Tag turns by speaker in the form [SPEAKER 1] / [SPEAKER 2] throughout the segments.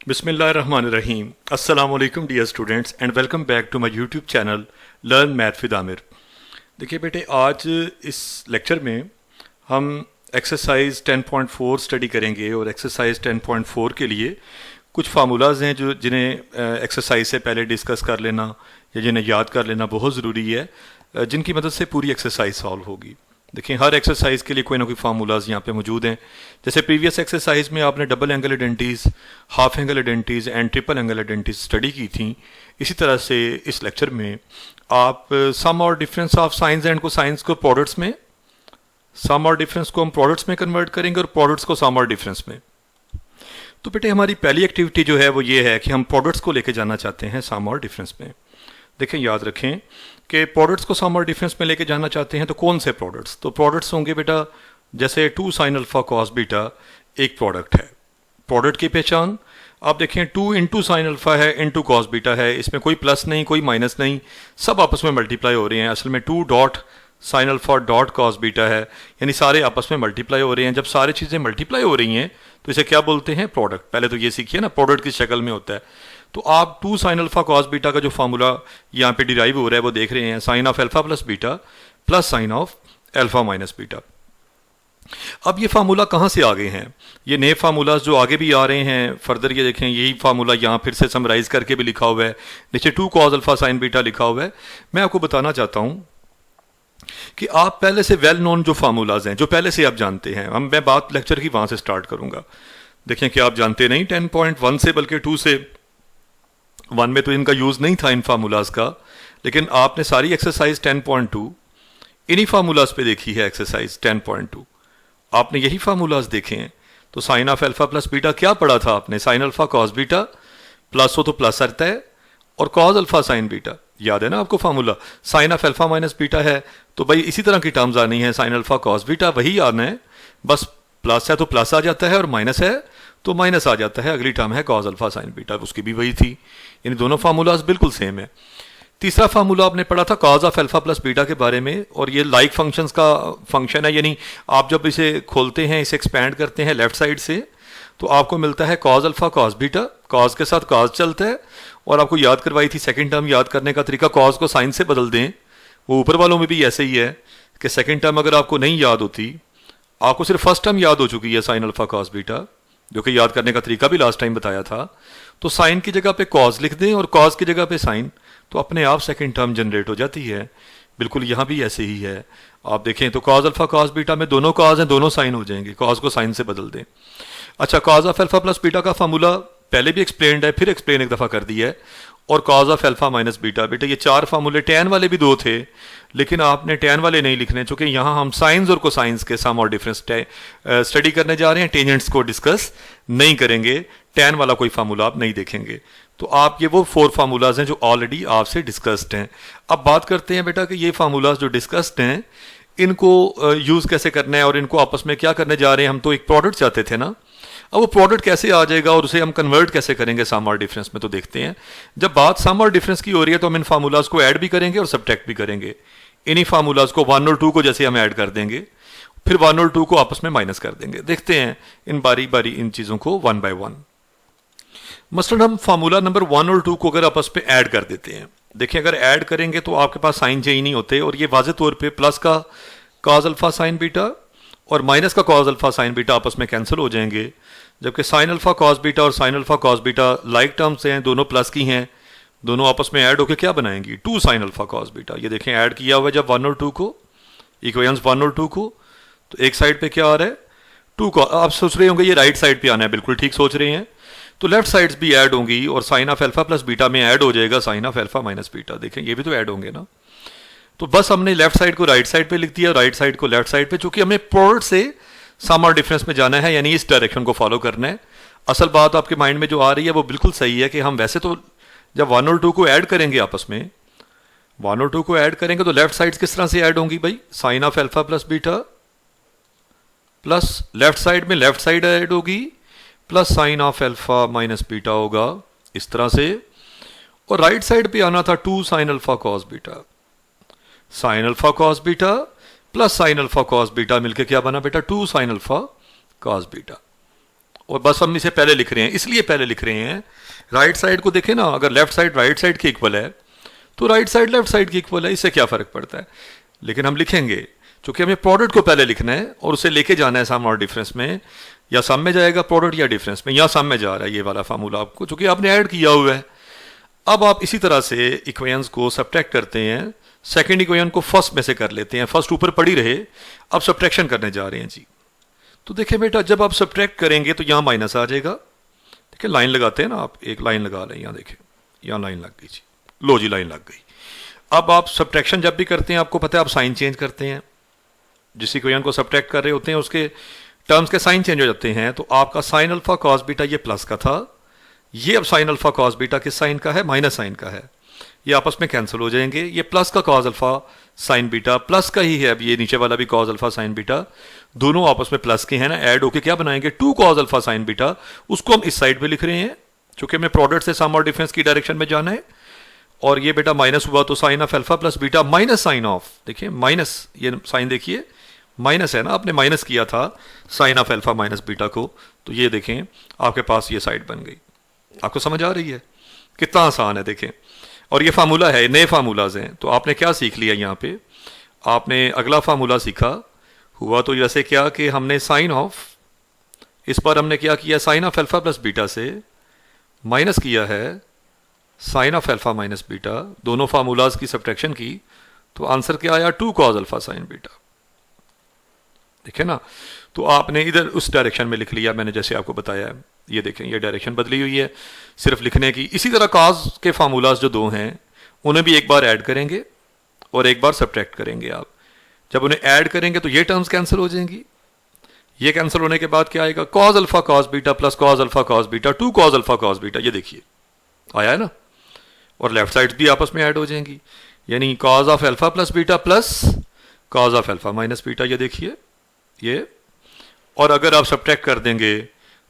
[SPEAKER 1] बिस्मिल्लाहिर्रहमानिर्रहीम। अस्सलाम वालेकुम dear students and welcome back to my YouTube channel learn math with Aamir. देखिए बेटे, आज इस लेक्चर में हम एक्सरसाइज 10.4 स्टडी करेंगे और एक्सरसाइज 10.4 के लिए कुछ फार्मूलाज हैं जो जिन्हें एक्सरसाइज से पहले डिस्कस कर लेना या जिन्हें याद कर लेना बहुत ज़रूरी है, जिनकी मदद से पूरी एक्सरसाइज सॉल्व होगी। देखिए, हर एक्सरसाइज के लिए कोई ना कोई फार्मूलाज यहाँ पे मौजूद हैं। जैसे प्रीवियस एक्सरसाइज में आपने double angle identities, half angle identities and triple angle identities study की थी। इसी तरह से इस लेक्चर में आप सम और difference of science and cosines को प्रोडक्ट्स में, सम और डिफरेंस को हम प्रोडक्ट्स में कन्वर्ट करेंगे और प्रोडक्ट्स को सम और डिफरेंस में। तो बेटे, हमारी पहली एक्टिविटी जो है वो ये है कि हम प्रोडक्ट्स को लेके जाना चाहते हैं सम और डिफरेंस में। देखें, याद रखें कि प्रोडक्ट्स को सम और डिफरेंस में लेके जाना चाहते हैं तो कौन से प्रोडक्ट्स? तो प्रोडक्ट्स होंगे बेटा, जैसे 2 sin अल्फा कॉस बीटा एक प्रोडक्ट है। प्रोडक्ट की पहचान आप देखें, 2 इंटू साइन अल्फा है इंटू कॉस बीटा है, इसमें कोई प्लस नहीं कोई माइनस नहीं, सब आपस में मल्टीप्लाई हो रहे हैं। असल में 2 dot sine alpha dot cos beta है, यानी सारे आपस में मल्टीप्लाई हो रहे हैं। जब सारी चीज़ें मल्टीप्लाई हो रही हैं तो इसे क्या बोलते हैं? प्रोडक्ट। पहले तो ये सीखिए ना, प्रोडक्ट की शक्ल में होता है। तो आप 2 sin अल्फा कॉस बीटा का जो फार्मूला यहाँ पे डिराइव हो रहा है वो देख रहे हैं, sine of alpha plus beta plus sine of alpha minus beta. अब ये फार्मूला कहाँ से आ गए हैं? ये नए फार्मूलाज जो आगे भी आ रहे हैं फर्दर, ये देखें, यही फार्मूला यहाँ फिर से समराइज करके भी लिखा हुआ है, नीचे 2 cos अल्फा साइन बीटा लिखा हुआ है। मैं आपको बताना चाहता हूँ कि आप पहले से वेल नोन जो फार्मूलाज हैं, जो पहले से आप जानते हैं, मैं बात लेक्चर की वहाँ से स्टार्ट करूँगा। देखें कि आप जानते नहीं 10.1 से, बल्कि 2 से। 1 में तो इनका यूज़ नहीं था इन फार्मूलाज का, लेकिन आपने सारी एक्सरसाइज 10.2 इन्हीं फार्मूलाज पे देखी है। एक्सरसाइज 10.2 आपने यही फार्मूलाज देखे हैं। तो sine of alpha plus beta क्या पढ़ा था आपने? Sine alpha cos beta, plus हो तो प्लस आता है, और कॉस अल्फा साइन बीटा, याद है ना आपको formula? Sine of alpha minus beta है तो भाई इसी तरह की टर्म्स आनी है, साइन अल्फा कॉस बीटा वही आना है, बस प्लस है तो प्लस आ जाता है और माइनस है तो माइनस आ जाता है। अगली टर्म है कॉस अल्फा साइन बीटा, उसकी भी वही थी। इन दोनों फार्मूलाज बिल्कुल सेम है। तीसरा फार्मूला आपने पढ़ा था cos of alpha plus beta के बारे में, और ये लाइक फंक्शंस का फंक्शन है, यानी आप जब इसे खोलते हैं, इसे एक्सपैंड करते हैं लेफ्ट साइड से, तो आपको मिलता है cos alpha cos beta, cos के साथ कॉस चलता है। और आपको याद करवाई थी सेकंड टर्म याद करने का तरीका, कॉस को साइन से बदल दें। वो ऊपर वालों में भी ऐसे ही है कि सेकंड टर्म अगर आपको नहीं याद होती, आपको सिर्फ फर्स्ट टर्म याद हो चुकी है साइन अल्फा कॉस बीटा, जो कि याद करने का तरीका भी लास्ट टाइम बताया था, तो साइन की जगह पे कॉस लिख दें और कॉस की जगह पे साइन, तो अपने आप सेकंड टर्म जनरेट हो जाती है। बिल्कुल यहाँ भी ऐसे ही है। आप देखें तो कॉस अल्फा कॉस बीटा में दोनों कॉस हैं, दोनों साइन हो जाएंगे, कॉस को साइन से बदल दें। अच्छा, cos of alpha plus beta का फार्मूला पहले भी एक्सप्लेन्ड है, फिर एक्सप्लेन एक दफ़ा कर दिया है। और cos of alpha minus beta, बेटे ये 4 फार्मूले, टैन वाले भी 2 थे, लेकिन आपने टैन वाले नहीं लिखने, चूंकि यहाँ हम साइंस और कोसाइंस के सम और डिफरेंस स्टडी करने जा रहे हैं, टेंजेंट्स को डिस्कस नहीं करेंगे, टैन वाला कोई फार्मूला आप नहीं देखेंगे। तो आप ये वो 4 फार्मूलाज हैं जो ऑलरेडी आपसे डिस्कस्ड हैं। अब बात करते हैं बेटा कि ये फार्मूलाज जो डिस्कस्ड हैं इनको यूज़ कैसे करना है और इनको आपस में क्या करने जा रहे हैं। हम तो एक प्रोडक्ट चाहते थे ना, अब वो प्रोडक्ट कैसे आ जाएगा और उसे हम कन्वर्ट कैसे करेंगे सम और डिफरेंस में, तो देखते हैं। जब बात सम और डिफरेंस की हो रही है तो हम इन फार्मूलाज को ऐड भी करेंगे और सब्ट्रैक्ट भी करेंगे। इन्हीं फार्मूलाज को 1 और 2 को जैसे हम ऐड कर देंगे, फिर 1 और 2 को आपस में माइनस कर देंगे। देखते हैं इन बारी बारी इन चीज़ों को 1 बाय 1। मसलन हम फार्मूला नंबर 1 और 2 को अगर आपस में ऐड कर देते हैं, देखिए अगर ऐड करेंगे तो आपके पास साइन चेंज नहीं होते, और ये वाज़ेह तौर पे प्लस का कॉस अल्फा साइन बीटा और माइनस का कॉस अल्फा साइन बीटा आपस में कैंसिल हो जाएंगे। जबकि साइन अल्फा कॉस बीटा और sign alpha cos beta like terms हैं, दोनों प्लस की हैं, दोनों आपस में ऐड होकर क्या बनाएंगी? 2 sin अल्फा कॉस बीटा। ये देखें ऐड किया हुआ है जब 1 और 2 को, इक्वेशंस 1 और 2 को, तो एक साइड पे क्या आ रहा है? 2 को। आप सोच रहे होंगे ये राइट साइड पे आना है, बिल्कुल ठीक सोच रहे हैं। तो लेफ्ट साइड्स भी ऐड होंगी और sine of alpha plus beta में ऐड हो जाएगा sine of alpha minus beta. देखें ये भी तो ऐड होंगे ना। तो बस हमने लेफ्ट साइड को राइट साइड पे लिख दिया, राइट साइड को लेफ्ट साइड पे, चूंकि हमें प्रोडक्ट से सम और डिफरेंस में जाना है, यानी इस डायरेक्शन को फॉलो करना है। असल बात आपके माइंड में जो आ रही है वो बिल्कुल सही है कि हम वैसे तो जब 1 और 2 को ऐड करेंगे आपस में, 1 और 2 को ऐड करेंगे तो लेफ्ट साइड किस तरह से ऐड होंगी भाई? Sine of alpha plus beta plus left side में लेफ्ट साइड ऐड होगी plus sine of alpha minus beta होगा, इस तरह से। और राइट साइड पे आना था 2 sin alpha cos beta, sign alpha cos beta plus sign alpha cos beta मिलके क्या बना बेटा? 2 sin अल्फा कॉस बीटा। और बस हम इसे पहले लिख रहे हैं, इसलिए पहले लिख रहे हैं। राइट साइड को देखें ना, अगर लेफ्ट साइड राइट साइड के इक्वल है तो राइट साइड लेफ्ट साइड की इक्वल है, इससे क्या फ़र्क पड़ता है। लेकिन हम लिखेंगे क्योंकि हमें प्रोडक्ट को पहले लिखना है और उसे लेके जाना है सम और डिफरेंस में, या सम में जाएगा प्रोडक्ट या डिफरेंस में, या सम में जा रहा है ये वाला फार्मूला आपको, चूंकि आपने ऐड किया हुआ है। अब आप इसी तरह से इक्वेशंस को सब्ट्रैक्ट करते हैं, सेकंड इक्वेशन को फर्स्ट में से कर लेते हैं, फर्स्ट ऊपर पड़ी रहे, अब सब्ट्रैक्शन करने जा रहे हैं जी। तो देखिए बेटा, जब आप सब्ट्रैक्ट करेंगे तो यहाँ माइनस आ जाएगा। देखिए लाइन लगाते हैं ना, आप एक लाइन लगा लें, यहाँ देखें, यहाँ लाइन लग गई जी, लो जी लाइन लग गई। अब आप सब्ट्रैक्शन जब भी करते हैं, आपको पता है आप साइन चेंज करते हैं, जिस इक्वेशन को सब्ट्रैक्ट कर रहे होते हैं उसके टर्म्स के साइन चेंज हो जाते हैं। तो आपका साइन अल्फा कॉस बीटा ये प्लस का था, ये अब साइन अल्फा कॉस बीटा किस साइन का है, माइनस साइन का है, ये आपस में कैंसिल हो जाएंगे। ये प्लस का cos alpha sine beta plus का ही है, अब ये नीचे वाला भी कॉस अल्फा साइन बीटा, दोनों आपस में प्लस के हैं ना, ऐड होके क्या बनाएंगे, 2 कॉस अल्फा साइन बीटा। उसको हम इस साइड पे लिख रहे हैं क्योंकि हमें प्रोडक्ट से सम और डिफरेंस की डायरेक्शन में जाना है। और ये बेटा माइनस हुआ तो sine of alpha plus beta minus sine of, देखिए माइनस, ये साइन देखिए माइनस है ना, आपने माइनस किया था sine of alpha minus beta को, तो ये देखें आपके पास ये साइड बन गई। आपको समझ आ रही है, कितना आसान है देखें। और ये फार्मूला है, नए फार्मूलाज हैं। तो आपने क्या सीख लिया यहाँ पे, आपने अगला फार्मूला सीखा, हुआ तो जैसे क्या कि हमने साइन ऑफ, इस पर हमने क्या किया, sine of alpha plus beta से माइनस किया है sine of alpha minus beta, दोनों फार्मूलाज की सब्ट्रैक्शन की, तो आंसर क्या आया, 2 कॉस अल्फा साइन बीटा। देखे ना, तो आपने इधर उस डायरेक्शन में लिख लिया, मैंने जैसे आपको बताया है। ये देखें, ये डायरेक्शन बदली हुई है सिर्फ लिखने की। इसी तरह कॉस के फार्मूलाज जो दो हैं उन्हें भी एक बार ऐड करेंगे और एक बार सब्ट्रैक्ट करेंगे। आप जब उन्हें ऐड करेंगे तो ये टर्म्स कैंसिल हो जाएंगी, ये कैंसिल होने के बाद क्या आएगा, cos alpha cos beta plus cos alpha cos beta, 2 cos alpha cos beta, ये देखिए आया है ना। और लेफ्ट साइड भी आपस में ऐड हो जाएंगी, यानी cos of alpha plus beta plus cos of alpha minus beta, ये देखिए ये। और अगर आप सब्ट्रैक्ट कर देंगे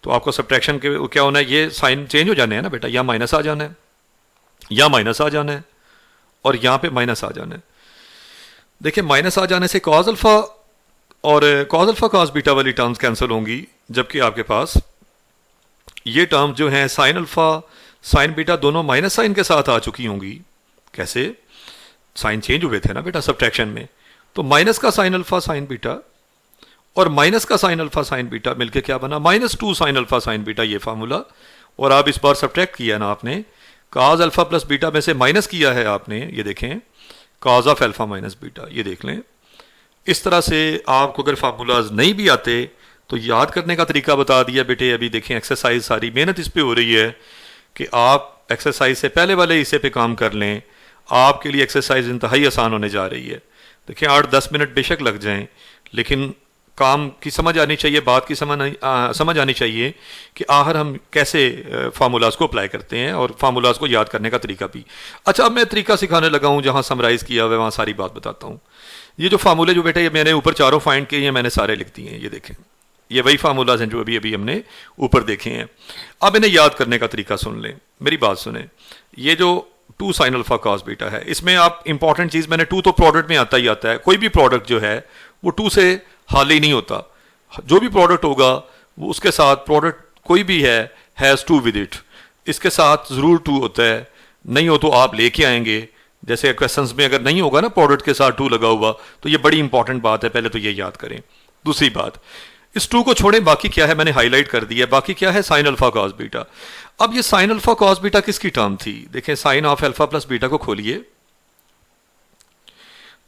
[SPEAKER 1] तो आपको सब्ट्रैक्शन के क्या होना है, ये साइन चेंज हो जाने हैं ना बेटा, यहाँ माइनस आ जाना है, यहाँ माइनस आ जाना है, और यहाँ पे माइनस आ जाना है। देखिए माइनस आ जाने से कॉस अल्फा और कॉस अल्फा कॉस बीटा वाली टर्म्स कैंसिल होंगी, जबकि आपके पास ये टर्म्स जो हैं साइन अल्फा साइन बीटा दोनों माइनस साइन के साथ आ चुकी होंगी। कैसे, साइन चेंज हुए थे ना बेटा सब्ट्रैक्शन में, तो माइनस का साइन अल्फा साइन बीटा और माइनस का साइन अल्फा साइन बीटा मिलके क्या बना, -2 साइन अल्फा साइन बीटा, ये फार्मूला। और आप इस बार सब्ट्रैक्ट किया ना आपने, कॉस अल्फा प्लस बीटा में से माइनस किया है आपने, ये देखें cos of alpha minus beta, ये देख लें। इस तरह से आपको अगर फार्मूलाज नहीं भी आते तो याद करने का तरीका बता दिया बेटे। अभी देखें एक्सरसाइज, सारी मेहनत इस पे हो रही है कि आप एक्सरसाइज से पहले वाले हिस्से पे काम कर लें। आपके लिए एक्सरसाइज इंतहाई आसान होने जा रही है। देखिए 8-10 मिनट बेशक लग जाएं, लेकिन काम की समझ आनी चाहिए, बात की समझ आनी चाहिए कि आखिर हम कैसे फार्मूलाज को अप्लाई करते हैं और फार्मूलाज को याद करने का तरीका भी। अच्छा, अब मैं तरीका सिखाने लगा हूँ, जहाँ समराइज़ किया हुआ है वहाँ सारी बात बताता हूँ। ये जो फार्मूले जो बेटे मैंने ऊपर चारों फाइंड किए हैं, मैंने सारे लिख दिए हैं, ये देखें ये वही फार्मूलाज हैं जो अभी अभी हमने ऊपर देखे हैं। अब इन्हें याद करने का तरीका सुन लें, मेरी बात सुने। ये जो 2 साइन अल्फा कॉस बीटा है, इसमें आप इंपॉर्टेंट चीज़, मैंने 2 तो प्रोडक्ट में आता ही आता है, कोई भी प्रोडक्ट जो है वो 2 से हाल ही नहीं होता। जो भी प्रोडक्ट होगा वो उसके साथ, प्रोडक्ट कोई भी है, हैज़ 2 विद इट, इसके साथ ज़रूर 2 होता है। नहीं हो तो आप लेके आएंगे, जैसे क्वेश्चंस में अगर नहीं होगा ना प्रोडक्ट के साथ 2 लगा हुआ, तो ये बड़ी इंपॉर्टेंट बात है, पहले तो ये याद करें। दूसरी बात, इस 2 को छोड़ें, बाकी क्या है मैंने हाईलाइट कर दिया, बाकी क्या है साइन अल्फा कॉस बीटा। अब ये साइन अल्फा कॉस बीटा किसकी टर्म थी, देखें sine of alpha plus beta को खोलिए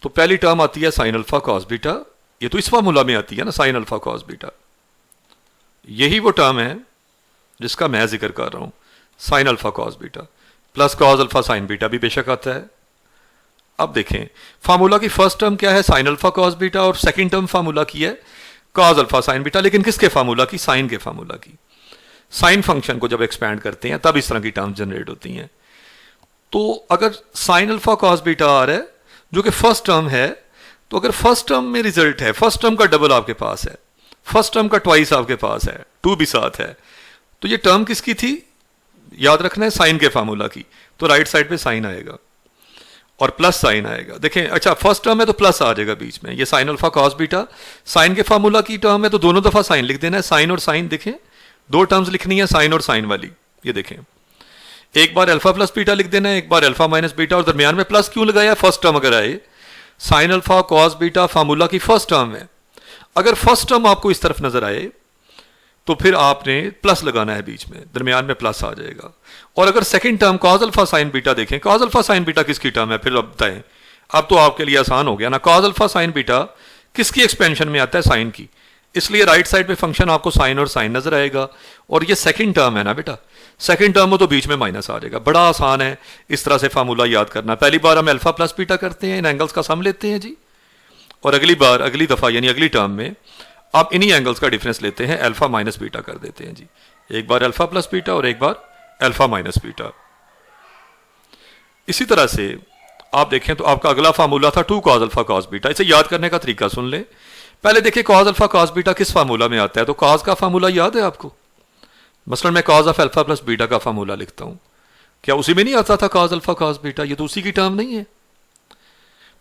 [SPEAKER 1] तो पहली टर्म आती है साइन अल्फा कॉस बीटा, ये तो इस फार्मूला में आती है ना साइन अल्फा कॉस बीटा, यही वो टर्म है जिसका मैं जिक्र कर रहा हूं, sign alpha cos beta plus cos alpha sine beta भी बेशक आता है। अब देखें फार्मूला की फर्स्ट टर्म क्या है, साइन अल्फा कॉस बीटा, और सेकंड टर्म फार्मूला की है कॉस अल्फा साइन बीटा, लेकिन किसके फार्मूला की, साइन के फार्मूला की। साइन फंक्शन को जब एक्सपैंड करते हैं तब इस तरह की टर्म्स जनरेट होती हैं। तो अगर साइन अल्फा कॉस बीटा आ रहा है जो कि फर्स्ट टर्म है, तो अगर फर्स्ट टर्म में रिजल्ट है, फर्स्ट टर्म का डबल आपके पास है, फर्स्ट टर्म का ट्वाइस आपके पास है, 2 भी साथ है, तो ये टर्म किसकी थी, याद रखना है साइन के फार्मूला की। तो राइट साइड पे साइन आएगा और प्लस साइन आएगा। देखें अच्छा फर्स्ट टर्म है तो प्लस आ जाएगा बीच में, ये sine alpha cos beta sign के फार्मूला की टर्म है, तो दोनों दफा साइन लिख देना है, साइन और साइन देखें दो टर्म्स लिखनी है साइन और साइन वाली। ये देखें, एक बार अल्फा प्लस बीटा लिख देना है, एक बार अल्फा माइनस बीटा, और दरमियान में प्लस क्यों लगाया? फर्स्ट टर्म अगर आए, sign alpha cos beta formula की फर्स्ट टर्म है, अगर फर्स्ट टर्म आपको इस तरफ नजर आए तो फिर आपने प्लस लगाना है बीच में, दरमियान में प्लस आ जाएगा। और अगर second term cos alpha sine beta देखें, कॉस अल्फा साइन बीटा किसकी टर्म है? फिर अब बताएं, अब तो आपके लिए आसान हो गया ना। कॉस अल्फा साइन बीटा किसकी एक्सपेंशन में आता है? साइन की, इसलिए राइट साइड पे फंक्शन आपको साइन और साइन नजर आएगा। और ये सेकंड टर्म है ना बेटा, सेकंड टर्म हो तो बीच में माइनस आ जाएगा। बड़ा आसान है इस तरह से फार्मूला याद करना। पहली बार हम अल्फा प्लस बीटा करते हैं, इन एंगल्स का सम लेते हैं जी, और अगली बार, अगली दफा यानी अगली टर्म में आप इन्हीं एंगल्स का डिफरेंस लेते हैं, अल्फा माइनस बीटा कर देते हैं जी। एक बार अल्फा प्लस बीटा और एक बार अल्फा माइनस बीटा। इसी तरह से आप देखें तो आपका अगला फार्मूला था 2 cos अल्फा cos बीटा। इसे याद करने का तरीका सुन ले। पहले देखिए cos अल्फा cos बीटा किस फार्मूला में आता है, तो cos का फार्मूला याद है आपको? मसलन मैं cos of alpha plus beta का फार्मूला लिखता हूं, क्या उसी में नहीं आता था cos अल्फा cos बीटा? ये तो उसी की टर्म नहीं है।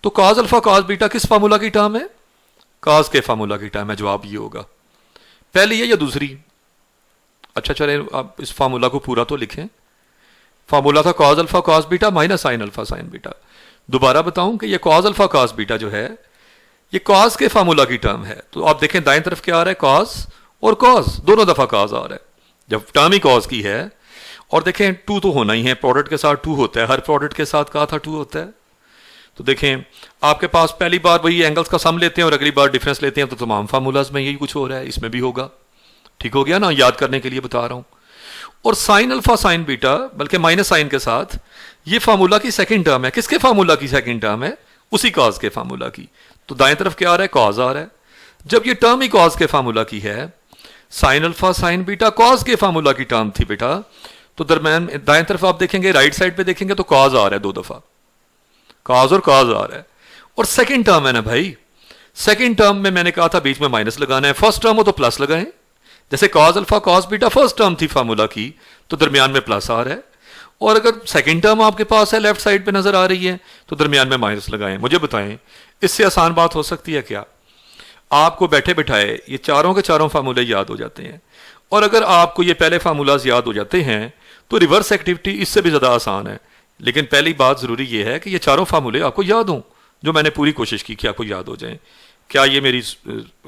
[SPEAKER 1] तो cos अल्फा cos बीटा किस फार्मूला की टर्म है? cos के फार्मूला की टर्म है। जवाब ये होगा, पहली है या दूसरी? अच्छा चले आप इस फार्मूला को पूरा तो लिखें। फार्मूला था cos alpha cos beta minus sine alpha sine beta. दोबारा बताऊं कि ये cos अल्फा cos बीटा जो है ये cos के फार्मूला की टर्म है। तो आप देखें दाएं तरफ क्या आ रहा है? cos और cos, दोनों दफा cos आ रहा है, जब टर्म ही cos की है। और देखें 2 तो होना ही है, प्रोडक्ट के साथ 2 होता है, हर प्रोडक्ट के साथ कहा था 2 होता है। तो देखें आपके पास पहली बार वही एंगल्स का सम लेते हैं और अगली बार डिफरेंस लेते हैं, तो तमाम फार्मूलाज में यही कुछ हो रहा है, इसमें भी होगा। ठीक हो गया ना, याद करने के लिए बता रहा हूं। और साइन अल्फा साइन बीटा, बल्कि माइनस साइन के साथ, ये फार्मूला की सेकंड टर्म है। किसके फार्मूला की सेकंड टर्म है? उसी cos के फार्मूला की। तो दाएं तरफ क्या आ रहा है? cos आ रहा है। जब ये टर्म ही cos के फार्मूला की है, sine alpha sine beta cos के फार्मूला की टर्म थी बेटा, तो दरम्यान दाएं तरफ आप देखेंगे, राइट साइड पे देखेंगे तो cos आ रहा है, 2 दफा cos और cos आ रहा है। और सेकंड टर्म है ना भाई, सेकंड टर्म में मैंने कहा था बीच में माइनस लगाना है, फर्स्ट टर्म हो तो प्लस लगाएं। जैसे cos alpha cos beta first term थी फार्मूला की, तो दरमियान में प्लस आ रहा है। और अगर सेकंड टर्म आपके पास है, लेफ्ट साइड पे नजर आ रही है, तो दरमियान में माइनस लगाएं। मुझे बताएं इससे आसान बात हो सकती है क्या? आपको बैठे बिठाए ये चारों के चारों फार्मूले याद हो जाते हैं। और अगर आपको ये पहले फार्मूलाज याद हो जाते हैं तो रिवर्स एक्टिविटी इससे भी ज्यादा आसान है। लेकिन पहली बात जरूरी यह है कि ये चारों फार्मूले आपको याद हों, जो मैंने पूरी कोशिश की कि आपको याद हो जाए। क्या ये मेरी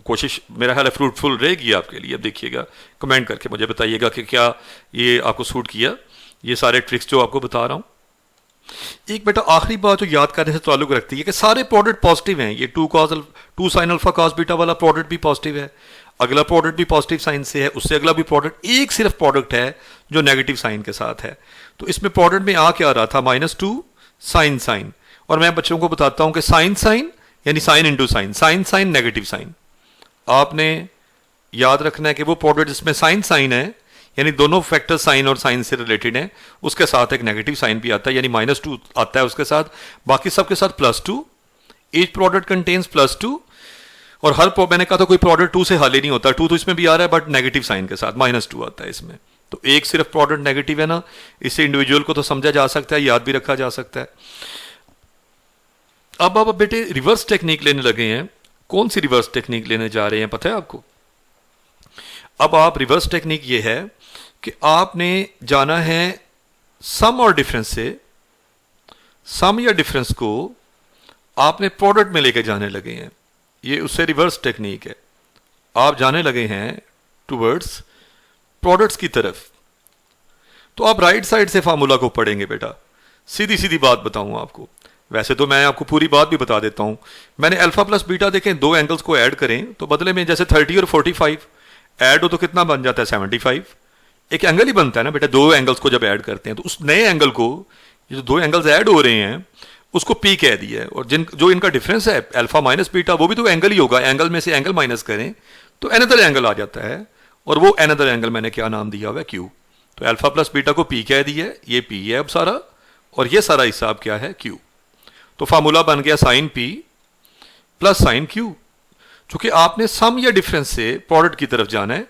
[SPEAKER 1] कोशिश मेरा ख्याल है फ्रूटफुल रहेगी आपके लिए? अब देखिएगा, कमेंट करके मुझे बताइएगा कि क्या ये आपको सूट किया, ये सारे ट्रिक्स जो आपको बता रहा हूं। एक बेटा आखिरी बात जो याद करने से ताल्लुक रखती है कि सारे प्रोडक्ट पॉजिटिव हैं। ये 2 साइन अल्फा cos बीटा वाला प्रोडक्ट भी पॉजिटिव है, अगला प्रोडक्ट भी पॉजिटिव साइन से है, उससे अगला भी प्रोडक्ट, एक सिर्फ प्रोडक्ट है जो नेगेटिव साइन के साथ है। तो इसमें प्रोडक्ट में आ क्या रहा था? -2 साइन साइन। और मैं बच्चों को बताता हूं कि साइन साइन यानी sine into sine, sine sine negative sine. आपने याद रखना है कि वो प्रोडक्ट जिसमें साइन साइन है, यानी दोनों फैक्टर साइन और साइन से रिलेटेड हैं, उसके साथ एक नेगेटिव साइन भी आता है, यानी -2 आता है उसके साथ, बाकी सबके साथ +2। Each product contains +2। और हर मैंने कहा था कोई प्रोडक्ट 2 से हल ही नहीं होता, 2 तो इसमें भी आ रहा है बट नेगेटिव साइन के साथ, -2 आता है इसमें। तो एक सिर्फ प्रोडक्ट नेगेटिव है ना, इससे इंडिविजुअल को तो समझा जा सकता है, याद भी रखा जा सकता है। अब आप बेटे रिवर्स टेक्निक लेने लगे हैं। कौन सी रिवर्स टेक्निक लेने जा रहे हैं पता है आपको? अब आप रिवर्स टेक्निक ये है कि आपने जाना है सम और डिफरेंस से, सम या डिफरेंस को आपने प्रोडक्ट में लेके जाने लगे हैं। ये उससे रिवर्स टेक्निक है। आप जाने लगे हैं टूवर्ड्स प्रोडक्ट्स की तरफ। तो आप राइट साइड से फार्मूला को पढ़ेंगे बेटा। सीधी सीधी बात बताऊं आपको, वैसे तो मैं आपको पूरी बात भी बता देता हूं। मैंने अल्फा प्लस बीटा देखें, 2 एंगल्स को ऐड करें तो बदले में जैसे 30 और 45 ऐड हो तो कितना बन जाता है? 75। एक एंगल ही बनता है ना बेटा, 2 एंगल्स को जब ऐड करते हैं तो उस नए एंगल को, जो 2 एंगल्स ऐड हो रहे हैं उसको पी कह दिया है। और जो इनका डिफरेंस है अल्फा माइनस बीटा, वो भी तो एंगल ही होगा। एंगल में से एंगल माइनस करें तो अनदर एंगल आ जाता है, और वो अनदर एंगल मैंने क्या नाम दिया हुआ है? क्यू। तो अल्फा प्लस बीटा को पी कह दिया है, ये पी है अब सारा, और ये सारा हिसाब क्या है? क्यू। तो फार्मूला बन गया sine P plus sine Q. चूंकि आपने सम या डिफरेंस से प्रोडक्ट की तरफ जाना है,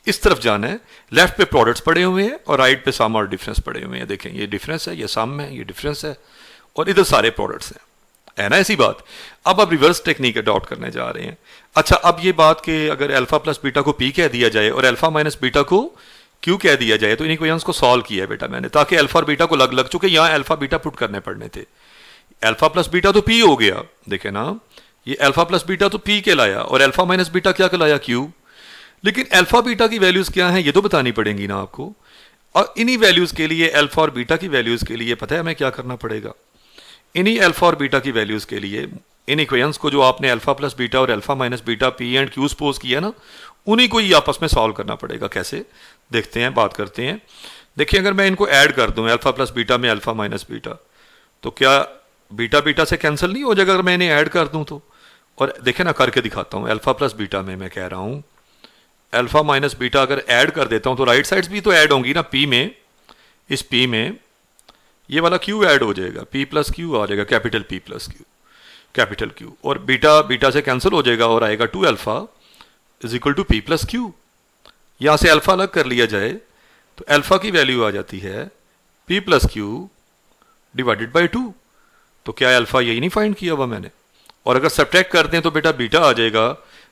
[SPEAKER 1] इस तरफ जाना है, लेफ्ट पे प्रोडक्ट्स पड़े हुए हैं और राइट पे सम और डिफरेंस पड़े हुए हैं। देखें ये डिफरेंस है, ये सम है, ये डिफरेंस है, और इधर सारे प्रोडक्ट्स हैं, है ना ऐसी बात। अब आप रिवर्स टेक्निक अडॉप्ट करने जा रहे हैं। अच्छा, अब ये बात कि अगर अल्फा प्लस बीटा को पी कह दिया जाए और अल्फा माइनस बीटा को क्यू कह दिया जाए तो इन इक्वेशंस को सॉल्व किया है बेटा मैंने, ताकि अल्फा और बीटा को लग लग चुके यहाँ अल्फा बीटा पुट करने पड़ने थे। अल्फा प्लस बीटा तो पी हो गया, देखे ना, ये अल्फा प्लस बीटा तो पी कहलाया और अल्फा माइनस बीटा क्या कहलाया, क्यू। लेकिन अल्फा बीटा की वैल्यूज क्या है ये तो बतानी पड़ेंगी ना आपको, और इन्हीं वैल्यूज के लिए, अल्फा और बीटा की वैल्यूज के लिए पता है हमें क्या करना पड़ेगा। इन्हीं अल्फा और बीटा की वैल्यूज के लिए इन इक्वेशंस को जो आपने अल्फा प्लस बीटा और alpha minus beta P and Q suppose किया ना, उन्हीं को ही आपस में सॉल्व करना पड़ेगा। कैसे, देखते हैं, बात करते हैं। देखिए अगर मैं इनको ऐड कर दूं अल्फा प्लस बीटा में अल्फा माइनस बीटा, तो क्या बीटा बीटा से कैंसिल नहीं हो जाएगा अगर मैं इन्हें ऐड कर दूं तो। और देखे ना, करके दिखाता हूं। अल्फा प्लस बीटा में मैं कह रहा हूं अल्फा माइनस बीटा अगर ऐड कर देता हूं तो राइट साइड्स भी तो ऐड होंगी ना, पी में, इस पी में ये वाला क्यू ऐड हो जाएगा, पी प्लस क्यू आ जाएगा, capital P plus Q, capital Q, और बीटा बीटा से कैंसिल हो जाएगा और आएगा 2 alpha is equal to P plus Q. यहां से अल्फा अलग कर लिया जाए तो अल्फा की वैल्यू आ जाती है P plus Q divided by 2। तो क्या अल्फा यही नहीं फाइंड किया हुआ मैंने। और अगर सब्ट्रैक्ट करते हैं तो बेटा बीटा आ जाएगा,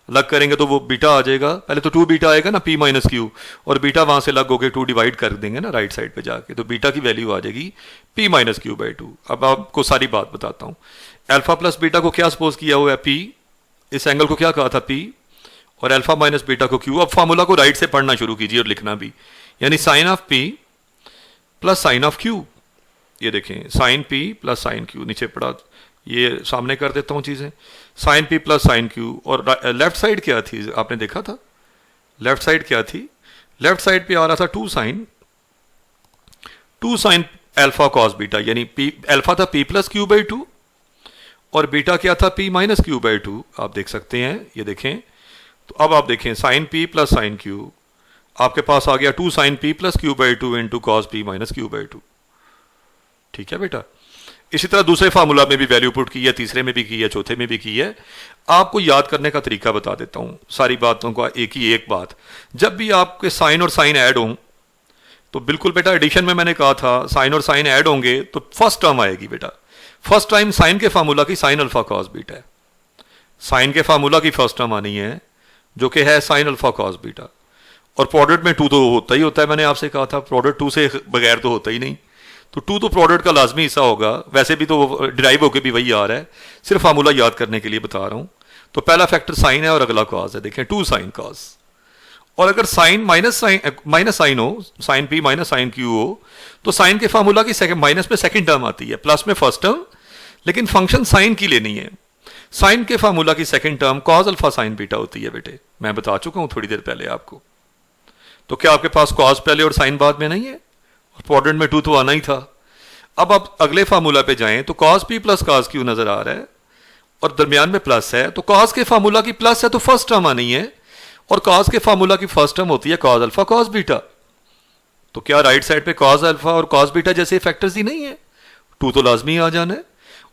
[SPEAKER 1] अलग करेंगे तो वो बीटा आ जाएगा, पहले तो 2 बीटा आएगा ना, पी माइनस क्यू, और बीटा वहां से अलग होकर 2 डिवाइड कर देंगे ना राइट साइड पे जाके, तो बीटा की वैल्यू आ जाएगी पी माइनस क्यू बाई 2। अब आपको सारी बात बताता हूं। अल्फा प्लस बीटा को क्या सपोज किया हुआ है, पी, इस एंगल को क्या कहा था, पी, और अल्फा माइनस बीटा को क्यू। अब फार्मूला को राइट से पढ़ना शुरू कीजिए और लिखना भी, यानी sine of P plus sine of Q. ये देखें, sine P plus sine Q, नीचे पड़ा, ये सामने कर देता हूं चीजें, sine P plus sine Q. और लेफ्ट साइड क्या थी, आपने देखा था लेफ्ट साइड क्या थी, लेफ्ट साइड पे आ रहा था 2 साइन अल्फा कॉस बीटा, यानी पी अल्फा था पी प्लस क्यू बाई 2 और बीटा क्या था पी माइनस क्यू बाई 2। आप देख सकते हैं, ये देखें। तो अब आप देखें sine P plus sine Q, आपके पास आ गया 2 sine P plus Q by 2 into cos P minus Q by 2। ठीक है बेटा। इसी तरह दूसरे फार्मूला में भी वैल्यू पुट की है, तीसरे में भी की है, चौथे में भी की है। आपको याद करने का तरीका बता देता हूं, सारी बातों का एक ही एक बात। जब भी आपके साइन और साइन ऐड हों तो बिल्कुल बेटा, एडिशन में मैंने कहा था साइन और साइन ऐड होंगे तो फर्स्ट टर्म आएगी बेटा। फर्स्ट टाइम साइन के फार्मूला की साइन अल्फा कॉस बीटा है, साइन के फार्मूला की फर्स्ट टर्म आनी है जो कि है साइन अल्फा कॉस बीटा। और प्रोडक्ट में 2 तो होता ही होता है, मैंने आपसे कहा था प्रोडक्ट 2 से बगैर तो होता ही नहीं, तो 2 तो प्रोडक्ट का लाजमी हिस्सा होगा। वैसे भी तो डिराइव होकर भी वही आ रहा है, सिर्फ फार्मूला याद करने के लिए बता रहा हूं। तो पहला फैक्टर साइन है और अगला कॉस है, देखें 2 साइन कॉस। और अगर साइन माइनस साइन हो, sine P minus sine Q हो, तो साइन के फार्मूला की सेकंड माइनस में सेकंड टर्म आती है, प्लस में फर्स्ट टर्म, लेकिन फंक्शन साइन की लेनी है। साइन के फार्मूला की second term cos alpha sine beta होती है बेटे, मैं बता चुका हूं थोड़ी देर पहले आपको। तो क्या आपके पास कॉस पहले और साइन बाद में नहीं है, और प्रोडक्ट में 2 तो आना ही था। अब आप अगले फार्मूला पे जाएं तो cos P plus cos Q नजर आ रहा है और दरमियान में प्लस है, तो कॉस के फार्मूला की प्लस है तो फर्स्ट टर्म आनी है, और कॉस के फार्मूला की फर्स्ट टर्म होती है कॉस अल्फा कॉस बीटा। तो क्या राइट साइड पे कॉस अल्फा और कॉस बीटा जैसे फैक्टर्स ही नहीं है, 2 तो लाजमी आ जाना है।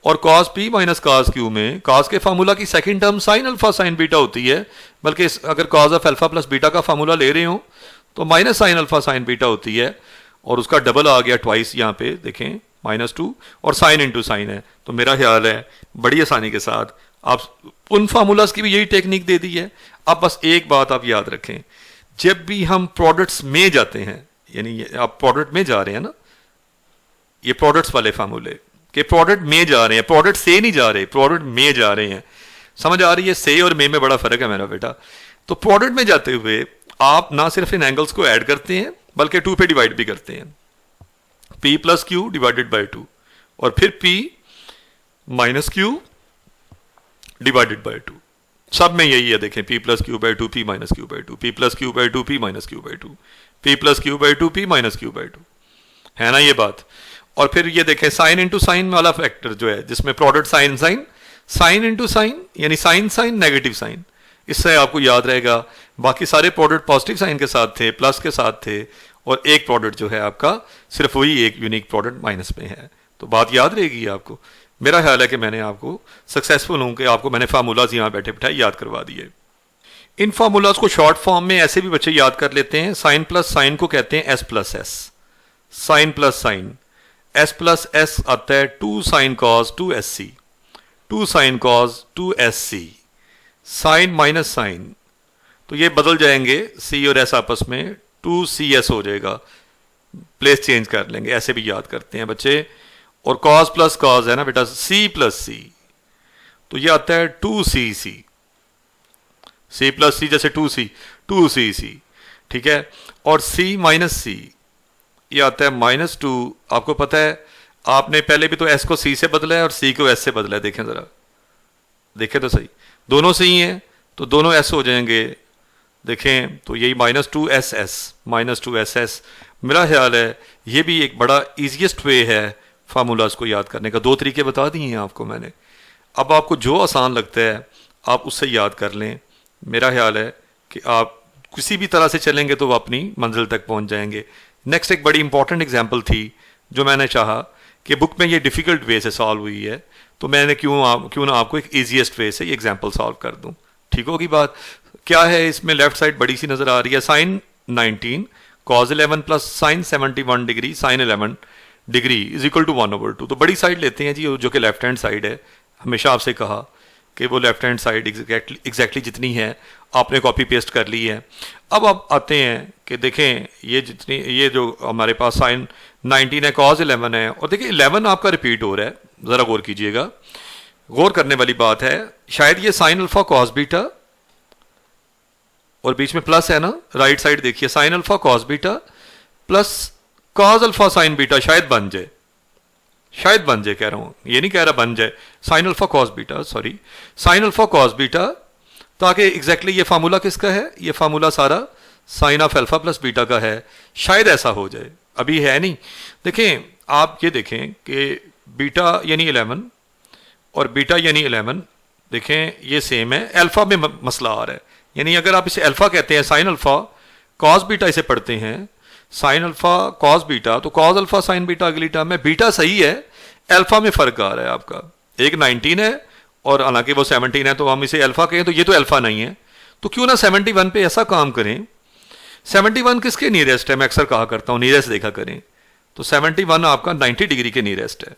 [SPEAKER 1] और cos P minus cos Q में कॉस के फार्मूला की second term sine alpha sine beta होती है, बल्कि अगर cos of alpha plus beta का फार्मूला ले रहे हो तो minus sine alpha sine beta होती है, और उसका डबल आ गया ट्वाइस, यहाँ पे देखें -2, और साइन इंटू साइन है। तो मेरा ख्याल है बड़ी आसानी के साथ आप उन फार्मूलाज की भी यही टेक्निक दे दी है। अब बस एक बात आप याद रखें, जब भी हम प्रोडक्ट्स में जाते हैं, यानी आप प्रोडक्ट में जा रहे हैं ना, ये प्रोडक्ट्स वाले फार्मूले के प्रोडक्ट में जा रहे हैं, प्रोडक्ट से नहीं जा रहे, प्रोडक्ट में जा रहे हैं, समझ आ रही है? से और में बड़ा फर्क है मेरा बेटा। तो प्रोडक्ट में जाते हुए आप ना सिर्फ इन एंगल्स को ऐड करते हैं बल्कि 2 पे डिवाइड भी करते हैं, p plus Q divided by 2, और फिर p minus Q divided by 2। सब में यही है, देखें p plus Q by 2, p minus Q by 2, p plus Q by 2, p minus Q by 2, p plus Q by 2, p minus Q by 2, है ना ये बात। और फिर ये देखें साइन इंटू साइन वाला फैक्टर जो है, जिसमें product sign sine, sign into sine यानी साइन साइन नेगेटिव साइन, इससे आपको याद रहेगा। बाकी सारे प्रोडक्ट पॉजिटिव साइन के साथ थे, प्लस के साथ थे, और एक प्रोडक्ट जो है आपका सिर्फ वही एक यूनिक प्रोडक्ट माइनस में है। तो बात याद रहेगी आपको। मेरा ख्याल है कि मैंने आपको सक्सेसफुल हूं कि आपको मैंने फार्मूलाज यहाँ बैठे बैठाए याद करवा दिए। इन फार्मूलाज को शॉर्ट फॉर्म में ऐसे भी बच्चे याद कर लेते हैं। साइन प्लस साइन को कहते हैं S plus S, sine plus sine, S plus S आता है 2 sine cos 2 S C, 2 sine cos 2 S C, sine minus sine, तो ये बदल जाएंगे सी और एस आपस में, 2CS हो जाएगा, प्लेस चेंज कर लेंगे, ऐसे भी याद करते हैं बच्चे। और कॉस प्लस कॉस है ना बेटा, C प्लस C, तो ये आता है 2CC, C प्लस C जैसे 2CC, ठीक है। और C माइनस C ये आता है -2। आपको पता है आपने पहले भी तो S को C से बदला है और C को S से बदला है, देखें ज़रा, देखें तो सही, दोनों सही हैं तो दोनों S हो जाएंगे, देखें तो यही -2SS, मेरा ख्याल है ये भी एक बड़ा ईजीएस्ट वे है फार्मूलाज को याद करने का। 2 तरीके बता दिए हैं आपको मैंने, अब आपको जो आसान लगता है आप उससे याद कर लें। मेरा ख्याल है कि आप किसी भी तरह से चलेंगे तो वो अपनी मंजिल तक पहुंच जाएंगे। नेक्स्ट एक बड़ी इंपॉर्टेंट एग्जांपल थी जो मैंने चाहा कि बुक में ये डिफ़िकल्ट वे से सॉल्व हुई है, तो मैंने क्यों ना आपको एक ईजीएस्ट वे से ये एग्जांपल सॉल्व कर दूं। ठीक होगी बात। क्या है इसमें, लेफ्ट साइड बड़ी सी नज़र आ रही है, sine 19 cos 11 plus sine 71 degree sine 11 degree is equal to 1/2। तो बड़ी साइड लेते हैं जी, जो कि लेफ्ट हैंड साइड है। हमेशा आपसे कहा कि वो लेफ्ट हैंड साइड एग्जैक्टली जितनी है आपने कॉपी पेस्ट कर ली है। अब आप आते हैं कि देखें ये जो हमारे पास साइन 19 है, cos 11 है, और देखिए 11 आपका रिपीट हो रहा है, ज़रा गौर कीजिएगा, गौर करने वाली बात है। शायद ये साइन अल्फा cos बीटा और बीच में प्लस है ना, राइट साइड देखिए, sign alpha cos beta plus cos alpha sine beta शायद बन जाए कह रहा हूं, ये नहीं कह रहा बन जाए, sine alpha cos beta, sorry sine alpha cos beta, ताकि एग्जैक्टली ये फार्मूला किसका है, ये फार्मूला सारा sine of alpha plus beta का है, शायद ऐसा हो जाए, अभी है नहीं। देखें आप ये देखें कि बीटा यानी 11 और बीटा यानी 11, देखें ये सेम है, अल्फा में मसला आ रहा है, यानी अगर आप इसे अल्फा कहते हैं, साइन अल्फा कॉस बीटा इसे पढ़ते हैं, साइन अल्फा कॉस बीटा, तो कॉस अल्फा साइन बीटा अगली टर्म में, बीटा सही है, अल्फा में फर्क आ रहा है आपका, एक 19 है और हालांकि वो 17 है, तो हम इसे अल्फा कहें तो ये तो अल्फा नहीं है, तो क्यों ना 71 पे ऐसा काम करें, 71 किसके नियरेस्ट है, मैं अक्सर कहा करता हूं नियरेस्ट देखा करें, तो 71 आपका 90 डिग्री के नियरेस्ट है।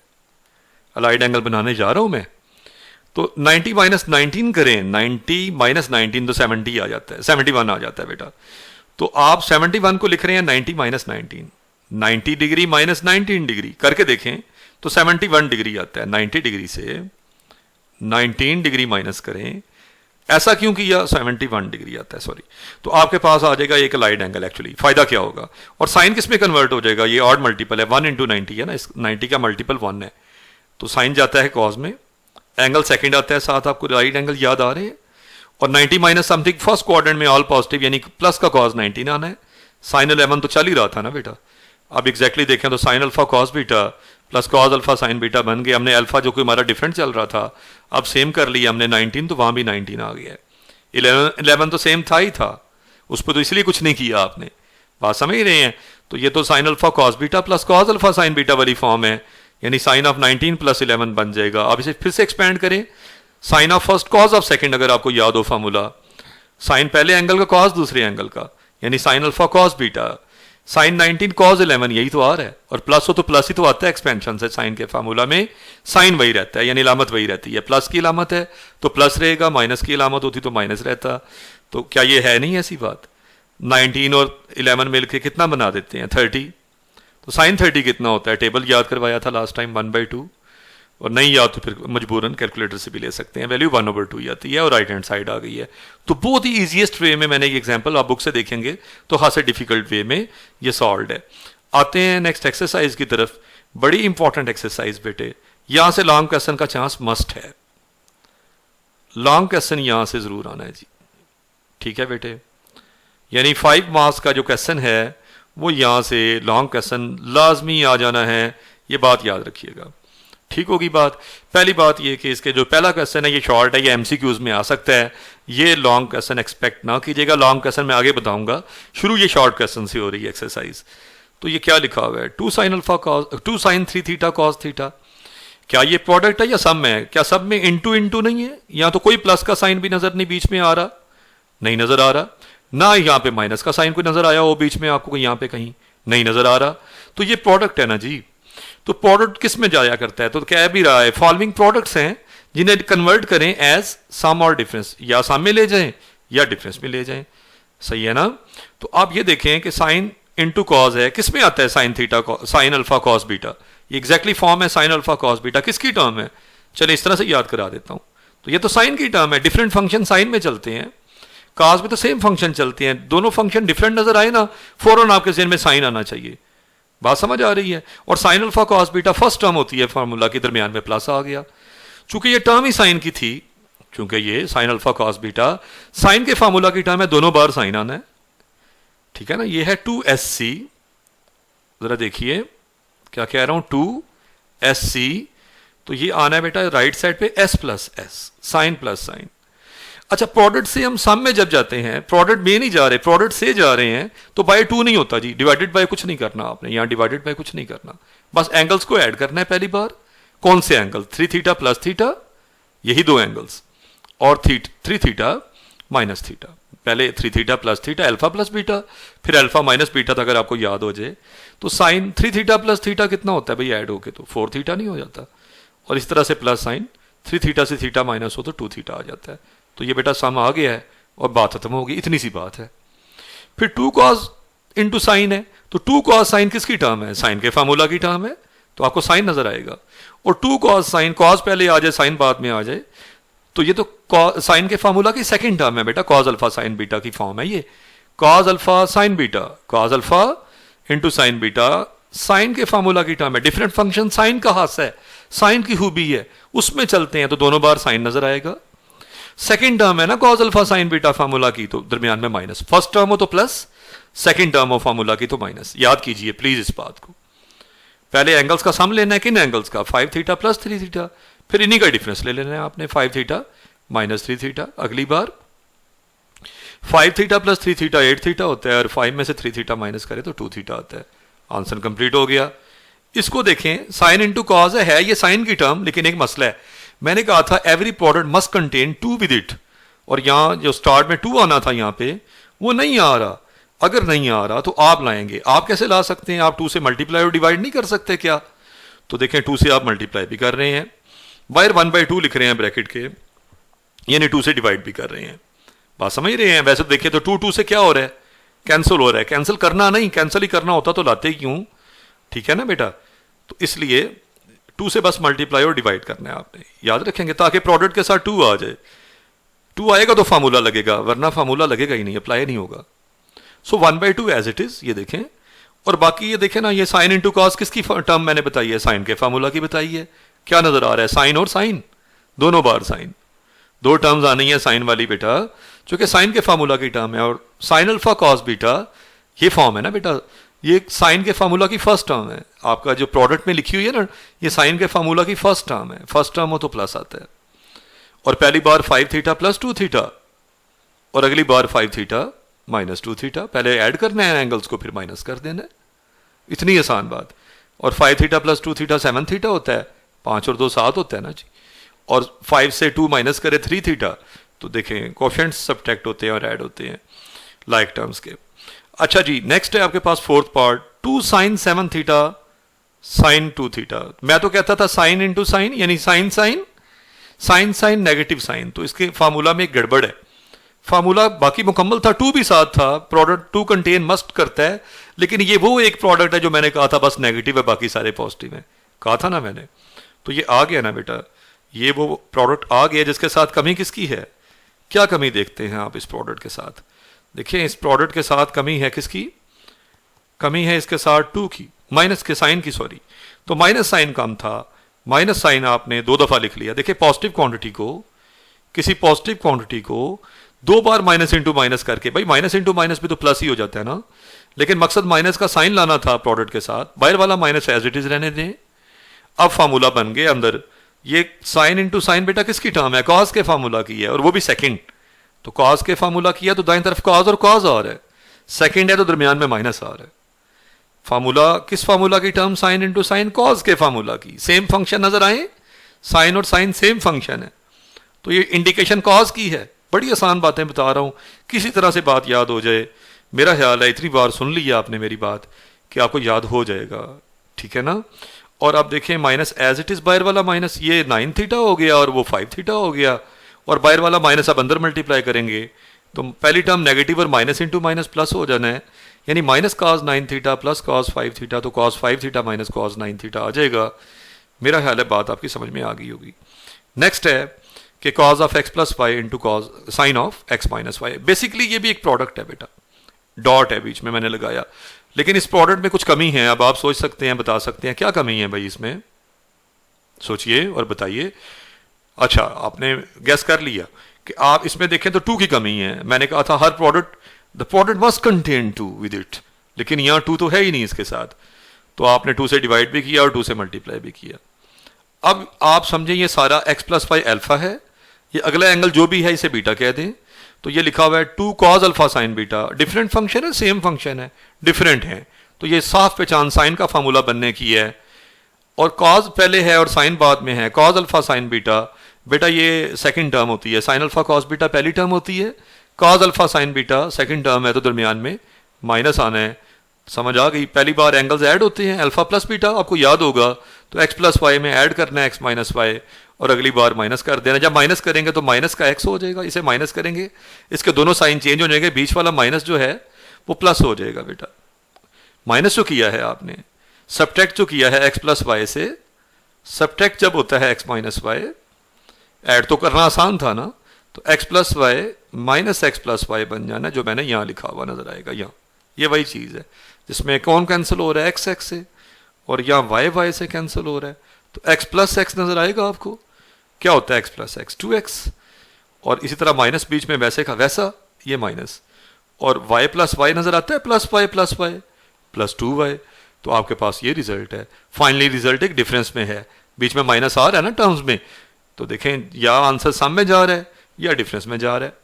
[SPEAKER 1] अलाइड एंगल बनाने जा रहा हूं मैं, तो 90 माइनस 19 करें, 90 माइनस 19 तो 70 आ जाता है, 71 आ जाता है बेटा। तो आप 71 को लिख रहे हैं 90 माइनस 19, 90 डिग्री माइनस 19 डिग्री करके देखें तो 71 डिग्री आता है। 90 डिग्री से 19 डिग्री माइनस करें, ऐसा क्यों किया, 71 डिग्री आता है, सॉरी, तो आपके पास आ जाएगा एक लाइट एंगल। एक्चुअली फायदा क्या होगा, और साइन किस में कन्वर्ट हो जाएगा, ये ऑड मल्टीपल है, 1 इंटू 90 है ना, इस 90 का मल्टीपल 1 है, तो साइन जाता है कॉस में, एंगल सेकंड आता है साथ, आपको राइट एंगल याद आ रहे हैं, और 90 माइनस समथिंग फर्स्ट क्वाड्रेंट में ऑल पॉजिटिव, यानी प्लस का कॉस 19 आना है। साइन 11 तो चल ही रहा था ना बेटा, अब एग्जैक्टली देखें तो sign alpha cos beta plus cos alpha sine beta बन गया। हमने अल्फा जो कि हमारा डिफरेंट चल रहा था अब सेम कर लिया हमने, 19 तो वहां भी 19 आ गया है, 11 तो सेम था ही था, उस पर तो इसलिए कुछ नहीं किया आपने, बात समझ रहे हैं। तो ये तो sign alpha cos beta plus cos alpha sine beta वाली फॉर्म है, यानी साइन ऑफ 19 प्लस 11 बन जाएगा। अब इसे फिर से एक्सपेंड करें, sine of first cos of second, अगर आपको याद हो फार्मूला, साइन पहले एंगल का कॉस दूसरे एंगल का, यानी sine alpha cos beta, sine 19 cos 11, यही तो आ रहा है, और प्लस हो तो प्लस ही तो आता है एक्सपेंशन से, साइन के फार्मूला में साइन वही रहता है, यानी इलामत वही रहती है, प्लस की इलामत है तो प्लस रहेगा, माइनस की इलामत होती तो माइनस रहता। तो क्या ये है नहीं ऐसी बात, 19 और 11 मिलकर कितना बना देते हैं, 30, तो साइन 30 कितना होता है, टेबल याद करवाया था लास्ट टाइम, 1/2, और नहीं याद तो फिर मजबूरन कैलकुलेटर से भी ले सकते हैं, वैल्यू 1/2 आती है और राइट हैंड साइड आ गई है। तो बहुत ही ईजीएस्ट वे में मैंने ये एग्जांपल, आप बुक से देखेंगे तो खासे डिफिकल्ट वे में ये सॉल्व है। आते हैं नेक्स्ट एक्सरसाइज की तरफ, बड़ी इंपॉर्टेंट एक्सरसाइज बेटे, यहां से लॉन्ग क्वेश्चन का चांस मस्ट है, लॉन्ग क्वेश्चन यहां से जरूर आना है जी, ठीक है बेटे, यानी 5 मार्क्स का जो क्वेश्चन है वो यहां से लॉन्ग क्वेश्चन लाजमी आ जाना है, ये बात याद रखिएगा, ठीक होगी बात। पहली बात ये कि इसके जो पहला क्वेश्चन है ये शॉर्ट है, ये एमसीक्यूज में आ सकता है, ये लॉन्ग क्वेश्चन एक्सपेक्ट ना कीजिएगा, लॉन्ग क्वेश्चन मैं आगे बताऊंगा, शुरू ये शॉर्ट क्वेश्चन से हो रही है एक्सरसाइज। तो ये क्या लिखा हुआ है, 2 sine alpha cos 2 sine 3 theta cos theta, क्या ये प्रोडक्ट है या सम है, क्या सब में इंटू इंटू नहीं है, यहाँ तो कोई प्लस का साइन भी नजर नहीं बीच में आ रहा, नहीं नजर आ रहा ना, यहाँ पे माइनस का साइन कोई नजर आया हो बीच में आपको, यहाँ पे कहीं नहीं नजर आ रहा, तो ये प्रोडक्ट है ना जी। तो प्रोडक्ट किस में जाया करता है, तो कह भी रहा है फॉलोइंग प्रोडक्ट्स हैं जिन्हें कन्वर्ट करें एज सम और डिफरेंस, या सम में ले जाएं या डिफरेंस में ले जाएं। सही है ना। तो आप ये देखें कि साइन इंटू कॉज है, किस में आता है sine theta, sign alpha cos beta, ये एग्जैक्टली फॉर्म है साइन अल्फा कॉस बीटा, किसकी टर्म है, चलिए इस तरह से याद करा देता हूं। तो ये तो साइन की टर्म है, डिफरेंट फंक्शन साइन में चलते हैं, कॉस में तो सेम फंक्शन चलते हैं, दोनों फंक्शन डिफरेंट नजर आए ना, फौरन आपके ज़हन में साइन आना चाहिए। बात समझ आ रही है। और sign alpha cos beta first term होती है फार्मूला के, दरमियान में प्लस आ गया, चूंकि ये टर्म ही साइन की थी, चूंकि ये sine alpha cos beta sign के फार्मूला की टर्म है, दोनों बार साइन आना है, ठीक है ना। ये है 2SC, जरा देखिए क्या कह रहा हूं, 2SC, तो ये आना है बेटा राइट साइड पे S plus S, sine plus sine. अच्छा, प्रोडक्ट से हम सम में जब जाते हैं, प्रोडक्ट में नहीं जा रहे, प्रोडक्ट से जा रहे हैं, तो बाय 2 नहीं होता जी, डिवाइडेड बाय कुछ नहीं करना आपने, यहां डिवाइडेड बाय कुछ नहीं करना, बस एंगल्स को ऐड करना है पहली बार। कौन से एंगल, 3 थीटा प्लस थीटा, यही दो एंगल्स, और 3 थीटा माइनस थीटा, पहले 3 theta plus theta, alpha plus beta, फिर अल्फा माइनस बीटा था, अगर आपको याद हो जाए तो साइन 3 थीटा प्लस थीटा कितना होता है भाई, ऐड होके तो 4 थीटा नहीं हो जाता, और इस तरह से प्लस साइन 3 थीटा से थीटा माइनस हो तो 2 थीटा आ जाता है। तो ये बेटा सम आ गया है और बात खत्म होगी, इतनी सी बात है। फिर 2 कॉस इंटू साइन है, तो 2 कॉस साइन किसकी टर्म है, साइन के फार्मूला की टर्म है, तो आपको साइन नजर आएगा। और 2 कॉस साइन, कॉस पहले आ जाए साइन बाद में आ जाए, तो ये तो साइन के फार्मूला की सेकंड टर्म है बेटा, कॉस अल्फा साइन बीटा की फॉर्म है ये, cos alpha sine beta, cos alpha into sine beta sine के फार्मूला की टर्म है। डिफरेंट फंक्शन साइन का हाथ है, साइन की खूबी है, उसमें चलते हैं तो दोनों बार साइन नजर आएगा। सेकंड टर्म है ना cos alpha sine beta formula की, तो दरमियान में माइनस, फर्स्ट टर्म हो तो प्लस, सेकंड टर्म हो फार्मूला की तो माइनस। याद कीजिए प्लीज इस बात को, पहले एंगल्स का सम लेना है, किन एंगल्स का, 5 थीटा प्लस 3 थीटा, फिर इन्हीं का डिफरेंस ले लेना है आपने, 5 थीटा माइनस 3 थीटा। अगली बार 5 थीटा प्लस 3 थीटा 8 थीटा होता है, और 5 में से 3 थीटा माइनस करे तो 2 थीटा आता है। आंसर कंप्लीट हो गया। इसको देखें, साइन इंटू कॉज है ये साइन की टर्म, लेकिन एक मसला है, मैंने कहा था every product must contain 2 with it, और यहां जो स्टार्ट में 2 आना था यहां पे वो नहीं आ रहा। अगर नहीं आ रहा तो आप लाएंगे, आप कैसे ला सकते हैं, आप 2 से मल्टीप्लाई और डिवाइड नहीं कर सकते क्या, तो देखें 2 से आप मल्टीप्लाई भी कर रहे हैं, बाहर 1/2 लिख रहे हैं ब्रैकेट के, यानी 2 से डिवाइड भी कर रहे हैं। बात समझ रहे हैं। वैसे देखिए तो 2 से क्या हो रहा है, कैंसिल हो रहा है, कैंसिल करना नहीं, कैंसिल ही करना होता तो लाते क्यों, ठीक है ना बेटा। तो इसलिए 2 से बस मल्टीप्लाई और डिवाइड करना है आपने, याद रखेंगे, ताकि प्रोडक्ट के साथ 2 आ जाए। 2 आएगा तो फार्मूला लगेगा, वरना फार्मूला लगेगा ही नहीं, अप्लाई नहीं होगा। सो 1/2 एज इट इज, ये देखें। और बाकी ये देखें ना, ये साइन इंटू कॉस किसकी टर्म मैंने बताई है, साइन के फार्मूला की बताई है। क्या नजर आ रहा है, साइन और साइन, दोनों बार साइन, 2 टर्म्स आनी है साइन वाली बेटा, चूंकि साइन के फार्मूला की टर्म है, और साइन अल्फा कॉस बीटा ये फॉर्म है ना बेटा, ये साइन के फार्मूला की फर्स्ट टर्म है। आपका जो प्रोडक्ट में लिखी हुई है ना, ये साइन के फार्मूला की फर्स्ट टर्म है, फर्स्ट टर्म हो तो प्लस आता है। और पहली बार 5 थीटा प्लस 2 थीटा, और अगली बार 5 थीटा माइनस 2 थीटा, पहले ऐड करना है एंगल्स को, फिर माइनस कर देना है, इतनी आसान बात। और 5 थीटा प्लस 2 थीटा 7 थीटा होता है, 5 और 2 7 होता है ना जी। और 5 से 2 माइनस करे 3 थीटा, तो देखें कोफिशिएंट्स सब्ट्रैक्ट होते हैं और ऐड होते हैं लाइक टर्म्स के। अच्छा जी, नेक्स्ट है आपके पास fourth part, 2 sine 7 theta sine 2 theta. मैं तो कहता था साइन इंटू साइन, यानी sine sine, sine sine negative sine, तो इसके फार्मूला में एक गड़बड़ है। फार्मूला बाकी मुकम्मल था, 2 भी साथ था, प्रोडक्ट 2 कंटेन मस्ट करता है, लेकिन ये वो एक प्रोडक्ट है जो मैंने कहा था बस नेगेटिव है, बाकी सारे पॉजिटिव है, कहा था ना मैंने। तो ये आ गया ना बेटा, ये वो प्रोडक्ट आ गया जिसके साथ कमी किसकी है, क्या कमी देखते हैं आप इस प्रोडक्ट के साथ। देखिए इस प्रोडक्ट के साथ कमी है किसकी, कमी है इसके साथ 2 की, माइनस के साइन की, सॉरी। तो माइनस साइन कम था, माइनस साइन आपने 2 दफा लिख लिया। देखिए पॉजिटिव क्वांटिटी को, किसी पॉजिटिव क्वांटिटी को 2 बार माइनस इंटू माइनस करके, भाई माइनस इंटू माइनस भी तो प्लस ही हो जाता है ना, लेकिन मकसद माइनस का साइन लाना था प्रोडक्ट के साथ, बाहर वाला माइनस एज इट इज रहने दें। अब फार्मूला बन गए अंदर, ये साइन इंटू साइन बेटा किसकी टर्म है, कॉस के फार्मूला की है, और वो भी सेकंड। तो कॉस के फार्मूला किया तो दाईं तरफ कॉस और कॉस आ रहा है, सेकंड है तो दरमियान में माइनस आ रहा है। फार्मूला किस फार्मूला की term, sign into sign, cos के फार्मूला की। सेम फंक्शन नजर आए, साइन और साइन सेम फंक्शन है, तो ये इंडिकेशन कॉस की है। बड़ी आसान बातें बता रहा हूं, किसी तरह से बात याद हो जाए, मेरा ख्याल है इतनी बार सुन लिया आपने मेरी बात कि आपको याद हो जाएगा, ठीक है ना। और अब देखें माइनस एज इट इज, बाहर वाला माइनस ये 9 थीटा हो गया और वो 5 थीटा हो गया, और बाहर वाला माइनस अब अंदर मल्टीप्लाई करेंगे तो पहली टर्म नेगेटिव और माइनस इंटू माइनस प्लस हो जाना है, यानी minus cos 9 theta plus cos 5 theta, तो cos 5 theta minus cos 9 theta आ जाएगा। मेरा ख्याल है बात आपकी समझ में आ गई होगी। नेक्स्ट है कि cos of x plus y into cos sine of x minus y. Basically ये भी एक प्रोडक्ट है बेटा, डॉट है बीच में मैंने लगाया, लेकिन इस प्रोडक्ट में कुछ कमी है। अब आप सोच सकते हैं, बता सकते हैं क्या कमी है भाई इसमें, सोचिए और बताइए। अच्छा, आपने गैस कर लिया कि आप इसमें देखें तो 2 की कमी है। मैंने कहा था हर product, the product must contain 2 with it, लेकिन यहाँ 2 तो है ही नहीं इसके साथ, तो आपने 2 से डिवाइड भी किया और 2 से मल्टीप्लाई भी किया। अब आप समझें ये सारा एक्स प्लस वाई अल्फा है, ये अगला एंगल जो भी है इसे बीटा कह दें, तो ये लिखा हुआ है 2 cause alpha sine beta. Different function है, सेम फंक्शन है, डिफरेंट है, तो ये साफ पहचान साइन का फार्मूला बनने की है, और कॉज पहले है और साइन बाद में है। कॉज अल्फा साइन बीटा, बेटा ये सेकंड टर्म होती है, साइन अल्फा कॉस बीटा पहली टर्म होती है, cause alpha sine beta second term है, तो दरमियान में माइनस आना है। समझ आ गई? पहली बार एंगल्स ऐड होते हैं, अल्फा प्लस बीटा आपको याद होगा, तो एक्स प्लस वाई में ऐड करना है एक्स माइनस वाई, और अगली बार माइनस कर देना। जब माइनस करेंगे तो माइनस का एक्स हो जाएगा, इसे माइनस करेंगे, इसके दोनों साइन चेंज हो जाएंगे, बीच वाला माइनस जो है वो प्लस हो जाएगा। बेटा माइनस जो किया है आपने, सब्ट्रैक्ट जो किया है एक्स प्लस वाई से, सब्ट्रैक्ट जब होता है एक्स माइनस वाई, ऐड तो करना आसान था ना, तो x plus y minus x plus y बन जाना, जो मैंने यहाँ लिखा हुआ नजर आएगा यहाँ। ये वही चीज़ है जिसमें कौन कैंसिल हो रहा है, एक्स एक्स से, और यहाँ वाई वाई से कैंसिल हो रहा है, तो एक्स प्लस एक्स नजर आएगा आपको। क्या होता है एक्स प्लस एक्स? 2x, और इसी तरह माइनस बीच में वैसे का वैसा, ये माइनस, और y प्लस वाई नजर आता है, प्लस वाई प्लस 2y, तो आपके पास ये रिजल्ट है। फाइनली रिजल्ट एक डिफरेंस में है, बीच में माइनस आ रहा है ना टर्म्स में, तो देखें या आंसर सम में जा रहा है या डिफरेंस में जा रहा है।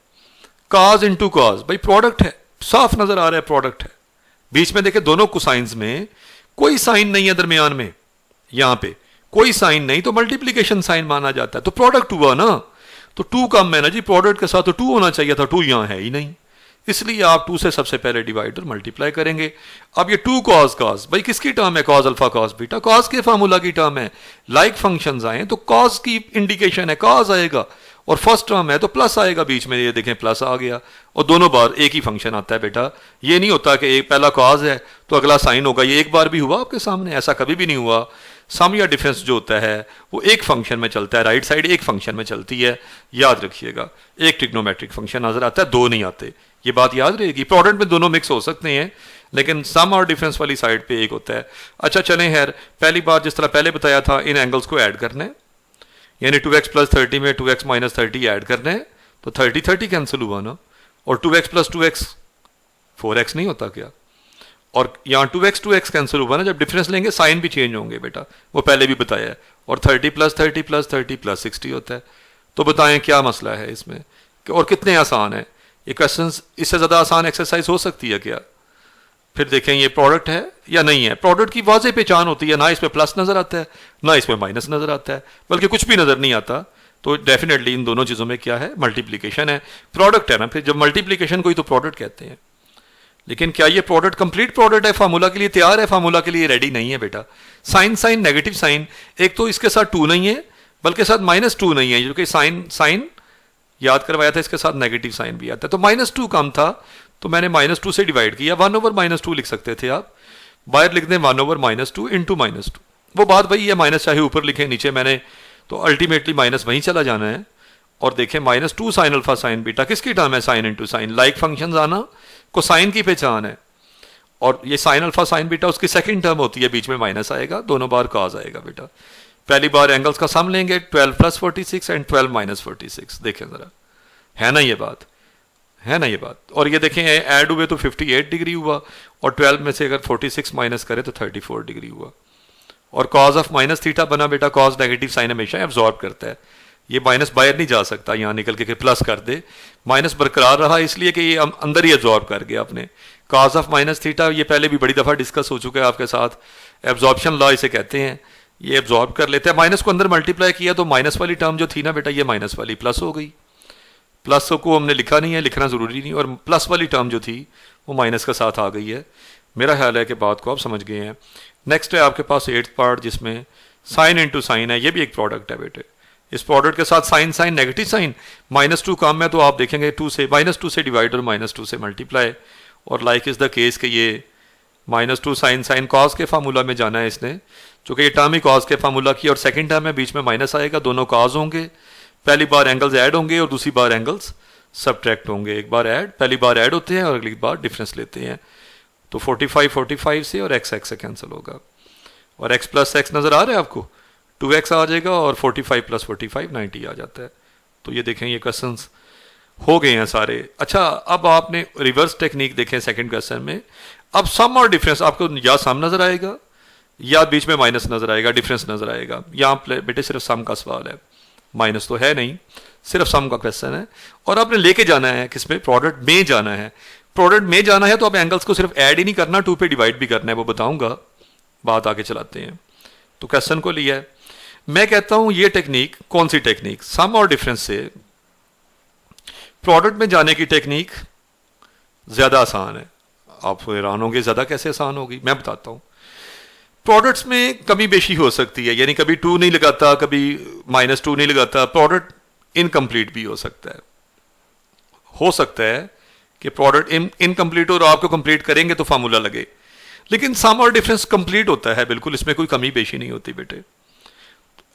[SPEAKER 1] कॉज इंटू कॉज, भाई प्रोडक्ट है, साफ नजर आ रहा है प्रोडक्ट है। बीच में देखें दोनों कोसाइंस में कोई साइन नहीं है, दरमियान में यहां पे कोई साइन नहीं, तो मल्टीप्लीकेशन साइन माना जाता है, तो प्रोडक्ट हुआ ना, तो 2 कम है ना जी, प्रोडक्ट के साथ तो 2 होना चाहिए था, 2 यहां है ही नहीं, इसलिए आप 2 से सबसे पहले डिवाइड और मल्टीप्लाई करेंगे। अब ये 2 कॉज कॉज, भाई किसकी टर्म है? Cause alpha cos beta, cause के फार्मूला की टर्म है। लाइक फंक्शंस आए तो कॉज की इंडिकेशन है, कॉज आएगा, और फर्स्ट टर्म है तो प्लस आएगा बीच में, ये देखें प्लस आ गया, और दोनों बार एक ही फंक्शन आता है बेटा। ये नहीं होता कि एक पहला कॉज है तो अगला साइन होगा, ये एक बार भी हुआ आपके सामने? ऐसा कभी भी नहीं हुआ। सम या डिफरेंस जो होता है वो एक फंक्शन में चलता है, राइट साइड एक फंक्शन में चलती है, याद रखिएगा। एक ट्रिग्नोमेट्रिक फंक्शन नजर आता है, 2 नहीं आते, ये बात याद रहेगी। प्रोडक्ट में दोनों मिक्स हो सकते हैं, लेकिन सम और डिफरेंस वाली साइड पे एक होता है। अच्छा चलें खैर, पहली बार जिस तरह पहले बताया था, इन एंगल्स को ऐड करना है, यानी 2x प्लस 30 में 2x माइनस 30 ऐड करना है, तो 30 कैंसिल हुआ ना, और 2x प्लस 2x 4x नहीं होता क्या? और यहाँ 2x कैंसिल हुआ ना, जब डिफरेंस लेंगे साइन भी चेंज होंगे बेटा, वो पहले भी बताया है, और 30 प्लस 30 प्लस 30 प्लस 60 होता है। तो बताएं क्या मसला है इसमें, और कितने आसान है ये क्वेश्चन? इससे ज़्यादा आसान एक्सरसाइज हो सकती है क्या? फिर देखें ये प्रोडक्ट है या नहीं है। प्रोडक्ट की वाज़ेह पहचान होती है, ना इसमें प्लस नजर आता है ना इसमें माइनस नजर आता है, बल्कि कुछ भी नजर नहीं आता, तो डेफिनेटली इन दोनों चीज़ों में क्या है? मल्टीप्लीकेशन है, प्रोडक्ट है ना। फिर जब मल्टीप्लीकेशन को ही तो प्रोडक्ट कहते हैं। लेकिन क्या ये प्रोडक्ट कंप्लीट प्रोडक्ट है, फार्मूला के लिए तैयार है? फार्मूला के लिए रेडी नहीं है बेटा। साइन साइन नेगेटिव साइन, एक तो इसके साथ 2 नहीं है, बल्कि साथ -2 नहीं है, जो कि साइन साइन याद करवाया था, इसके साथ नेगेटिव साइन भी आता है, तो -2 कम था, तो मैंने -2 से डिवाइड किया। 1/-2 लिख सकते थे आप, बाहर लिख दें 1/-2 इंटू -2, वो बात वही है, माइनस चाहे ऊपर लिखें नीचे, मैंने तो अल्टीमेटली माइनस वहीं चला जाना है। और देखें -2 साइन अल्फा साइन बीटा किसकी टर्म है? Sign into sign, like function आना को साइन की पहचान है, और ये साइन अल्फा साइन बीटा उसकी सेकंड टर्म होती है, बीच में माइनस आएगा, दोनों बार कॉज आएगा बेटा। पहली बार एंगल्स का सम लेंगे, 12 प्लस 46 एंड 12 माइनस 46, देखें जरा, है ना ये बात, है ना ये बात। और ये देखें ऐड हुए तो 58 डिग्री हुआ, और 12 में से अगर 46 माइनस करें तो 34 डिग्री हुआ। और कॉज ऑफ माइनस थीटा बना बेटा, कॉज नेगेटिव साइन हमेशा एब्जॉर्ब करता है, ये माइनस बाहर नहीं जा सकता, यहाँ निकल के प्लस कर दे, माइनस बरकरार रहा इसलिए कि ये अंदर ही एब्जॉर्ब कर गया अपने। कॉज ऑफ माइनस थीटा ये पहले भी बड़ी दफ़ा डिस्कस हो चुका है आपके साथ, एब्जॉर्प्शन लॉ इसे कहते हैं, ये एब्जॉर्ब कर लेते हैं। माइनस को अंदर मल्टीप्लाई किया तो माइनस वाली टर्म जो थी ना बेटा, ये माइनस वाली प्लस हो गई, प्लस को हमने लिखा नहीं है, लिखना ज़रूरी नहीं, और प्लस वाली टर्म जो थी वो माइनस के साथ आ गई है। मेरा ख्याल है कि बात को आप समझ गए हैं। नेक्स्ट है आपके पास 8th पार्ट, जिसमें साइन इंटू साइन है, ये भी एक प्रोडक्ट है बेटे, इस प्रोडक्ट के साथ साइन साइन नेगेटिव साइन, -2 काम है तो आप देखेंगे 2 से -2 से डिवाइड और -2 से मल्टीप्लाई, और लाइक इज द केस कि ये -2 साइन साइन कॉस के फार्मूला में जाना है इसने, चूंकि ये टर्म ही कॉस के फार्मूला की और सेकंड टर्म में बीच में माइनस आएगा, दोनों कॉस होंगे, पहली बार एंगल्स ऐड होंगे और दूसरी बार एंगल्स सब्ट्रैक्ट होंगे। एक बार ऐड, पहली बार ऐड होते हैं और अगली बार डिफरेंस लेते हैं, तो 45 से और x से कैंसिल होगा, और x प्लस एक्स नज़र आ रहा है आपको, 2x आ जाएगा और 45 प्लस 45 90 आ जाता है। तो ये देखें, ये क्वेश्चंस हो गए हैं सारे। अच्छा, अब आपने रिवर्स टेक्निक देखें सेकंड क्वेश्चन में। अब सम और डिफरेंस आपको या सम नज़र आएगा या बीच में माइनस नज़र आएगा, डिफरेंस नज़र आएगा। यहाँ बेटे सिर्फ सम का सवाल है, माइनस तो है नहीं, सिर्फ सम का क्वेश्चन है, और आपने लेके जाना है किसमें, प्रोडक्ट में जाना है। प्रोडक्ट में जाना है तो आप एंगल्स को सिर्फ ऐड ही नहीं करना, 2 पे डिवाइड भी करना है, वो बताऊंगा, बात आगे चलाते हैं। तो क्वेश्चन को लिया है, मैं कहता हूं ये टेक्निक, कौन सी टेक्निक, सम और डिफरेंस से प्रोडक्ट में जाने की टेक्निक ज्यादा आसान है। आप हैरान होंगे ज्यादा कैसे आसान होगी, मैं बताता हूं। प्रोडक्ट्स में कमी बेशी हो सकती है, यानी कभी 2 नहीं लगाता, कभी -2 नहीं लगाता, प्रोडक्ट इनकम्प्लीट भी हो सकता है कि प्रोडक्ट इनकम्प्लीट और आपको कंप्लीट करेंगे तो फार्मूला लगे, लेकिन सम और डिफरेंस कंप्लीट होता है बिल्कुल, इसमें कोई कमी बेशी नहीं होती बेटे।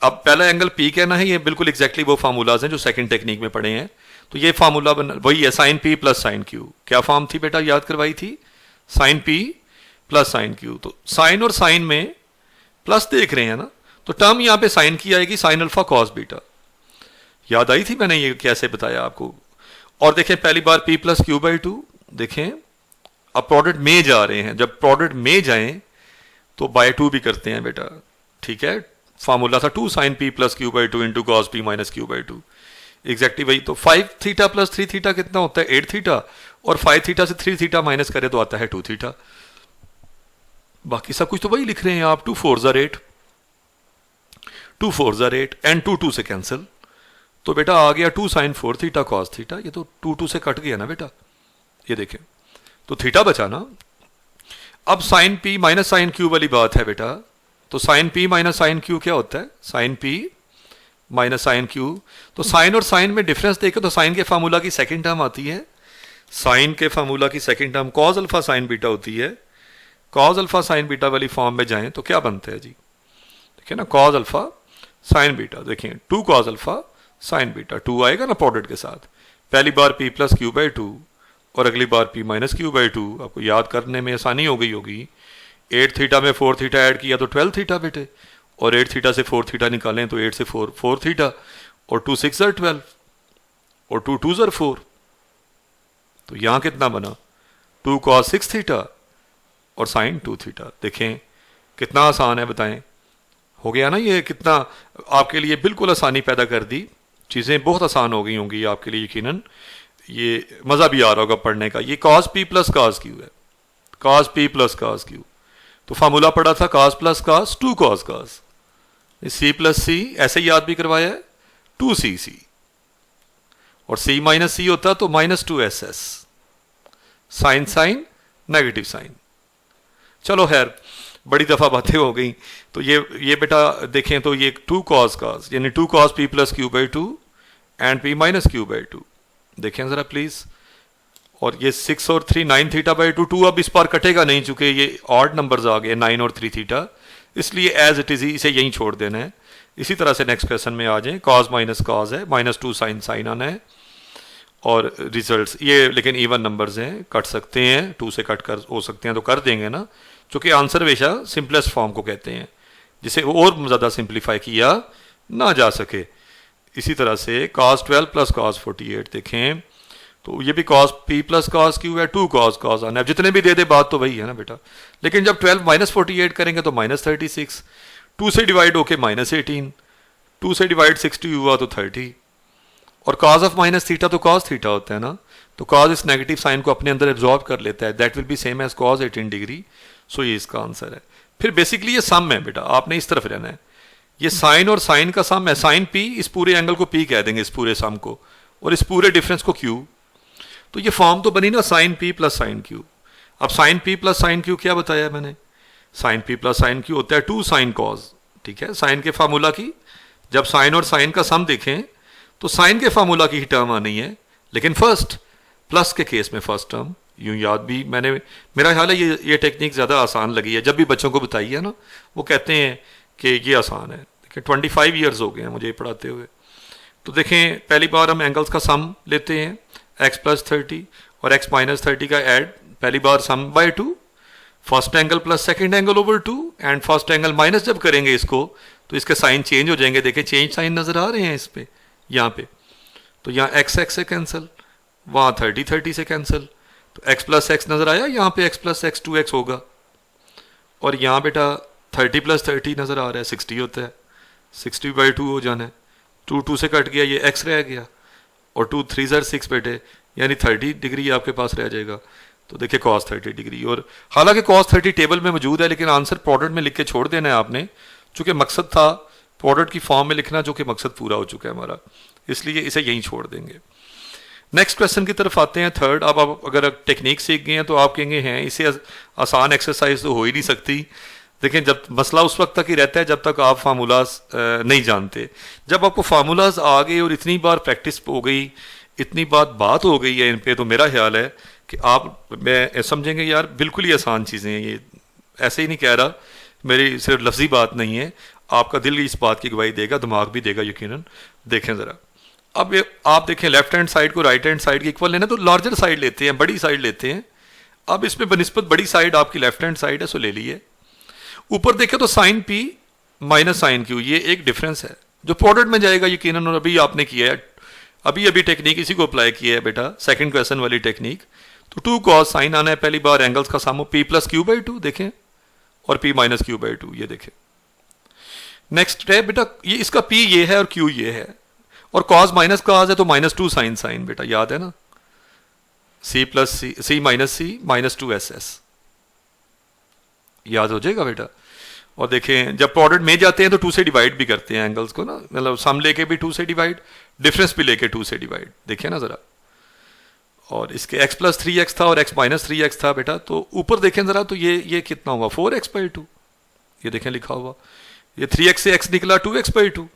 [SPEAKER 1] अब पहला एंगल पी कहना है, ये बिल्कुल एग्जैक्टली वो फार्मूलाज हैं जो सेकंड टेक्निक में पढ़े हैं। तो ये फार्मूला वही है, sine P plus sine Q. क्या फॉर्म थी बेटा, याद करवाई थी, sine P plus sine Q. तो साइन और साइन में प्लस देख रहे हैं ना, तो टर्म यहां पे साइन की आएगी, साइन अल्फा कॉस बीटा। याद आई थी मैंने ये कैसे बताया आपको। और देखें पहली बार p प्लस क्यू बाई 2, देखें अब प्रोडक्ट में जा रहे हैं, जब प्रोडक्ट में जाएं तो बाय 2 भी करते हैं बेटा, ठीक है। फार्मूला था 2 sine p plus Q by 2 into cos p minus Q by 2, exactly वही। तो 5 थीटा प्लस 3 थीटा कितना होता है, 8 थीटा, और 5 थीटा से 3 थीटा माइनस करे तो आता है 2 थीटा। बाकी सब कुछ तो वही लिख रहे हैं आप, 2 4 8, 2 4 8 एंड 2 2 से कैंसिल, तो बेटा आ गया 2 साइन 4 थीटा कॉस थीटा। ये तो 2 2 से कट गया ना बेटा, ये देखें, तो थीटा बचा ना। अब sine p minus sine Q वाली बात है बेटा, तो sine p minus sine Q क्या होता है, sine p minus sine Q. तो साइन और साइन में डिफरेंस देखें तो साइन के फार्मूला की सेकंड टर्म आती है, साइन के फार्मूला की second term cos alpha sine beta होती है। कॉस अल्फा साइन बीटा वाली फॉर्म में जाएं तो क्या बनता है जी, देखिए ना, कॉस अल्फा साइन बीटा, देखें 2 कॉस अल्फा साइन बीटा, 2 आएगा ना प्रोडक्ट के साथ, पहली बार p प्लस क्यू बाई 2 और अगली बार p माइनस क्यू बाई 2। आपको याद करने में आसानी हो गई होगी, 8 थीटा में 4 थीटा ऐड किया तो 12 थीटा बेटे, और 8 थीटा से 4 थीटा निकालें तो 8 से 4 थीटा, और 2 6 12 और 2 2 4, तो यहां कितना बना, 2 cos 6 थीटा और साइन 2 थीटा। देखें कितना आसान है, बताएं, हो गया ना। ये कितना आपके लिए बिल्कुल आसानी पैदा कर दी, चीज़ें बहुत आसान हो गई होंगी आपके लिए यकीनन, ये मज़ा भी आ रहा होगा पढ़ने का। ये cos p plus cos q है, cos p plus cos q। तो फार्मूला पड़ा था cos plus cos 2 cos cos, c plus c ऐसे याद भी करवाया है 2cc, और c माइनस c होता तो -2ss, sign sine negative sign. चलो खैर, बड़ी दफ़ा बातें हो गई। तो ये बेटा देखें तो ये 2 cos cos यानी 2 cos p plus Q by 2 and p minus Q by 2, देखें ज़रा प्लीज़। और ये 6 और 3 9 थीटा बाई 2, 2 अब इस बार कटेगा नहीं चूंकि ये ऑड नंबर्स आ गए 9 और 3 थीटा, इसलिए एज इट इज़ इसे यहीं छोड़ देना है। इसी तरह से नेक्स्ट क्वेश्चन में आ जाएं, cos माइनस cos है, -2 साइन साइन आना है, और रिजल्ट्स ये लेकिन इवन नंबर्स हैं, कट सकते हैं, 2 से कट कर हो सकते हैं तो कर देंगे ना, चूँकि आंसर हमेशा सिंपलेस्ट फॉर्म को कहते हैं जिसे और ज़्यादा सिंप्लीफाई किया ना जा सके। इसी तरह से cos 12 प्लस cos 48 देखें तो ये भी cos p plus cos q है, 2 cos cos आना है, जितने भी दे दे बात तो वही है ना बेटा। लेकिन जब 12 माइनस 48 करेंगे तो -36, 2 से डिवाइड होके -18, 2 से डिवाइड 60 हुआ तो 30, और cos ऑफ माइनस थीटा तो cos थीटा होता है ना, तो cos इस नेगेटिव साइन को अपने अंदर एब्जॉर्ब कर लेता है, that will be same as cos 18 degree. So ये इसका आंसर है। फिर बेसिकली ये सम है बेटा, आपने इस तरफ रहना है, ये साइन और साइन का सम है, साइन p, इस पूरे एंगल को p कह देंगे, इस पूरे सम को, और इस पूरे डिफरेंस को q। तो ये फॉर्म तो बनी ना sine p plus sine q। अब sine p plus sine q क्या बताया मैंने, sine p plus sine q होता है 2 साइन cos, ठीक है, साइन के फार्मूला की जब साइन और साइन का सम देखें तो साइन के फार्मूला की ही टर्म आनी है, लेकिन फर्स्ट प्लस के केस में फर्स्ट टर्म। यूं याद भी मैंने, मेरा ख्याल है ये टेक्निक ज़्यादा आसान लगी है, जब भी बच्चों को बताई है ना वो कहते हैं कि ये आसान है। देखिए 25 ईयर्स हो गए हैं मुझे पढ़ाते हुए। तो देखें पहली बार हम एंगल्स का सम लेते हैं, x + 30 और x - 30 का ऐड, पहली बार sum by 2, first angle plus second angle over 2, and first angle minus जब करेंगे इसको तो इसके साइन चेंज हो जाएंगे। देखिए चेंज साइन नज़र आ रहे हैं इस पे, यहाँ पे। तो यहाँ x से कैंसिल, वहाँ 30 से कैंसिल, तो x + x नज़र आया, यहाँ पे x + x 2x होगा। और यहाँ बेटा 30 + 30 नज़र आ रहा है, 60 होता है, 60/2 हो जाना है। 2 से कट गया, ये x रह गया, और 2 3 * 6 बेटे, यानी 30 डिग्री आपके पास रह जाएगा। तो देखिए cos 30 डिग्री, और हालांकि cos 30 टेबल में मौजूद है, लेकिन आंसर प्रोडक्ट में लिख के छोड़ देना है आपने, चूँकि मकसद था प्रोडक्ट की फॉर्म में लिखना, जो कि मकसद पूरा हो चुका है हमारा, इसलिए इसे यहीं छोड़ देंगे। नेक्स्ट क्वेश्चन की तरफ आते हैं, थर्ड। अब आप अगर टेक्निक सीख गए हैं तो आप कहेंगे हैं इसे आसान एक्सरसाइज तो हो ही नहीं सकती। देखें जब मसला उस वक्त तक ही रहता है जब तक आप फार्मूलाज नहीं जानते। जब आपको फार्मूलाज आ गए और इतनी बार प्रैक्टिस हो गई, इतनी बात हो गई है इन पे, तो मेरा ख्याल है कि आप मैं समझेंगे यार बिल्कुल ही आसान चीज़ें हैं ये। ऐसे ही नहीं कह रहा, मेरी सिर्फ लफ्जी बात नहीं है, आपका दिल इस बात की गवाही देगा, दिमाग भी देगा यकीनन। देखें ज़रा, अब आप देखें लेफ्ट हैंड साइड को राइट हैंड साइड की इक्वल लेना, तो लार्जर साइड लेते हैं, बड़ी साइड लेते हैं। अब इसमें बनिस्बत बड़ी साइड आपकी लेफ्ट हैंड साइड है, सो ले लिए। ऊपर देखें तो sine P minus sine Q, ये एक डिफरेंस है जो प्रोडक्ट में जाएगा यकीनन, और अभी आपने किया है, अभी टेक्निक इसी को अप्लाई किया है बेटा, सेकंड क्वेश्चन वाली टेक्निक। तो 2 cos साइन आना है, पहली बार एंगल्स का सम p + q/2 देखें, और p - q/2 ये देखें। नेक्स्ट है बेटा, ये इसका p ये है और q ये है, और cos माइनस cos है तो -2 साइन साइन बेटा, याद है ना, c + c - 2 ss, याद हो जाएगा बेटा। और देखें जब प्रोडक्ट में जाते हैं तो 2 से डिवाइड भी करते हैं एंगल्स को ना, मतलब सम लेके भी 2 से डिवाइड, डिफरेंस भी लेके 2 से डिवाइड, देखिए ना ज़रा। और इसके x + 3x था और x - 3x था बेटा, तो ऊपर देखें ज़रा, तो ये कितना हुआ 4x/2, ये देखें लिखा हुआ, ये 3x से x निकला 2x/2,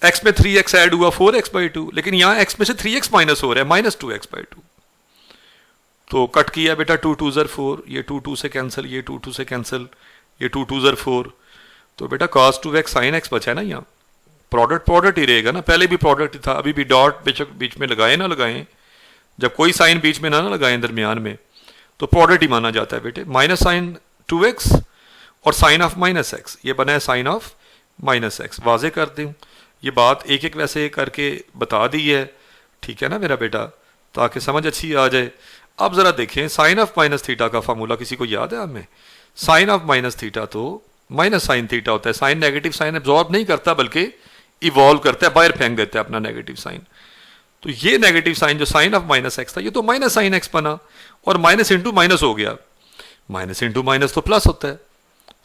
[SPEAKER 1] x में 3x ऐड हुआ 4x/2, लेकिन यहाँ x में से 3x माइनस हो रहा है -2x/2, तो कट किया बेटा 2 2 * 4, ये 2 से कैंसिल, ये 2 से कैंसिल, ये 2 2 * 4, तो बेटा cos 2x sin x बचा है ना। यहाँ प्रोडक्ट ही रहेगा ना, पहले भी प्रोडक्ट ही था, अभी भी डॉट बेशक बीच में लगाए ना लगाएं, जब कोई साइन बीच में ना लगाएं दरमियान में, तो प्रोडक्ट ही माना जाता है बेटे। -sin 2x और sin ऑफ -x, ये बना है sin ऑफ -x। वाजे कर दूँ ये बात, एक एक वैसे करके बता दी है, ठीक है ना मेरा बेटा, ताकि समझ अच्छी आ जाए। अब ज़रा देखें sin ऑफ -θ का फार्मूला किसी को याद है हमें? sin ऑफ -θ तो -sin θ होता है। साइन नेगेटिव साइन एब्जॉर्ब नहीं करता बल्कि इवॉल्व करता है, बाहर फेंक देता है अपना नेगेटिव साइन। तो ये नेगेटिव साइन जो sin ऑफ -x था, ये तो -sin x बना, और माइनस इंटू माइनस हो गया, माइनस इंटू माइनस तो प्लस होता है,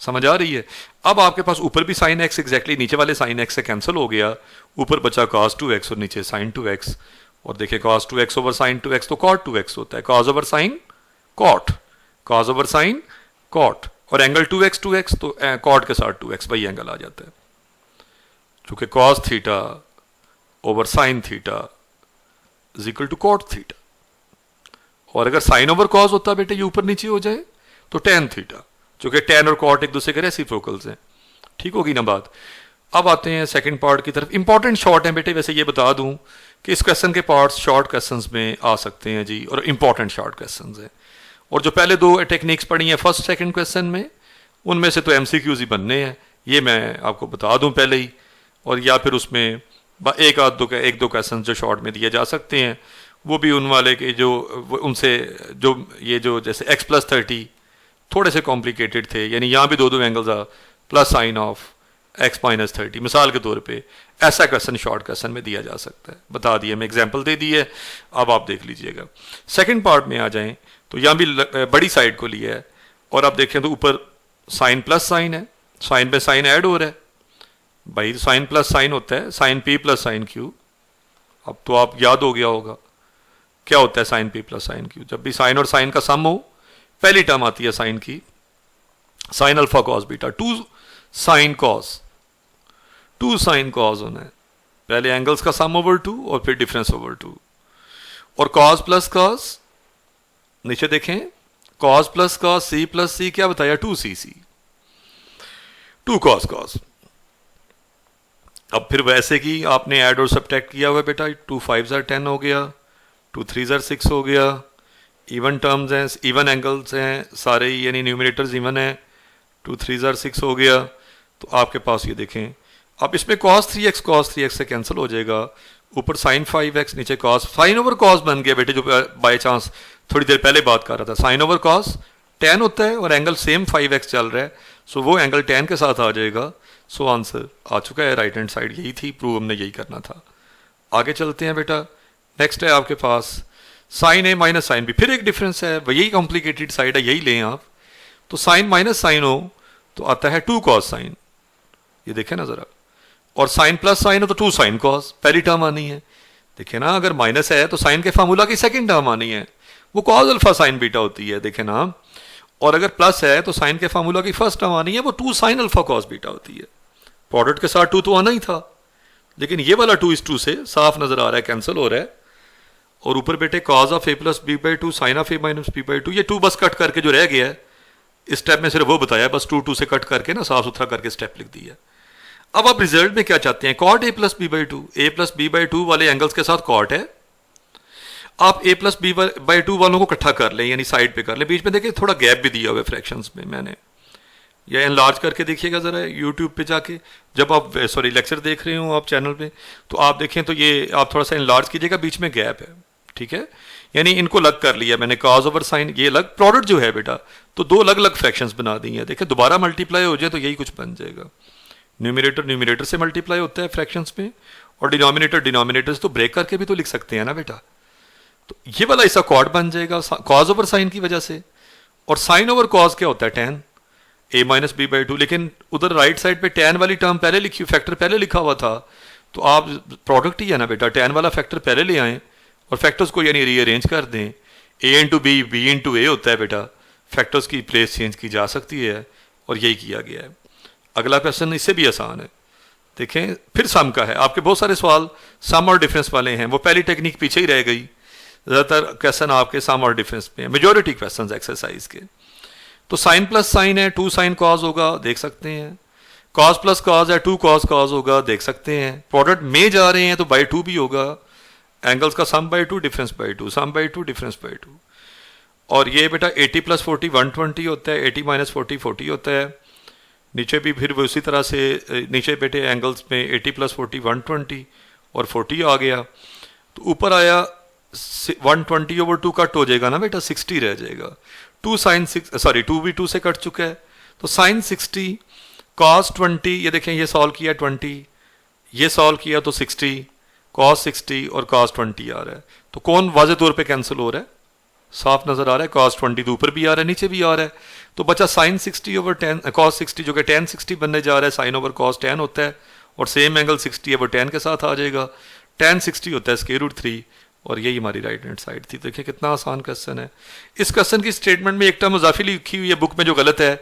[SPEAKER 1] समझ आ रही है। अब आपके पास ऊपर भी sin x एग्जैक्टली नीचे वाले sin x से कैंसिल हो गया, ऊपर बचा cos 2x और नीचे sin 2x, और देखिए cos 2x over sin 2x तो cot 2x होता है, cos over sin cot, cos over sin cot, और एंगल 2x तो cot के साथ 2x वही एंगल आ जाता है, चूंकि cos थीटा ओवर sin थीटा इज इक्वल टू cot थीटा। और अगर sin ओवर cos होता बेटे ये ऊपर नीचे हो जाए तो tan थीटा, चूंकि tan और cot एक दूसरे के रेसिप्रोकल्स हैं। ठीक होगी ना बात। अब आते हैं सेकंड पार्ट की तरफ। इंपॉर्टेंट शॉर्ट है बेटे, वैसे ये बता दूं कि इस क्वेश्चन के पार्ट्स शॉर्ट क्वेश्चंस में आ सकते हैं जी, और इंपॉर्टेंट शॉर्ट क्वेश्चंस हैं। और जो पहले 2 टेक्निक्स पढ़ी हैं फर्स्ट सेकंड क्वेश्चन में, उनमें से तो MCQs ही बनने हैं, ये मैं आपको बता दूं पहले ही। और या फिर उसमें एक दो क्वेश्चन जो शॉर्ट में दिए जा सकते हैं, वो भी उन वाले के जो उनसे जो ये जो जैसे x + 30 थोड़े से कॉम्प्लिकेटेड थे, यानी यहाँ भी 2 एंगल्स आ प्लस साइन ऑफ x - 30, मिसाल के तौर पे ऐसा क्वेश्चन शॉर्ट क्वेश्चन में दिया जा सकता है। बता दिए, मैं एग्जांपल दे दी है, अब आप देख लीजिएगा। सेकंड पार्ट में आ जाएं तो यहाँ भी बड़ी साइड को लिया है, और आप देखें तो ऊपर साइन प्लस साइन है, साइन पे साइन ऐड हो रहा है भाई, साइन प्लस साइन होता है साइन p + साइन q। अब तो आप याद हो गया होगा क्या होता है साइन p + साइन q। जब भी साइन और साइन का सम हो, पहली टर्म आती है साइन की, sign alpha cos beta, 2 sin cos
[SPEAKER 2] 2 sign cause होना है, पहले एंगल्स का सम ओवर 2 और फिर डिफरेंस ओवर 2, और कॉज प्लस कॉज, नीचे देखें, cos plus cos C plus C क्या बताया, 2cc, 2 कॉज कॉज। अब फिर वैसे कि आपने ऐड और सब्ट्रैक्ट किया हुआ बेटा, 2 5 10 हो गया, 2 3 6 हो गया, इवन टर्म्स हैं, इवन एंगल्स हैं सारे ही, यानी न्यूमरेटर्स इवन है, 2 3 6 हो गया। तो आपके पास ये देखें, अब इसमें cos 3x से कैंसिल हो जाएगा, ऊपर sin 5x, नीचे cos, साइन ओवर कॉस बन गया बेटे, जो बाय चांस थोड़ी देर पहले बात कर रहा था, साइन ओवर कॉस tan होता है और एंगल सेम 5x चल रहा है, सो वो एंगल tan के साथ आ जाएगा। सो आंसर आ चुका है, राइट हैंड साइड यही थी, प्रूव हमने यही करना था। आगे चलते हैं बेटा, नेक्स्ट है आपके पास साइन ए माइनस साइन बी, फिर एक डिफरेंस है, वही कॉम्प्लिकेटेड साइड है, यही लें आप। तो साइन माइनस साइन हो तो आता है 2 cos साइन, ये देखें ना ज़रा, और साइन प्लस साइन हो तो 2 साइन कॉस, पहली टर्म आनी है। देखिए ना, अगर माइनस है तो साइन के फार्मूला की सेकंड टर्म आनी है, वो कॉस अल्फा साइन बीटा होती है, देखें ना, और अगर प्लस है तो साइन के फार्मूला की फर्स्ट टर्म आनी है, वो 2 साइन अल्फा कॉस बीटा होती है। प्रोडक्ट के साथ 2 तो आना ही था, लेकिन ये वाला 2:2 से साफ नजर आ रहा है, कैंसिल हो रहा है। और ऊपर बेटे cos of A plus B by 2 sine of A minus B by 2, ये 2 बस कट करके जो रह गया है, इस स्टेप में सिर्फ वो बताया, बस 2 से कट करके ना साफ सुथरा करके स्टेप लिख दिया। अब आप रिजल्ट में क्या चाहते हैं, cot A plus B by 2, A plus B by 2 वाले एंगल्स के साथ कॉट है, आप ए प्लस बी बाई 2 वालों को इकट्ठा कर लें, यानी साइड पे कर लें। बीच में देखिए थोड़ा गैप भी दिया हुआ है फ्रैक्शंस में मैंने, या एनलार्ज करके देखिएगा ज़रा यूट्यूब पे जाके, जब आप सॉरी लेक्चर देख रहे हो आप चैनल पे, तो आप देखें तो ये आप थोड़ा सा एनलार्ज कीजिएगा, बीच में गैप है, ठीक है, यानी इनको अलग कर लिया मैंने, कॉज ओवर साइन, ये अलग प्रोडक्ट जो है बेटा, तो 2 अलग अलग फ्रैक्शंस बना दी हैं। देखिए दोबारा मल्टीप्लाई हो जाए तो यही कुछ बन जाएगा, न्यूमरेटर न्यूमरेटर से मल्टीप्लाई होता है फ्रैक्शंस में, और डिनोमिनेटर डिनोमिनेटर से तो ब्रेक करके भी तो लिख सकते हैं ना बेटा। तो ये वाला ऐसा कॉड बन जाएगा कॉज ओवर साइन की वजह से, और साइन ओवर कॉज क्या होता है, tan a minus B by 2, लेकिन उधर राइट साइड पे tan वाली टर्म पहले लिखी, फैक्टर पहले लिखा हुआ था, तो आप प्रोडक्ट ही है ना बेटा, tan वाला फैक्टर पहले ले आएँ और फैक्टर्स को यानी रीअरेंज कर दें, a into B, B into A होता है बेटा, फैक्टर्स की प्लेस चेंज की जा सकती है, और यही किया गया है। अगला क्वेश्चन इससे भी आसान है, देखें फिर सम का है, आपके बहुत सारे सवाल सम और डिफरेंस वाले हैं, वो पहली टेक्निक पीछे ही रह गई, ज़्यादातर क्वेश्चन आपके सम और डिफरेंस पे हैं, मेजॉरिटी क्वेश्चन एक्सरसाइज के। तो साइन प्लस साइन है, 2 साइन कॉज होगा, देख सकते हैं, कॉज प्लस कॉज है, 2 कॉज कॉज होगा, देख सकते हैं, प्रोडक्ट में जा रहे हैं तो बाई 2 भी होगा, एंगल्स का sum by 2 difference by 2, sum by 2 difference by 2, और ये बेटा 80 प्लस 40 120 होता है, 80 माइनस 40 40 होता है। नीचे भी फिर वो उसी तरह से, नीचे बेटे एंगल्स में 80 प्लस 40 120 और 40 आ गया, तो ऊपर आया 120 ओवर 2 कट हो जाएगा ना बेटा, 60 रह जाएगा, 2 साइन 6 सॉरी 2 भी 2 से कट चुका है, तो साइन 60 कॉस 20, ये देखें ये सॉल्व किया 20, ये सॉल्व किया तो 60, कॉस 60 और कॉस 20 आ रहा है, तो कौन वाज़े तौर पे कैंसिल हो रहा है, साफ नजर आ रहा है, कॉस 20 तो ऊपर भी आ रहा है नीचे भी आ रहा है, तो बचा साइन 60 ओवर 10 कॉस 60 जो कि tan 60 बनने जा रहा है, साइन ओवर कॉस tan होता है, और सेम एंगल 60 ओवर tan के साथ आ जाएगा, tan 60 होता है स्क्वायर रूट 3, और यही हमारी राइट हैंड साइड थी। देखिए कितना आसान क्वेश्चन है। इस क्वेश्चन की स्टेटमेंट में एक टर्म इजाफी लिखी हुई है बुक में जो गलत है,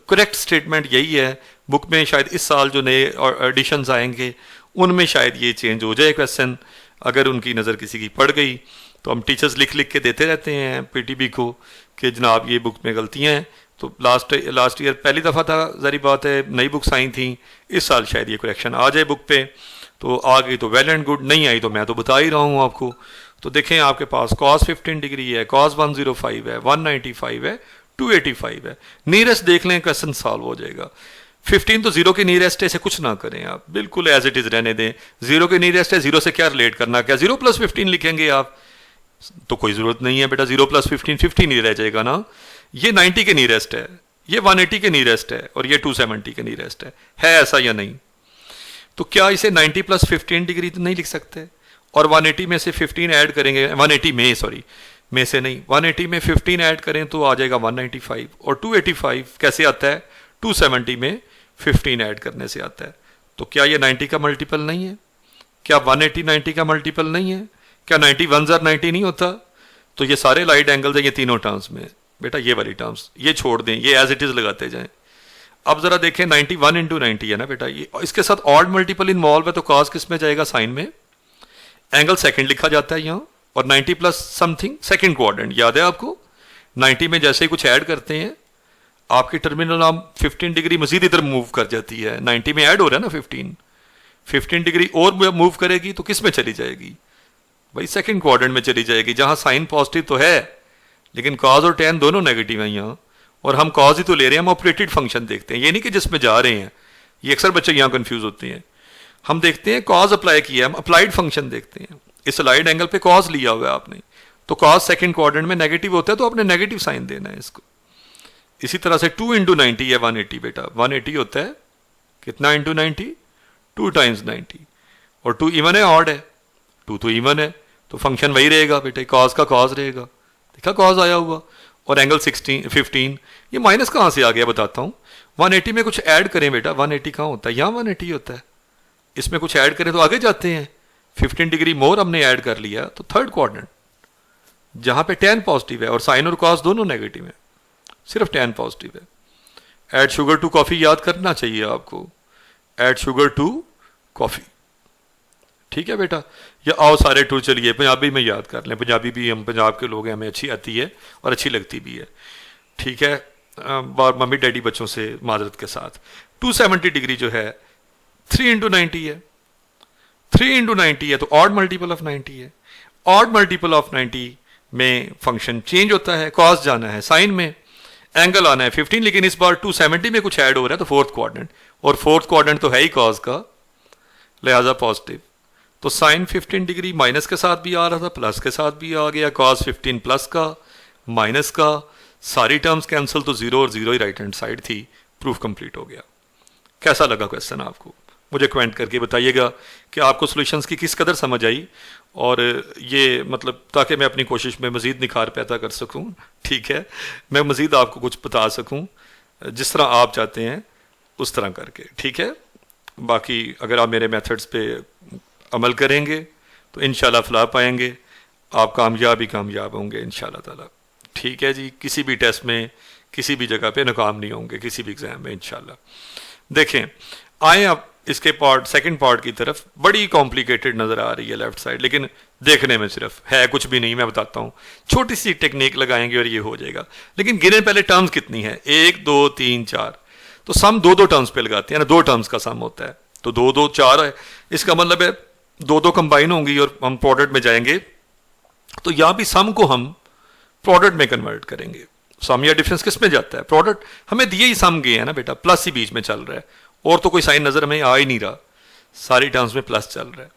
[SPEAKER 2] करेक्ट स्टेटमेंट यही है, बुक में शायद इस साल जो नए एडिशंस आएंगे उनमें शायद ये चेंज हो जाए क्वेश्चन, अगर उनकी नज़र किसी की पड़ गई तो हम टीचर्स लिख लिख के देते रहते हैं पीटीबी को कि जनाब ये बुक में गलतियाँ हैं, तो लास्ट ईयर पहली दफ़ा था, ज़री बात है नई बुक्स आई थी, इस साल शायद ये करेक्शन आ जाए बुक पे, तो आ गई तो वेल एंड गुड, नहीं आई तो मैं तो बता ही रहा हूँ आपको। तो देखें आपके पास cos 15 डिग्री है, cos 105 है, 195 है, 285 है, नियरेस्ट देख लें क्वेश्चन सॉल्व हो जाएगा। 15 तो जीरो के नियरेस्ट है, इसे कुछ ना करें आप, बिल्कुल एज इट इज़ रहने दें, जीरो के नियरेस्ट है, जीरो से क्या रिलेट करना, क्या 0 + 15 लिखेंगे आप, तो कोई ज़रूरत नहीं है बेटा, 0 + 15 15 ही रह जाएगा ना। ये 90 के नियरेस्ट है, ये 180 के नियरेस्ट है, और ये 270 के नियरेस्ट है ऐसा या नहीं? तो क्या इसे 90 + 15 डिग्री तो नहीं लिख सकते, और 180 में से 15 ऐड करेंगे, 180 में सॉरी में से नहीं, 180 में 15 ऐड करें तो आ जाएगा 195, और 285 कैसे आता है, 270 में 15 ऐड करने से आता है। तो क्या ये 90 का मल्टीपल नहीं है? क्या 180 90 का मल्टीपल नहीं है? क्या 90 1 * 90 नहीं होता? तो ये सारे लाइट एंगल्स हैं ये तीनों टर्म्स में बेटा, ये वाली टर्म्स ये छोड़ दें, ये एज इट इज़ लगाते जाएं। अब जरा देखें 91 इंटू 90 है ना बेटा, ये इसके साथ ऑड मल्टीपल इन्वॉल्व है, तो कॉस किस में जाएगा, साइन में। एंगल सेकंड लिखा जाता है यहाँ, और 90 प्लस समथिंग सेकंड क्वाड्रेंट, याद है आपको। 90 में जैसे ही कुछ ऐड करते हैं आपकी टर्मिनल आर्म 15 डिग्री मजीद इधर मूव कर जाती है। 90 में ऐड हो रहा है ना 15 डिग्री और मूव करेगी तो किस में चली जाएगी भाई, सेकंड क्वाड्रेंट में चली जाएगी, जहां साइन पॉजिटिव तो है लेकिन कॉज और टेन दोनों नेगेटिव हैं यहाँ, और हम कॉज ही तो ले रहे हैं, हम ऑपरेटेड फंक्शन देखते हैं, ये नहीं कि जिसमें जा रहे हैं। ये अक्सर बच्चे यहाँ कंफ्यूज होते हैं। हम देखते हैं कॉज अप्लाई किया, हम अप्लाइड फंक्शन देखते हैं। इस अलाइड एंगल पे कॉज लिया हुआ है आपने, तो कॉज सेकंड क्वाड्रेंट में नेगेटिव होता है, तो आपने नेगेटिव साइन देना है इसको। इसी तरह से 2 इंटू 90 है 180 बेटा, 180 होता है कितना इंटू 90, 2 टाइम्स 90, और 2 इवन है ऑड है, 2 तो इवन है, तो फंक्शन वही रहेगा बेटा, कॉज का कॉज रहेगा, देखा कॉज आया हुआ। और एंगल 15, ये माइनस कहाँ से आ गया बताता हूँ। 180 में कुछ ऐड करें बेटा, 180 कहाँ होता है, यहाँ 180 होता है, इसमें कुछ ऐड करें तो आगे जाते हैं। 15 डिग्री मोर हमने ऐड कर लिया, तो थर्ड क्वाड्रेंट जहां पे tan पॉजिटिव है और साइन और कॉस दोनों नेगेटिव है, सिर्फ tan पॉजिटिव है। ऐड शुगर टू कॉफी याद करना चाहिए आपको, ऐड शुगर टू कॉफी, ठीक है बेटा। या आओ सारे टू चलिए पंजाबी में याद कर लें, पंजाबी भी हम पंजाब के लोग हैं, हमें अच्छी आती है और अच्छी लगती भी है, ठीक है। और मम्मी डैडी बच्चों से माजरत के साथ 270 डिग्री जो है 3 इंटू 90 है, 3 इंटू 90 है, तो ऑड मल्टीपल ऑफ 90 है। ऑड मल्टीपल ऑफ 90 में फंक्शन चेंज होता है, कॉस जाना है साइन में, एंगल आना है 15, लेकिन इस बार 270 में कुछ ऐड हो रहा है, तो फोर्थ क्वाड्रेंट, और फोर्थ क्वाड्रेंट तो है ही कॉस का, लिहाजा पॉजिटिव। तो साइन 15 डिग्री माइनस के साथ भी आ रहा था, प्लस के साथ भी आ गया, कॉस 15 प्लस का माइनस का, सारी टर्म्स कैंसिल, तो 0 और 0 ही राइट हैंड साइड थी। प्रूफ कंप्लीट हो गया। कैसा लगा क्वेश्चन आपको, मुझे कमेंट करके बताइएगा कि आपको सॉल्यूशंस की किस कदर समझ आई, और ये मतलब ताकि मैं अपनी कोशिश में मज़ीद निखार पैदा कर सकूं, ठीक है, मैं मज़ीद आपको कुछ बता सकूं जिस तरह आप चाहते हैं उस तरह करके, ठीक है। बाकी अगर आप मेरे मेथड्स पे अमल करेंगे तो इंशाल्लाह फलाह पाएंगे, आप कामयाब होंगे इंशाल्लाह ताला, ठीक है जी। किसी भी टेस्ट में किसी भी जगह पे नाकाम नहीं होंगे, किसी भी एग्ज़ाम में इंशाल्लाह। देखें, आए अब इसके सेकंड पार्ट की तरफ। बड़ी कॉम्प्लिकेटेड नज़र आ रही है लेफ्ट साइड, लेकिन देखने में सिर्फ है कुछ भी नहीं, मैं बताता हूँ। छोटी सी टेक्निक लगाएंगे और ये हो जाएगा। लेकिन गिने पहले टर्म्स कितनी है, 1 2 3 4, तो सम 2 टर्म्स पे लगाते हैं ना, 2 टर्म्स का सम होता है, तो 2 2 4 है, इसका मतलब है 2 कंबाइन होंगी और हम प्रोडक्ट में जाएंगे, तो यहाँ भी सम को हम प्रोडक्ट में कन्वर्ट करेंगे। सम या डिफरेंस किस में जाता है, प्रोडक्ट। हमें दिए ही सम गए हैं ना बेटा, प्लस ही बीच में चल रहा है, और तो कोई साइन नजर हमें आ ही नहीं रहा, सारी टर्म्स में प्लस चल रहा है।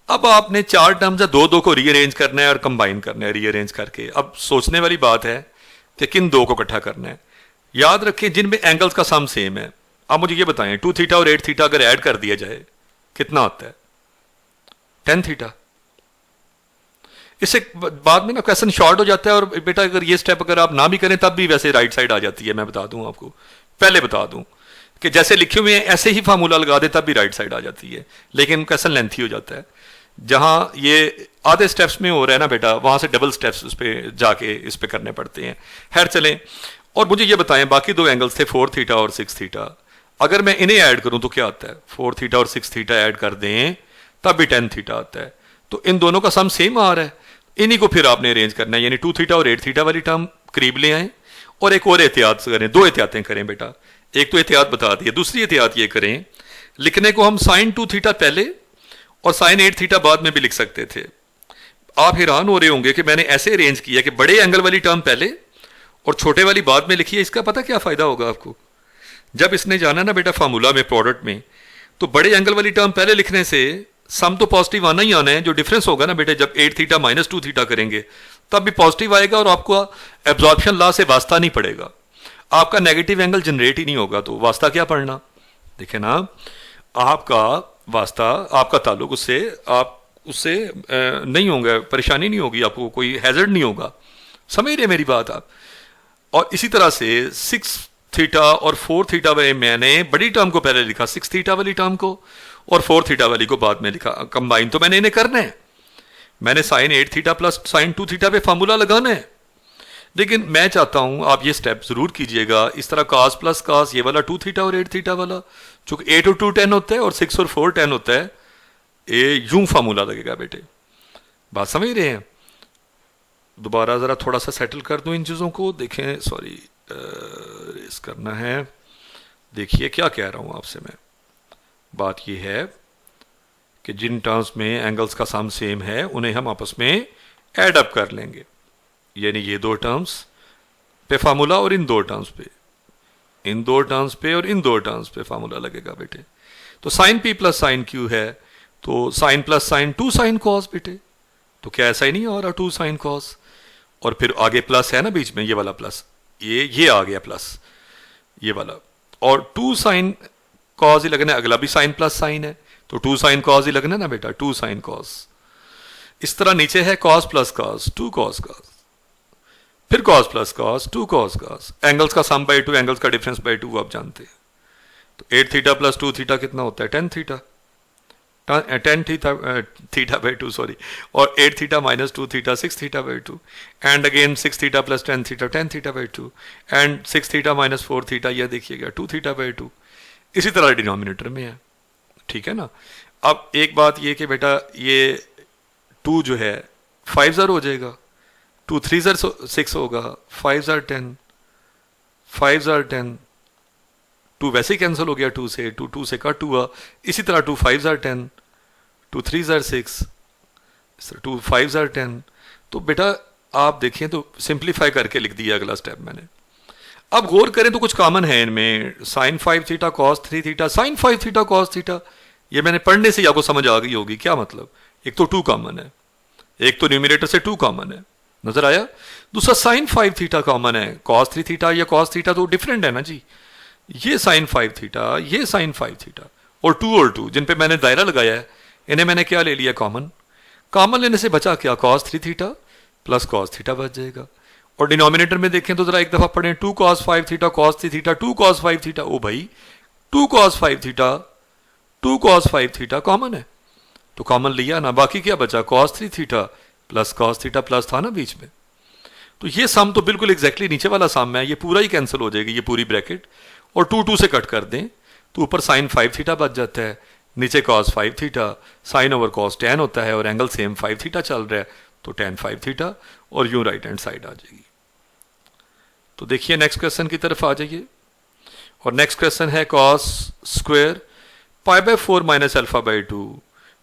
[SPEAKER 2] अब आपने 4 टर्म्स या 2 को रीअरेंज करना है और कंबाइन करना है रीअरेंज करके। अब सोचने वाली बात है कि किन 2 को इकट्ठा करना है। याद रखें जिनमें एंगल्स का सम सेम है। अब मुझे ये बताएं 2 थीटा और 8 थीटा अगर ऐड कर दिया जाए कितना आता है, 10 थीटा। इससे बाद में ना क्वेश्चन शॉर्ट हो जाता है, और बेटा अगर ये स्टेप अगर आप ना भी करें तब भी वैसे राइट साइड आ जाती है। मैं बता दूं आपको, पहले बता दूं कि जैसे लिखे हुए हैं ऐसे ही फार्मूला लगा दे तब भी राइट साइड आ जाती है, लेकिन क्वेश्चन लेंथी हो जाता है। जहां ये आधे स्टेप्स में हो रहा है ना बेटा, वहां से डबल स्टेप्स उस पर जाके इस पे करने पड़ते हैं। खैर चलें, और मुझे ये बताएं बाकी 2 एंगल्स थे 4 थीटा और 6 थीटा। अगर मैं इन्हें ऐड करूं तो क्या आता है, 4 थीटा और 6 थीटा ऐड कर दें तब भी 10 थीटा आता है। तो इन दोनों का सम सेम आ रहा है, इन्हीं को फिर आपने अरेंज करना है, यानी 2 थीटा और 8 थीटा वाली टर्म करीब ले आए, और एक और एहतियात करें, 2 एहतियातें करें बेटा। एक तो एहतियात बता दी है, दूसरी एहतियात ये करें, लिखने को हम साइन 2 थीटा पहले और साइन 8 थीटा बाद में भी लिख सकते थे। आप हैरान हो रहे होंगे कि मैंने ऐसे अरेंज किया कि बड़े एंगल वाली टर्म पहले और छोटे वाली बाद में लिखी है। इसका पता क्या फायदा होगा आपको, जब इसने जाना ना बेटा फार्मूला में प्रोडक्ट में, तो बड़े एंगल वाली टर्म पहले लिखने से सम तो पॉजिटिव आना ही आना है। जो डिफरेंस होगा ना बेटे, जब 8 थीटा माइनस 2 थीटा करेंगे तब भी पॉजिटिव आएगा, और आपको एब्जॉर्प्शन लॉ से वास्ता नहीं पड़ेगा, आपका नेगेटिव एंगल जनरेट ही नहीं होगा। तो वास्ता क्या पढ़ना, देखे ना, आपका वास्ता, आपका ताल्लुक उससे, आप उससे नहीं होगा, परेशानी नहीं होगी, आपको कोई हैजर्ड नहीं होगा। समझ रहे मेरी बात आप। और इसी तरह से 6 थीटा और 4 थीटा में मैंने बड़ी टर्म को पहले लिखा, 6 थीटा वाली टर्म को, और 4 थीटा वाली को बाद में लिखा। कंबाइन तो मैंने इन्हें करना है, मैंने sine 8 theta plus sine 2 theta पे फार्मूला लगाना है। लेकिन मैं चाहता हूं आप ये स्टेप जरूर कीजिएगा। इस तरह cos प्लस cos, ये वाला 2 थीटा और 8 थीटा वाला, चूंकि 8 और 2 10 होता है और 6 और 4 10 होता है, ये यूं फार्मूला लगेगा बेटे। बात समझ रहे हैं? दोबारा ज़रा थोड़ा सा सेटल कर दूं इन चीज़ों को। देखें, सॉरी रेस करना है। देखिए क्या कह रहा हूं आपसे मैं। बात ये है कि जिन टर्म्स में एंगल्स का सम सेम है उन्हें हम आपस में ऐड अप कर लेंगे, यानी ये दो टर्म्स पे फार्मूला और इन दो टर्म्स पे, इन दो टर्म्स पे और इन दो टर्म्स पे फार्मूला लगेगा बेटे। तो sine P plus sine Q है, तो sine plus sine 2 sine cos बेटे। तो क्या ऐसा ही नहीं हो रहा 2 साइन कॉस, और फिर आगे प्लस है ना बीच में, ये वाला प्लस, ये आ गया प्लस ये वाला, और 2 साइन कॉस ही लगना है, अगला भी साइन प्लस साइन है, तो 2 साइन कॉस ही लगना है ना बेटा, 2 साइन कॉस। इस तरह नीचे है cos plus cos 2 cos cos, फिर cos plus cos 2 cos cos. Angles का सम बाई 2, एंगल्स का डिफरेंस बाई 2 आप जानते हैं। तो 8 थीटा प्लस 2 थीटा कितना होता है? 10 theta, 10 theta theta by 2 sorry, और 8 theta minus 2 theta 6 theta by 2, and again 6 theta plus 10 theta 10 theta by 2, and 6 theta minus 4 theta, यह देखिएगा 2 थीटा बाई 2। इसी तरह डिनोमिनेटर में है, ठीक है ना। अब एक बात ये कि बेटा ये 2 जो है 5 ज़र हो जाएगा, 2 3 ज़र 6 होगा, 5 ज़र 10, 5 ज़र 10, 2 वैसे ही कैंसिल हो गया 2 से, 2 से कट हुआ। इसी तरह 2 5 ज़र 10, 2 3 ज़र 6, 2 5 ज़र 10। तो बेटा आप देखें तो सिंप्लीफाई करके लिख दिया अगला स्टेप मैंने। अब गौर करें तो कुछ कॉमन है इनमें, sine 5 theta cos 3 theta, sine 5 theta cos theta, ये मैंने पढ़ने से आपको समझ आ गई होगी क्या मतलब। एक तो 2 कॉमन है, एक तो न्यूमरेटर से 2 कॉमन है, नजर आया। दूसरा साइन 5 थीटा कॉमन है, कॉस 3 थीटा या कॉस थीटा तो डिफरेंट है ना जी। ये साइन 5 थीटा, ये साइन 5 थीटा, और 2 जिन पे मैंने दायरा लगाया है, इन्हें मैंने क्या ले लिया कॉमन। कॉमन लेने से बचा क्या? Cos 3 theta plus cos theta बच जाएगा। और डिनोमिनेटर में देखें तो जरा एक दफा पढ़ें, 2 cos 5 theta cos 3 theta 2 cos 5 theta, ओ भाई 2 cos 5 theta 2 cos 5 theta common है, तो कॉमन लिया ना, बाकी क्या बचा? cos 3 theta plus cos theta plus था ना बीच में। तो ये सम तो बिल्कुल एग्जैक्टली नीचे वाला सम है, ये पूरा ही कैंसिल हो जाएगी, ये पूरी ब्रैकेट, और 2 से कट कर दें तो ऊपर साइन 5 थीटा बच जाता है, नीचे cos 5 theta, sine over cos tan होता है, और एंगल सेम 5 थीटा चल रहा है, तो tan 5 थीटा, और यूं राइट हैंड साइड आ जाएगी। तो देखिए नेक्स्ट क्वेश्चन की तरफ आ जाइए, और नेक्स्ट क्वेश्चन है cos square pi by 4 minus alpha by 2,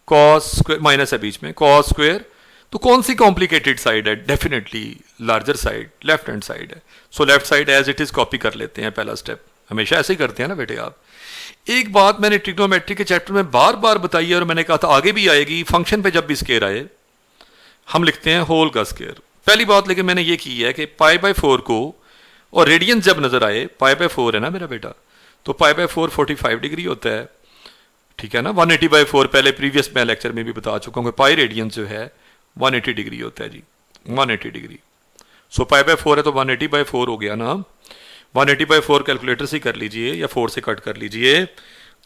[SPEAKER 2] cos square minus है बीच में, cos स्क्वायर, तो कौन सी कॉम्प्लिकेटेड साइड है? Definitely larger side, left hand side है। So left side as it is copy कर लेते हैं, पहला स्टेप हमेशा ऐसे ही करते हैं ना बेटे आप। एक बात मैंने ट्रिग्नोमेट्री के चैप्टर में बार बार बताई है, और मैंने कहा था आगे भी आएगी, फंक्शन पे जब भी स्केयर आए हम लिखते हैं होल का स्केयर। पहली बात लेकिन मैंने ये की है कि पाई बाय 4 को, और रेडियंस जब नजर आए, पाई बाय 4 है ना मेरा बेटा, तो पाई बाय 4 45 डिग्री होता है, ठीक है ना। 180 बाय 4 पहले प्रीवियस मैं लेक्चर में भी बता चुका हूँ कि पाई रेडियंस जो है 180 डिग्री होता है जी, 180 डिग्री। सो पाई बाय 4 है तो 180 बाय 4 हो गया ना। 180 बाय 4 कैलकुलेटर से कर लीजिए या 4 से कट कर लीजिए,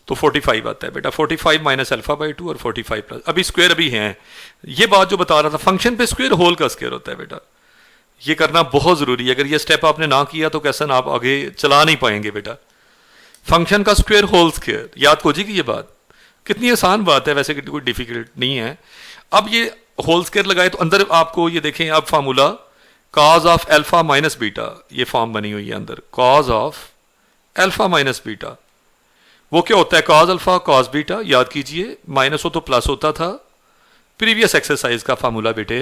[SPEAKER 2] तो 45 आता है बेटा। 45 माइनस अल्फा बाई 2 और 45 प्लस, अभी स्क्वायर अभी हैं। ये बात जो बता रहा था, फंक्शन पे स्क्वायर होल का स्क्वायर होता है बेटा, ये करना बहुत जरूरी है। अगर ये स्टेप आपने ना किया तो कैसे आप आगे चला नहीं पाएंगे बेटा। फंक्शन का स्क्वायर होल स्क्वायर, याद खोजिए कि ये बात कितनी आसान बात है, वैसे कोई डिफिकल्ट नहीं है। अब ये होल स्क्वायर लगाए तो अंदर आपको ये देखें, अब formula cause of alpha minus beta, ये फॉर्म बनी हुई है अंदर, cause of alpha minus beta. वो क्या होता है? कॉज अल्फा कॉज बीटा, याद कीजिए, माइनस हो तो प्लस होता था, प्रीवियस एक्सरसाइज का फार्मूला बेटे,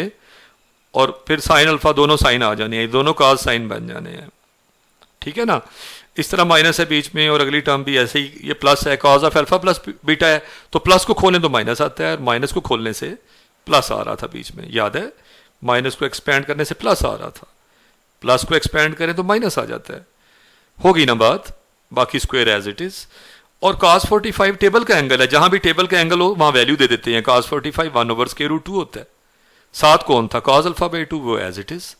[SPEAKER 2] और फिर साइन अल्फा, दोनों साइन आ जाने हैं, दोनों कॉज साइन बन जाने हैं, ठीक है ना। इस तरह माइनस है बीच में, और अगली टर्म भी ऐसे ही, ये प्लस है, cause of alpha plus beta है, तो प्लस को खोलें तो माइनस आता है, और माइनस को खोलने से प्लस आ रहा था बीच में, याद है। माइनस को एक्सपेंड करने से प्लस आ रहा था, प्लस को एक्सपेंड करें तो माइनस आ जाता है, होगी ना बात। बाकी स्क्वायर एज इट इज। और cos 45 टेबल का एंगल है, जहां भी टेबल का एंगल हो वहां वैल्यू दे देते हैं। cos 45 1 ओवर स्क्वायर रूट 2 होता है, साथ कौन था? cos अल्फा बाई 2, वो एज इट इज।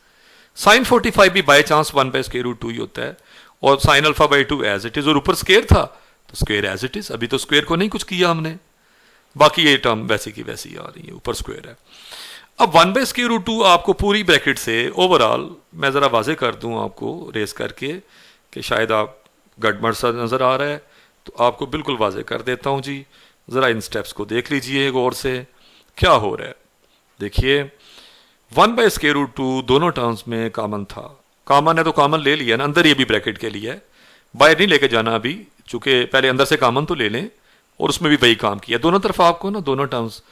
[SPEAKER 2] sin 45 भी by chance 1 by square root 2 ही होता है, और sin alpha by 2 as it is, और ऊपर स्क्वायर था तो स्क्वायर एज इट इज। अभी तो स्क्वायर को नहीं कुछ किया हमने, बाकी ये टर्म वैसे की वैसी आ रही है, ऊपर स्क्वायर है। अब 1/√2 आपको पूरी ब्रैकेट से ओवरऑल, मैं ज़रा वाजे कर दूं आपको रेस करके कि शायद आप गड़बड़ सा नज़र आ रहा है, तो आपको बिल्कुल वाजे कर देता हूं जी। ज़रा इन स्टेप्स को देख लीजिए गौर से क्या हो रहा है। देखिए 1/√2 दोनों टर्म्स में कॉमन था, कॉमन है तो कॉमन ले लिया ना, अंदर ये भी ब्रैकेट के लिए है, बाहर नहीं लेके जाना अभी, चूंकि पहले अंदर से कॉमन तो ले लें, और उसमें भी वही काम किया। दोनों तरफ आपको ना दोनों टर्म्स,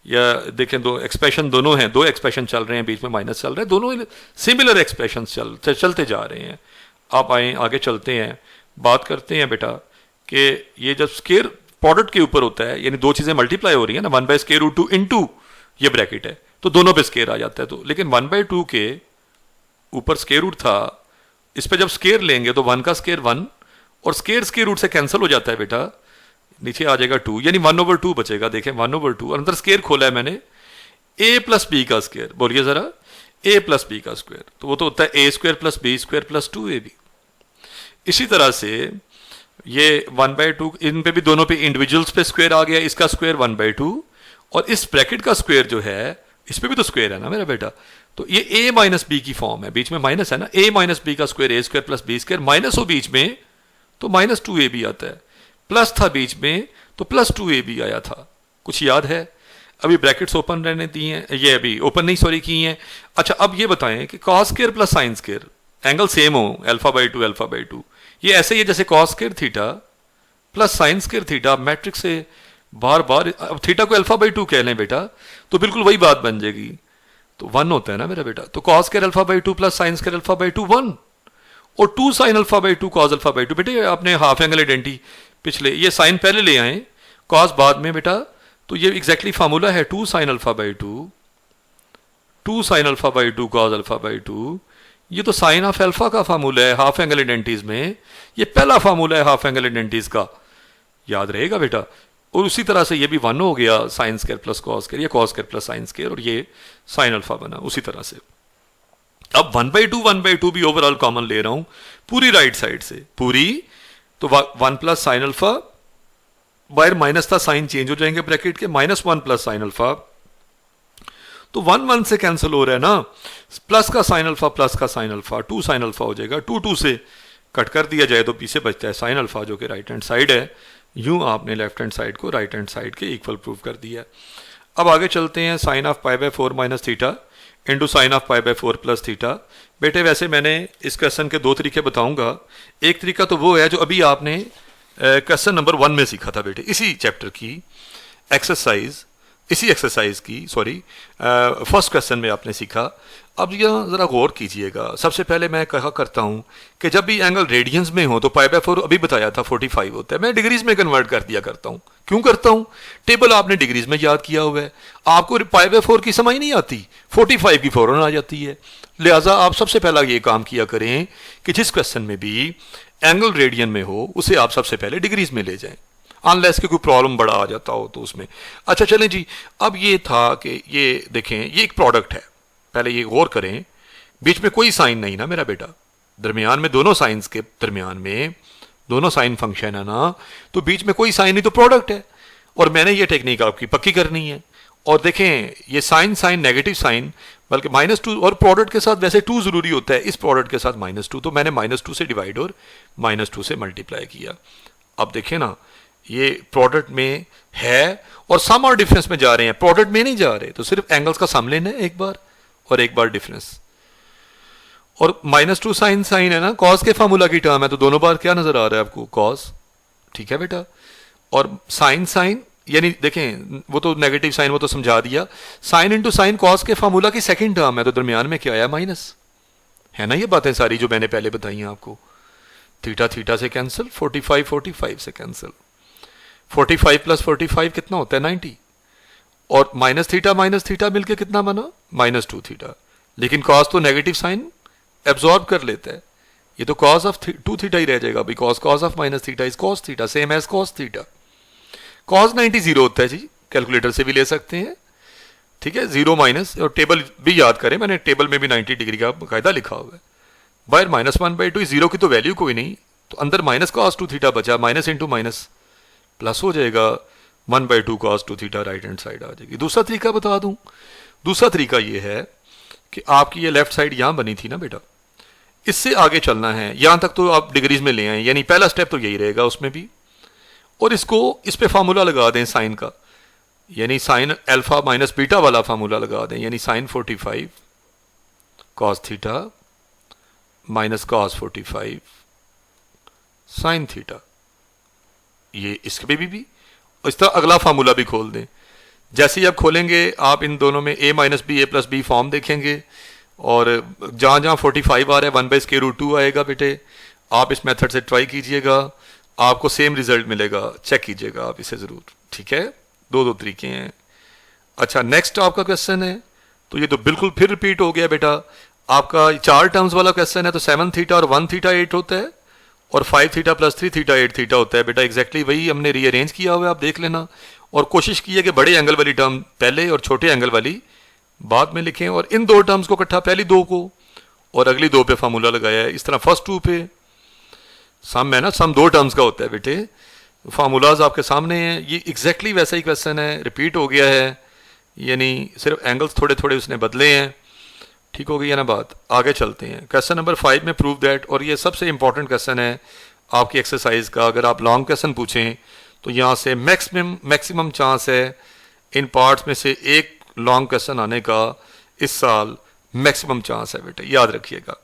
[SPEAKER 2] या देखें दो एक्सप्रेशन दोनों हैं, दो एक्सप्रेशन चल रहे हैं, बीच में माइनस चल रहा है, दोनों सिमिलर एक्सप्रेशन चलते जा रहे हैं। आप आए आगे चलते हैं, बात करते हैं बेटा कि ये जब स्केयर प्रोडक्ट के ऊपर होता है, यानी दो चीज़ें मल्टीप्लाई हो रही है ना, 1/√2 इंटू ये ब्रैकेट है, तो दोनों पे स्केयर आ जाता है। तो लेकिन 1/2 के ऊपर स्केयर रूट था, इस पे जब स्केयर लेंगे तो 1 का स्केयर 1, और स्केयर स्केयर रूट से कैंसिल हो जाता है बेटा, नीचे आ जाएगा 2, यानी 1/2 बचेगा। देखें 1/2, और अंदर स्केयर खोला है मैंने, a प्लस बी का स्केयर, बोलिए जरा, a प्लस बी का स्क्वायर, तो वो तो होता है a² plus b² plus 2ab। इसी तरह से ये 1/2, इन पे भी दोनों पे इंडिविजुअल्स पे स्क्वायर आ गया, इसका स्क्वायर 1/2, और इस ब्रैकेट का स्क्वायर जो है इस पे भी तो स्क्वायर है ना मेरा बेटा, तो ये a माइनस बी की फॉर्म है, बीच में माइनस है ना, a माइनस बी का square a² plus b², minus हो बीच में तो माइनस 2ab आता है, प्लस था बीच में तो प्लस 2ab आया था। कुछ याद है? अभी ब्रैकेट्स ओपन रहने दी हैं, ये अभी ओपन नहीं सॉरी की हैं। अच्छा अब ये बताएं कि cos square plus sine square angle same हो, α/2 α/2, ये ऐसे ही है जैसे cos square theta plus sine square theta. Matrix से बार बार अब थीटा को α/2 कह लें बेटा, तो बिल्कुल वही बात बन जाएगी, तो 1 होता है ना मेरा बेटा, तो cos square α/2 plus sine square α/2 1, और 2 साइन α/2 कॉस α/2। बेटे आपने हाफ एंगल आइडेंटिटी पिछले, ये साइन पहले ले आए, कॉस बाद में बेटा, तो ये एग्जैक्टली फार्मूला है 2 साइन α/2 कॉस α/2, ये तो साइन ऑफ अल्फा का फार्मूला है हाफ एंगल आइडेंटिटीज में, ये पहला फार्मूला है हाफ एंगल आइडेंटिटीज का, याद रहेगा बेटा। और उसी तरह से ये भी 1 हो गया, sine square plus cos square, ये cos square plus sine square, और ये साइन अल्फा बना उसी तरह से। अब 1/2 भी ओवरऑल कॉमन ले रहा हूं पूरी राइट साइड से, पूरी, तो 1 प्लस साइन अल्फा, बाहर माइनस था, साइन चेंज हो जाएंगे ब्रैकेट के, -1 प्लस साइन अल्फा, तो 1 से कैंसिल हो रहा है ना, प्लस का साइन अल्फा प्लस का साइन अल्फा, 2 साइन अल्फा हो जाएगा, 2 से कट कर दिया जाए तो पीछे बचता है साइन अल्फा जो कि राइट हैंड साइड है। यूं आपने लेफ्ट हैंड साइड को राइट हैंड साइड के इक्वल प्रूव कर दिया। अब आगे चलते हैं, sine of π/4 minus theta into sine of π/4 plus theta. बेटे वैसे मैंने इस क्वेश्चन के 2 तरीके बताऊंगा, एक तरीका तो वो है जो अभी आपने क्वेश्चन नंबर 1 में सीखा था बेटे, इसी चैप्टर की एक्सरसाइज, इसी एक्सरसाइज की सॉरी फर्स्ट क्वेश्चन में आपने सीखा। अब यह ज़रा गौर कीजिएगा। सबसे पहले मैं कहा करता हूँ कि जब भी एंगल रेडियंस में हो तो π/4 अभी बताया था 45 होता है, मैं डिग्रीज में कन्वर्ट कर दिया करता हूँ। क्यों करता हूँ? टेबल आपने डिग्रीज में याद किया हुआ है, आपको π/4 की समझ नहीं आती, 45 की फौरन आ जाती है। लिहाजा आप सबसे पहला ये काम किया करें कि जिस क्वेश्चन में भी एंगल रेडियन में हो उसे आप सबसे पहले डिग्रीज में ले जाएं, अनलेस कि कोई प्रॉब्लम बड़ा आ जाता हो तो उसमें। अच्छा चलें जी, अब ये था कि ये देखें ये एक प्रोडक्ट है, पहले ये गौर करें, बीच में कोई साइन नहीं ना मेरा बेटा, दरमियान में दोनों साइंस के दरमियान में दोनों साइन फंक्शन है ना, तो बीच में कोई साइन नहीं तो प्रोडक्ट है। और मैंने ये टेक्निक आपकी पक्की करनी है। और देखें ये साइन साइन नेगेटिव साइन, बल्कि -2, और प्रोडक्ट के साथ वैसे 2 जरूरी होता है, इस प्रोडक्ट के साथ -2, तो मैंने -2 से डिवाइड और -2 से मल्टीप्लाई किया। अब देखें ना ये प्रोडक्ट में है और सम और डिफरेंस में जा रहे हैं, प्रोडक्ट में नहीं जा रहे, तो सिर्फ एंगल्स का सम लेना है एक बार और एक बार डिफरेंस। और -2 साइन साइन है ना, कॉस के फार्मूला की टर्म है, तो दोनों बार क्या नजर आ रहा है आपको? कॉस, ठीक है बेटा। और साइन साइन यानी देखें वो तो नेगेटिव साइन, वो तो समझा दिया, साइन इंटू साइन कॉस के फार्मूला की सेकंड टर्म है, तो दरमियान में क्या आया? माइनस, है ना ये बातें सारी जो मैंने पहले बताई हैं आपको। थीटा थीटा से कैंसिल, 45 से कैंसिल, 45 प्लस 45 कितना होता है? 90, और माइनस थीटा मिलके कितना बना? -2 थीटा। लेकिन कॉस तो नेगेटिव साइन एब्जॉर्ब कर लेता है, ये तो कॉस ऑफ 2 थीटा ही रह जाएगा, because cos of minus theta is cos theta, same as cos theta. Cos 90 0 होता है जी, कैलकुलेटर से भी ले सकते हैं, ठीक है, 0 माइनस, और टेबल भी याद करें, मैंने टेबल में भी 90 डिग्री का बाकायदा लिखा हुआ है। बाहर -1/2, 0 की तो वैल्यू कोई नहीं, तो अंदर माइनस कॉस 2 थीटा बचा, माइनस इंटू माइनस प्लस हो जाएगा, 1/2 cos 2 theta right hand side आ जाएगी। दूसरा तरीका बता दूं, दूसरा तरीका ये है कि आपकी ये लेफ्ट साइड यहाँ बनी थी ना बेटा, इससे आगे चलना है, यहाँ तक तो आप डिग्रीज में ले आए, यानी पहला स्टेप तो यही रहेगा उसमें भी। और इसको इस पे फार्मूला लगा दें साइन का, यानी साइन अल्फा माइनस बीटा वाला फार्मूला लगा दें, यानी sine 45 cos theta minus cos 45 sine theta, ये इसके भी इस तरह अगला फार्मूला भी खोल दें। जैसे ही आप खोलेंगे आप इन दोनों में a minus B A plus B form देखेंगे, और जहाँ जहाँ 45 आ रहा है 1/√2 आएगा बेटे। आप इस मेथड से ट्राई कीजिएगा, आपको सेम रिजल्ट मिलेगा, चेक कीजिएगा आप इसे ज़रूर, ठीक है। दो तरीके हैं। अच्छा, नेक्स्ट आपका क्वेश्चन है, तो ये तो बिल्कुल फिर रिपीट हो गया बेटा। आपका 4 टर्म्स वाला क्वेश्चन है, तो 7 थीटा और 1 थीटा 8 होता है, और 5 थीटा प्लस 3 थीटा 8 थीटा होता है बेटा। एग्जैक्टली वही हमने रीअरेंज किया हुआ है, आप देख लेना। और कोशिश की है कि बड़े एंगल वाली टर्म पहले और छोटे एंगल वाली बाद में लिखें, और इन 2 टर्म्स को इकट्ठा, पहली 2 को और अगली 2 पे फार्मूला लगाया है। इस तरह फर्स्ट 2 पे सम है ना, सम 2 टर्म्स का होता है बेटे। फार्मूलाज आपके सामने हैं, ये एग्जैक्टली वैसा ही क्वेश्चन है, रिपीट हो गया है, यानी सिर्फ एंगल्स थोड़े थोड़े उसने बदले हैं। ठीक हो गई है ना बात। आगे चलते हैं क्वेश्चन नंबर 5 में, प्रूव दैट। और ये सबसे इंपॉर्टेंट क्वेश्चन है आपकी एक्सरसाइज का। अगर आप लॉन्ग क्वेश्चन पूछें तो यहाँ से मैक्सिमम चांस है इन पार्ट्स में से एक लॉन्ग क्वेश्चन आने का इस साल मैक्सिमम चांस है बेटे, याद रखिएगा।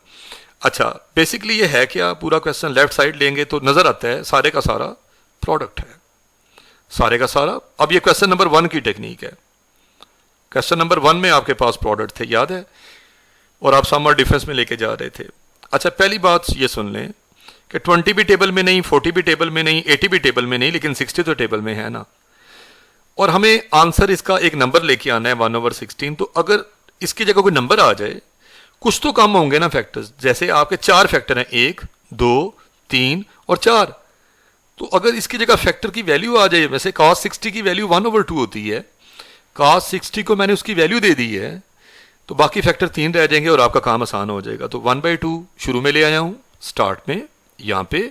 [SPEAKER 2] अच्छा, बेसिकली ये है कि आप पूरा क्वेश्चन लेफ्ट साइड लेंगे तो नजर आता है सारे का सारा प्रोडक्ट है, सारे का सारा। अब ये क्वेश्चन नंबर 1 की टेक्निक है। क्वेश्चन नंबर 1 में आपके पास प्रोडक्ट थे, याद है, और आप सम और डिफरेंस में लेके जा रहे थे। अच्छा, पहली बात ये सुन लें कि 20 भी टेबल में नहीं, 40 भी टेबल में नहीं, 80 भी टेबल में नहीं, लेकिन 60 तो टेबल में है ना। और हमें आंसर इसका एक नंबर लेके आना है 1/16। तो अगर इसकी जगह कोई नंबर आ जाए, कुछ तो कम होंगे ना फैक्टर्स। जैसे आपके 4 फैक्टर हैं, 1 2 3 और 4। तो अगर इसकी जगह फैक्टर की वैल्यू आ जाए, वैसे cos 60 की वैल्यू 1/2 होती है, cos 60 को मैंने उसकी वैल्यू दे दी है, तो बाकी फैक्टर 3 रह जाएंगे और आपका काम आसान हो जाएगा। तो 1/2 शुरू में ले आया हूं स्टार्ट में यहाँ पे,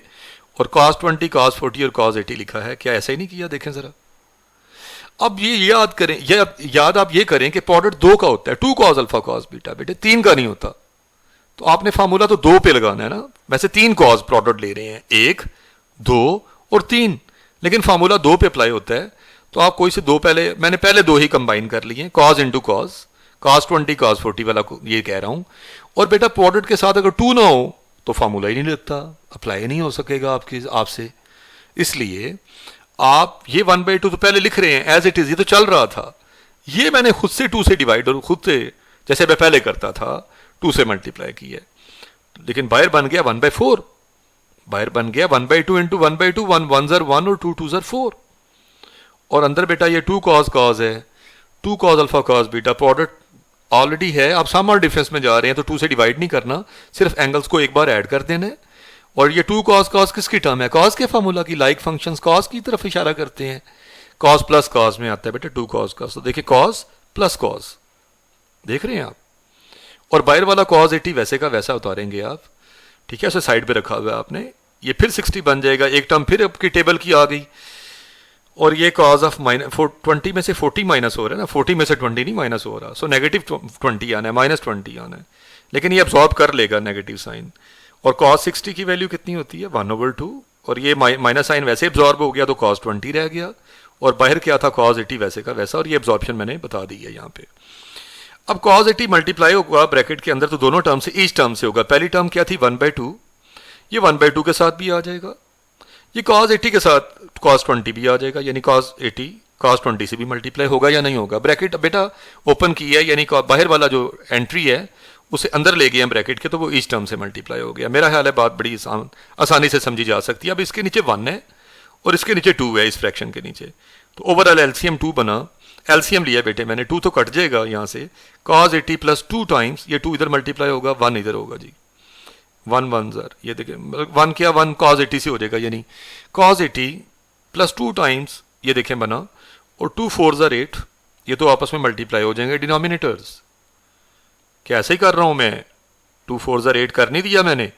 [SPEAKER 2] और cos 20 cos 40 और cos 80 लिखा है। क्या ऐसा ही नहीं किया? देखें जरा। अब ये याद करें, याद आप ये करें कि प्रोडक्ट 2 का होता है, 2 cos अल्फा cos बीटा बेटे, 3 का नहीं होता। तो आपने फार्मूला तो 2 पे लगाना है ना। वैसे 3 cos प्रोडक्ट ले रहे हैं, 1 2 और 3, लेकिन फार्मूला 2 पे अप्लाई होता है। तो आप कोई से 2 पहले, मैंने पहले 2 ही कंबाइन कर लिए, cos इंटू cos 20 cos 40 वाला ये कह रहा हूं। और बेटा प्रोडक्ट के साथ अगर 2 ना हो तो फार्मूला ही नहीं लगता, अप्लाई नहीं हो सकेगा आपसे। इसलिए आप ये 1/2 तो पहले लिख रहे हैं एज इट इज, ये तो चल रहा था। ये मैंने खुद से 2 से डिवाइड, और खुद से जैसे मैं पहले करता था 2 से मल्टीप्लाई किया, लेकिन बाहर बन गया 1/4, बाहर बन गया 1/2 इंटू 1/2, 1 1 ज़र 1 और 2 2 ज़र 4। और अंदर बेटा ये 2 cos cos है, 2 cos alpha cos beta, product already है। आप सम और डिफरेंस में जा रहे हैं तो 2 से डिवाइड नहीं करना, सिर्फ एंगल्स को एक बार ऐड कर देना है। और ये 2 cos cos किसकी टर्म है? cos के फार्मूला की। लाइक फंक्शंस cos की तरफ इशारा करते हैं। cos प्लस cos में आता है बेटा 2 cos cos। तो देखिए cos प्लस cos, देख रहे हैं आप। और बाहर वाला cos 80 वैसे का वैसा उतारेंगे आप, ठीक है, उसे साइड पे रखा हुआ है आपने। ये फिर 60 बन जाएगा, एक टर्म फिर आपकी टेबल की आ गई। और ये cos ऑफ -20 में से 40 माइनस हो रहा है ना, 40 में से 20 नहीं माइनस हो रहा, सो नेगेटिव 20 आना है, -20 आना है, लेकिन ये अब्सॉर्ब कर लेगा नेगेटिव साइन। और cos 60 की वैल्यू कितनी होती है? 1/2। और ये माइनस साइन वैसे अब्सॉर्ब हो गया तो cos 20 रह गया, और बाहर क्या था cos 80 वैसे का वैसा, और ये अब्सॉर्प्शन मैंने बता दी है यहाँ पे। अब cos 80 मल्टीप्लाई होगा ब्रैकेट के अंदर तो दोनों टर्म से, ईच टर्म से होगा। पहली टर्म क्या थी? 1/2, ये 1/2 के साथ भी आ जाएगा। ये cos 80 के साथ cos 20 भी आ जाएगा, यानी cos 80 cos 20 से भी मल्टीप्लाई होगा या नहीं होगा? ब्रैकेट बेटा ओपन की है, यानी बाहर वाला जो एंट्री है उसे अंदर ले गए हैं ब्रैकेट के, तो वो ईच टर्म से मल्टीप्लाई हो गया। मेरा ख्याल है बात बड़ी आसानी से समझी जा सकती है। अब इसके नीचे 1 है और इसके नीचे 2 है, इस फ्रैक्शन के नीचे। तो ओवरऑल एलसीएम 2 बना। एलसीएम लिया बेटे मैंने, 2 तो कट जाएगा यहाँ से, cos 80 प्लस 2 टाइम्स, ये 2 इधर मल्टीप्लाई होगा, 1 इधर होगा जी, 1 1 ज़र, ये देखिए 1 क्या 1 cos 80 से हो जाएगा, यानी cos 80 प्लस 2 टाइम्स, ये देखें बना, और 2 4 ज़र 8, ये तो आपस में मल्टीप्लाई हो जाएंगे डिनोमिनेटर्स। क्या ऐसे ही कर रहा हूं मैं? 2 4 ज़र 8 कर नहीं दिया मैंने,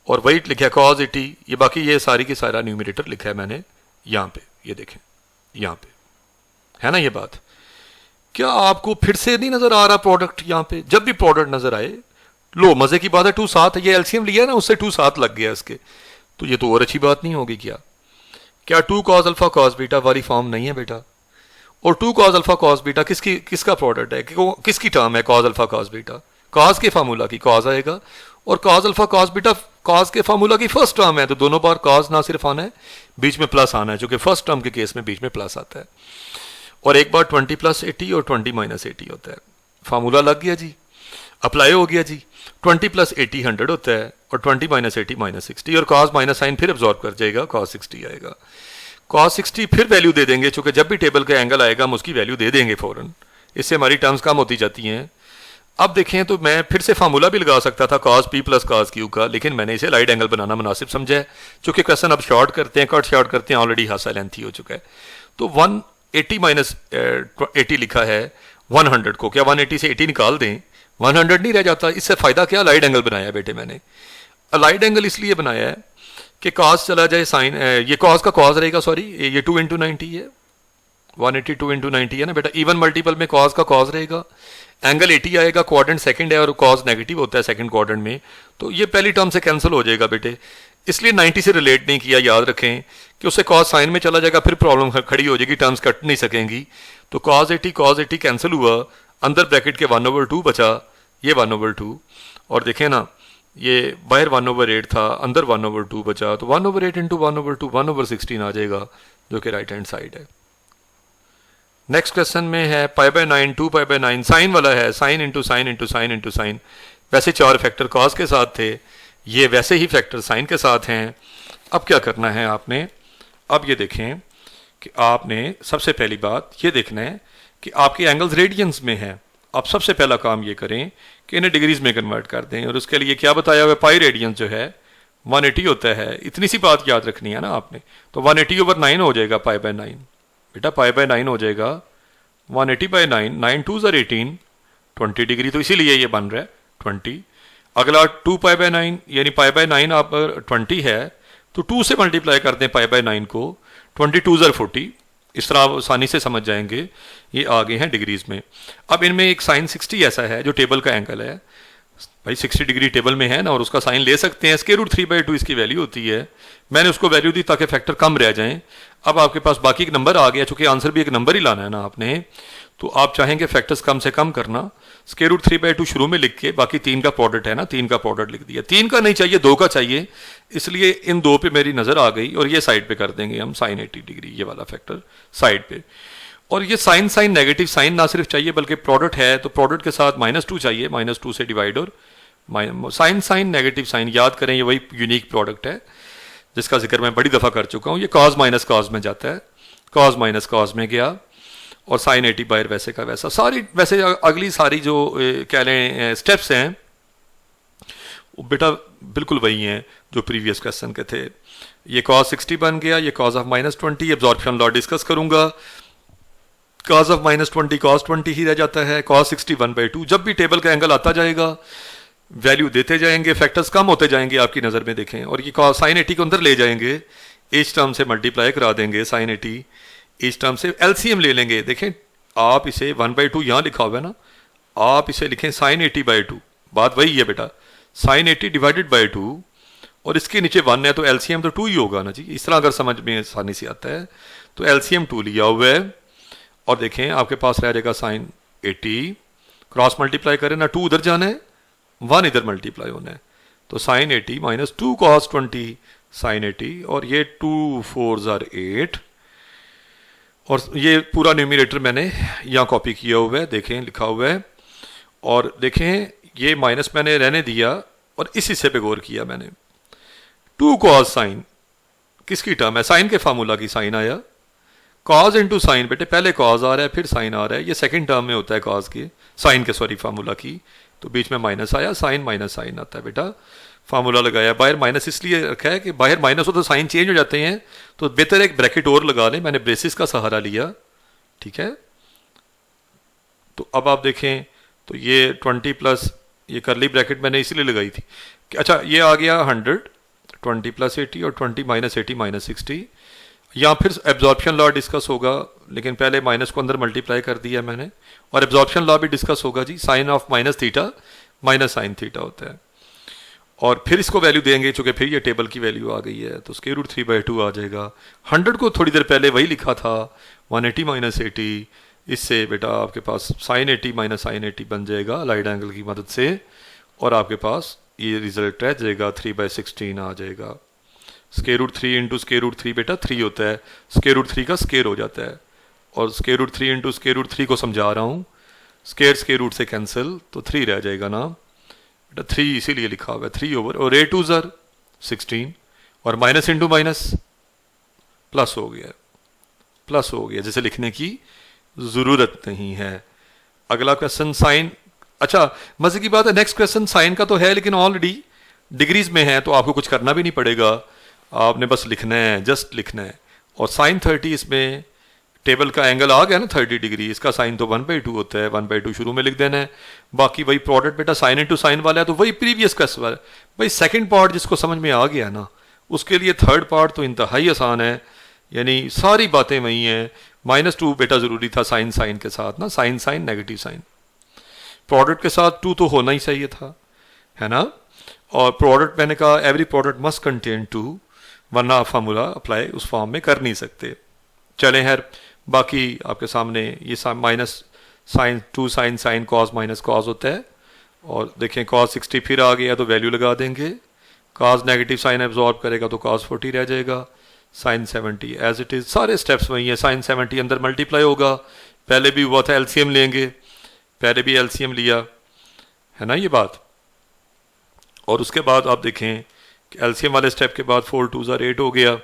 [SPEAKER 2] और वही लिखा cos 80, ये बाकी ये सारी की सारा न्यूमिनेटर लिखा है मैंने यहाँ पे, ये देखें यहाँ पे, है ना ये बात। क्या आपको फिर से नहीं नजर आ रहा प्रोडक्ट? यहाँ पे जब भी प्रोडक्ट नजर आए, लो मजे की बात है 2 7, ये एलसीएम लिया ना उससे 2 7 लग गया इसके, तो ये तो और अच्छी बात नहीं होगी क्या? क्या 2 cos अल्फा cos बीटा वाली फॉर्म नहीं है बेटा? और 2 cos अल्फा cos बीटा किसका प्रोडक्ट है, किसकी टर्म है? cos alpha cos beta cos के फार्मूला की cos आएगा, और cos alpha cos beta cos के फार्मूला की फर्स्ट टर्म है, तो दोनों बार cos ना सिर्फ आना है, बीच में प्लस आना है, जो कि फर्स्ट टर्म के केस में बीच में प्लस आता है। और एक बार 20 + 80 और 20 - 80 होता है, फार्मूला लग गया जी, अप्लाई हो गया जी। 20 + 80 100 होता है, और 20 - 80 -60, और cos माइनस साइन फिर अब्जॉर्ब कर जाएगा, cos 60 आएगा। cos 60 फिर वैल्यू दे देंगे, चूंकि जब भी टेबल का एंगल आएगा हम उसकी वैल्यू दे देंगे फौरन, इससे हमारी टर्म्स कम होती जाती हैं। अब देखें तो मैं फिर से फार्मूला भी लगा सकता था cos p + cos q का, लेकिन मैंने इसे राइट एंगल बनाना मुनासिब समझा है, चूंकि क्वेश्चन अब शॉर्ट करते हैं, कट शॉर्ट करते हैं, ऑलरेडी हासा लेंथी हो चुका है। तो 180 - 80 लिखा है 100 को, क्या 180 से 80 निकाल दें, 100 नहीं रह जाता? इससे फायदा क्या? लाइट एंगल बनाया बेटे मैंने। लाइट एंगल इसलिए बनाया है कि cos चला जाए साइन, ये cos का cos रहेगा, सॉरी ये 2 × 90 है, 180 2 × 90 है ना बेटा, इवन मल्टीपल में cos का cos रहेगा, एंगल 80 आएगा, क्वाड्रेंट सेकंड है और cos नेगेटिव होता है सेकंड क्वाड्रेंट में, तो ये पहली टर्म से कैंसिल हो जाएगा बेटे, इसलिए 90 से रिलेट नहीं किया। याद रखें कि उससे cos साइन में चला जाएगा, फिर प्रॉब्लम खड़ी हो जाएगी, टर्म्स कट नहीं सकेंगी। तो cos 80 कैंसिल हुआ, अंदर ब्रैकेट के 1/2 बचा, ये 1/2, और देखें ना ये बाहर 1/8 था, अंदर 1/2 बचा, तो 1/8 × 1/2 1/16 आ जाएगा, जो कि राइट हैंड साइड है। नेक्स्ट क्वेश्चन में है π/9 2π/9, साइन वाला है, sign into sign into sign into sign. वैसे 4 फैक्टर cos के साथ थे, ये वैसे ही फैक्टर साइन के साथ हैं। अब क्या करना है आपने? अब ये देखें कि आपने सबसे पहली बात ये देखना है कि आपके एंगल्स रेडियंस में है। आप सबसे पहला काम ये करें कि इन्हें डिग्रीज में कन्वर्ट कर दें, और उसके लिए क्या बताया हुआ है, पाई रेडियंस जो है 180 होता है, इतनी सी बात याद रखनी है ना आपने। तो 180/9 हो जाएगा π/9 बेटा, π/9 हो जाएगा 180/9, 9 2s are 18, 20 डिग्री, तो इसीलिए ये बन रहा है 20। अगला 2π/9 यानी π/9 आप 20 है, तो 2 से मल्टीप्लाई कर दें π/9 को, 22s are 40, इस तरह आप आसानी से समझ जाएंगे, ये आगे हैं डिग्रीज में। अब इनमें एक साइन 60 ऐसा है जो टेबल का एंगल है, भाई 60 डिग्री टेबल में है ना, और उसका साइन ले सकते हैं, √3/2 इसकी वैल्यू होती है, मैंने उसको वैल्यू दी ताकि फैक्टर कम रह जाएं। अब आपके पास बाकी एक नंबर आ गया, चूंकि आंसर भी एक नंबर ही लाना है ना आपने, तो आप चाहेंगे फैक्टर्स कम से कम करना, √3/2 शुरू में लिख के बाकी 3 का प्रोडक्ट है ना, 3 का प्रोडक्ट लिख दिया। 3 का नहीं चाहिए, 2 का चाहिए, इसलिए इन 2 पे मेरी नजर आ गई, और ये साइड पे कर देंगे हम sin 80 डिग्री, ये वाला फैक्टर साइड पे। और ये साइन साइन नेगेटिव साइन ना सिर्फ चाहिए बल्कि प्रोडक्ट है, तो प्रोडक्ट के साथ -2 चाहिए, -2 से डिवाइड, और साइन साइन नेगेटिव साइन याद करें, ये वही यूनिक प्रोडक्ट है जिसका जिक्र मैं बड़ी दफ़ा कर चुका हूँ। ये cos - cos में जाता है, cos - cos में गया, और sin 80 बाहर वैसे का वैसा। सारी वैसे अगली सारी जो कह लें स्टेप्स हैं वो बेटा बिल्कुल वही हैं जो प्रीवियस क्वेश्चन के थे। ये cos 60 बन गया, ये cos of -20, absorption law discuss करूंगा, cos of -20 cos 20 ही रह जाता है, cos 60 1/2। जब भी टेबल का एंगल आता जाएगा वैल्यू देते जाएंगे, फैक्टर्स कम होते जाएंगे आपकी नज़र में, देखें, और ये sin 80 को अंदर ले जाएंगे, इस टर्म से मल्टीप्लाई करा देंगे sin 80, इस टर्म से एलसीएम ले लेंगे। देखें आप इसे 1/2 यहाँ लिखा हुआ है ना, आप इसे लिखें sin 80/2, बात वही है बेटा, sin 80 / 2, और इसके नीचे 1 है तो एलसीएम तो 2 ही होगा ना जी। इस तरह अगर समझ में आसानी से आता है तो एलसीएम 2 लिया हुआ है, और देखें आपके पास रह जाएगा sin 80, क्रॉस मल्टीप्लाई करें ना, 2 उधर जाना है, 1 इधर मल्टीप्लाई होना है, तो sin 80 - 2 cos 20 sin 80, और ये 2 4s are 8, और ये पूरा न्यूमिनेटर मैंने यहाँ कॉपी किया हुआ है, देखें लिखा हुआ है, और देखें ये माइनस मैंने रहने दिया और इस हिस्से पे गौर किया मैंने। 2 cos sin किसकी टर्म है? साइन के फार्मूला की साइन आया, cos इंटू साइन, बेटे पहले cos आ रहा है फिर साइन आ रहा है, ये सेकंड टर्म में होता है cos की, साइन के सॉरी फार्मूला की, तो बीच में माइनस आया, साइन - साइन आता है बेटा, फार्मूला लगाया। बाहर माइनस इसलिए रखा है कि बाहर माइनस हो तो साइन चेंज हो जाते हैं, तो बेहतर एक ब्रैकेट और लगा लें, मैंने ब्रेसिस का सहारा लिया, ठीक है। तो अब आप देखें तो ये 20 प्लस ये करली ब्रैकेट मैंने इसलिए लगाई थी कि अच्छा ये आ गया 100, 20 + 80 और 20 - 80 - 60, या फिर एब्जॉर्प्शन लॉ डिस्कस होगा, लेकिन पहले माइनस को अंदर मल्टीप्लाई कर दिया मैंने, और एब्जॉर्प्शन लॉ भी डिस्कस होगा जी, sine of minus theta minus sine theta होता है। और फिर इसको वैल्यू देंगे, चूंकि फिर ये टेबल की वैल्यू आ गई है, तो स्क्वायर रूट 3/2 आ जाएगा। 100 को थोड़ी देर पहले वही लिखा था 180 माइनस 80, इससे बेटा आपके पास साइन 80 माइनस साइन 80 बन जाएगा अलाइड एंगल की मदद से, और आपके पास ये रिजल्ट रह जाएगा 3/16 आ जाएगा। Square root 3 into square root 3 बेटा 3 होता है, स्क्वायर रूट 3 का स्क्वायर हो जाता है, और square root 3 into square root 3 को समझा रहा हूँ, स्क्वायर रूट से कैंसिल, तो 3 रह जाएगा ना बेटा, 3 इसीलिए लिखा हुआ है 3 ओवर, और a 2 ज़र 16, और माइनस इंटू माइनस प्लस हो गया, प्लस हो गया, जैसे लिखने की ज़रूरत नहीं है। अगला क्वेश्चन साइन, अच्छा मजे की बात है, नेक्स्ट क्वेश्चन साइन का तो है लेकिन ऑलरेडी डिग्रीज में है, तो आपको कुछ करना भी नहीं पड़ेगा, आपने बस लिखना है, जस्ट लिखना है। और साइन 30, इसमें टेबल का एंगल आ गया ना 30 डिग्री, इसका साइन तो 1/2 होता है, 1/2 शुरू में लिख देना है। बाकी वही प्रोडक्ट बेटा साइन इंटू साइन वाला है, तो वही प्रीवियस क्वेश्चन वाला भाई, सेकंड पार्ट जिसको समझ में आ गया ना, उसके लिए थर्ड पार्ट तो इंतहाई आसान है, यानी सारी बातें वही हैं। -2 बेटा ज़रूरी था साइन साइन के साथ ना, sine sine negative sine, product के साथ 2 तो होना ही चाहिए था, है ना। और प्रोडक्ट मैंने कहा एवरी प्रोडक्ट मस्ट कंटेन 2, वरना आप फार्मूला अप्लाई उस फॉर्म में कर नहीं सकते। चलें खैर, बाकी आपके सामने ये minus sine 2 sine sine cos minus cos होता है, और देखें कॉस 60 फिर आ गया तो वैल्यू लगा देंगे, कॉस नेगेटिव साइन एब्जॉर्ब करेगा तो कॉस 40 रह जाएगा, साइन 70 एज इट इज़, सारे स्टेप्स वही हैं। साइन 70 अंदर मल्टीप्लाई होगा, पहले भी हुआ था, एलसीएम लेंगे, पहले भी एलसीएम लिया है ना ये बात। और उसके बाद आप देखें कि एलसीएम वाले स्टेप के बाद 4 2 ज़र 8 हो गया,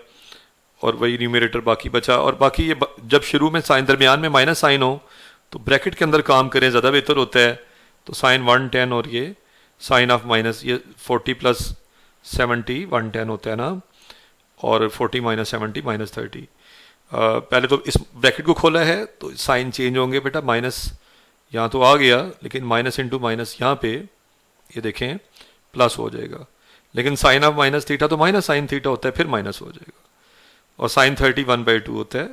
[SPEAKER 2] और वही न्यूमरेटर बाकी बचा। और बाकी ये जब शुरू में साइन दरमियान में माइनस साइन हो तो ब्रैकेट के अंदर काम करें, ज़्यादा बेहतर होता है। तो साइन 110 और ये साइन ऑफ माइनस, ये 40 + 70 110 होता है ना, और 40 - 70 -30। पहले तो इस ब्रैकेट को खोला है तो साइन चेंज होंगे बेटा, माइनस यहाँ तो आ गया, लेकिन माइनस इंटू माइनस यहाँ पे ये देखें प्लस हो जाएगा, लेकिन साइन ऑफ माइनस थीटा तो माइनस साइन थीटा होता है, फिर माइनस हो जाएगा। और साइन 30 1/2 होता है,